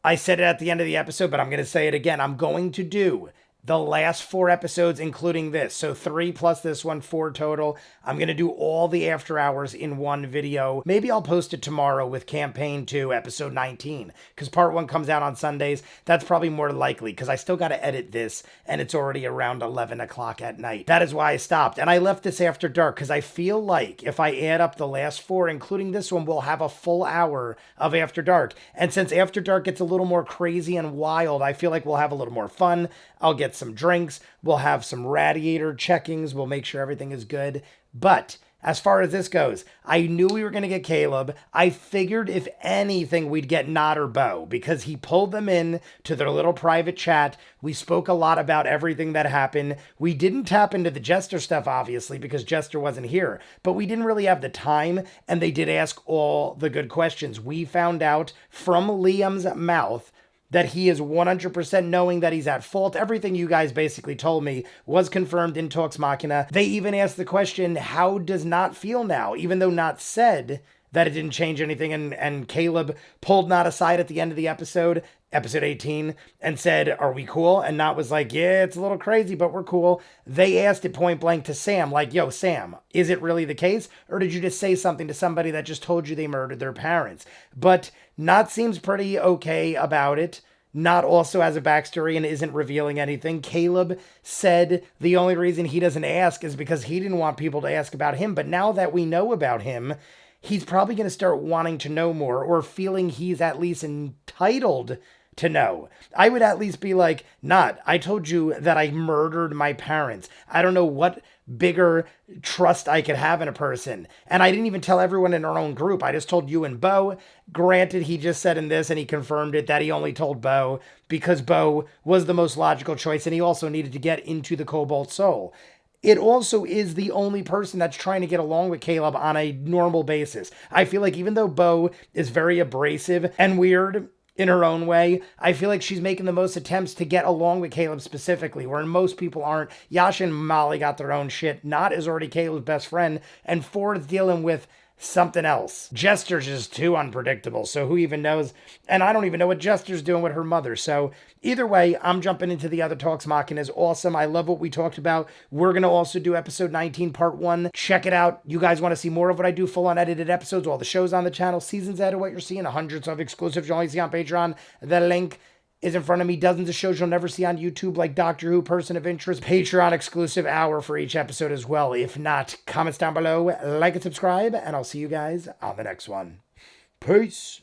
Speaker 1: I said it at the end of the episode, but I'm going to say it again. I'm going to do the last 4 episodes, including this. So 3 plus this one, 4 total. I'm going to do all the after hours in one video. Maybe I'll post it tomorrow with Campaign 2, episode 19, because part 1 comes out on Sundays. That's probably more likely, because I still got to edit this, and it's already around 11 o'clock at night. That is why I stopped. And I left this after dark, because I feel like if I add up the last 4, including this one, we'll have a full hour of After Dark. And since After Dark gets a little more crazy and wild, I feel like we'll have a little more fun. I'll get some drinks. We'll have some radiator checkings. We'll make sure everything is good. But as far as this goes, I knew we were going to get Caleb. I figured if anything, we'd get Nott or Beau, because he pulled them in to their little private chat. We spoke a lot about everything that happened. We didn't tap into the Jester stuff, obviously, because Jester wasn't here, but we didn't really have the time, and they did ask all the good questions. We found out from Liam's mouth that he is 100% knowing that he's at fault. Everything you guys basically told me was confirmed in Talks Machina. They even asked the question, how does Nott feel now? Even though Nott said that it didn't change anything, and Caleb pulled Nott aside at the end of the episode 18, and said, are we cool? And Nott was like, yeah, it's a little crazy, but we're cool. They asked it point blank to Sam, like, yo, Sam, is it really the case? Or did you just say something to somebody that just told you they murdered their parents? But Nott seems pretty okay about it. Nott also has a backstory and isn't revealing anything. Caleb said the only reason he doesn't ask is because he didn't want people to ask about him. But now that we know about him, he's probably going to start wanting to know more, or feeling he's at least entitled to know. I would at least be like, Nott, I told you that I murdered my parents. I don't know what bigger trust I could have in a person. And I didn't even tell everyone in our own group. I just told you and Beau. Granted, he just said in this, and he confirmed it, that he only told Beau because Beau was the most logical choice, and he also needed to get into the Cobalt Soul. It also is the only person that's trying to get along with Caleb on a normal basis. I feel like even though Beau is very abrasive and weird in her own way, I feel like she's making the most attempts to get along with Caleb specifically, where most people aren't. Yasha and Molly got their own shit. Nott is already Caleb's best friend, and Ford's dealing with something else. Jester's just too unpredictable, so who even knows? And I don't even know what Jester's doing with her mother. So either way, I'm jumping into the other Talks Machina. Is awesome. I love what we talked about. We're going to also do episode 19, part 1. Check it out. You guys want to see more of what I do, full unedited episodes, all the shows on the channel, seasons added, what you're seeing, hundreds of exclusives you'll only see on Patreon. The link is in front of me. Dozens of shows you'll never see on YouTube, like Doctor Who, Person of Interest, Patreon exclusive hour for each episode as well. If not, comments down below, like and subscribe, and I'll see you guys on the next one. Peace.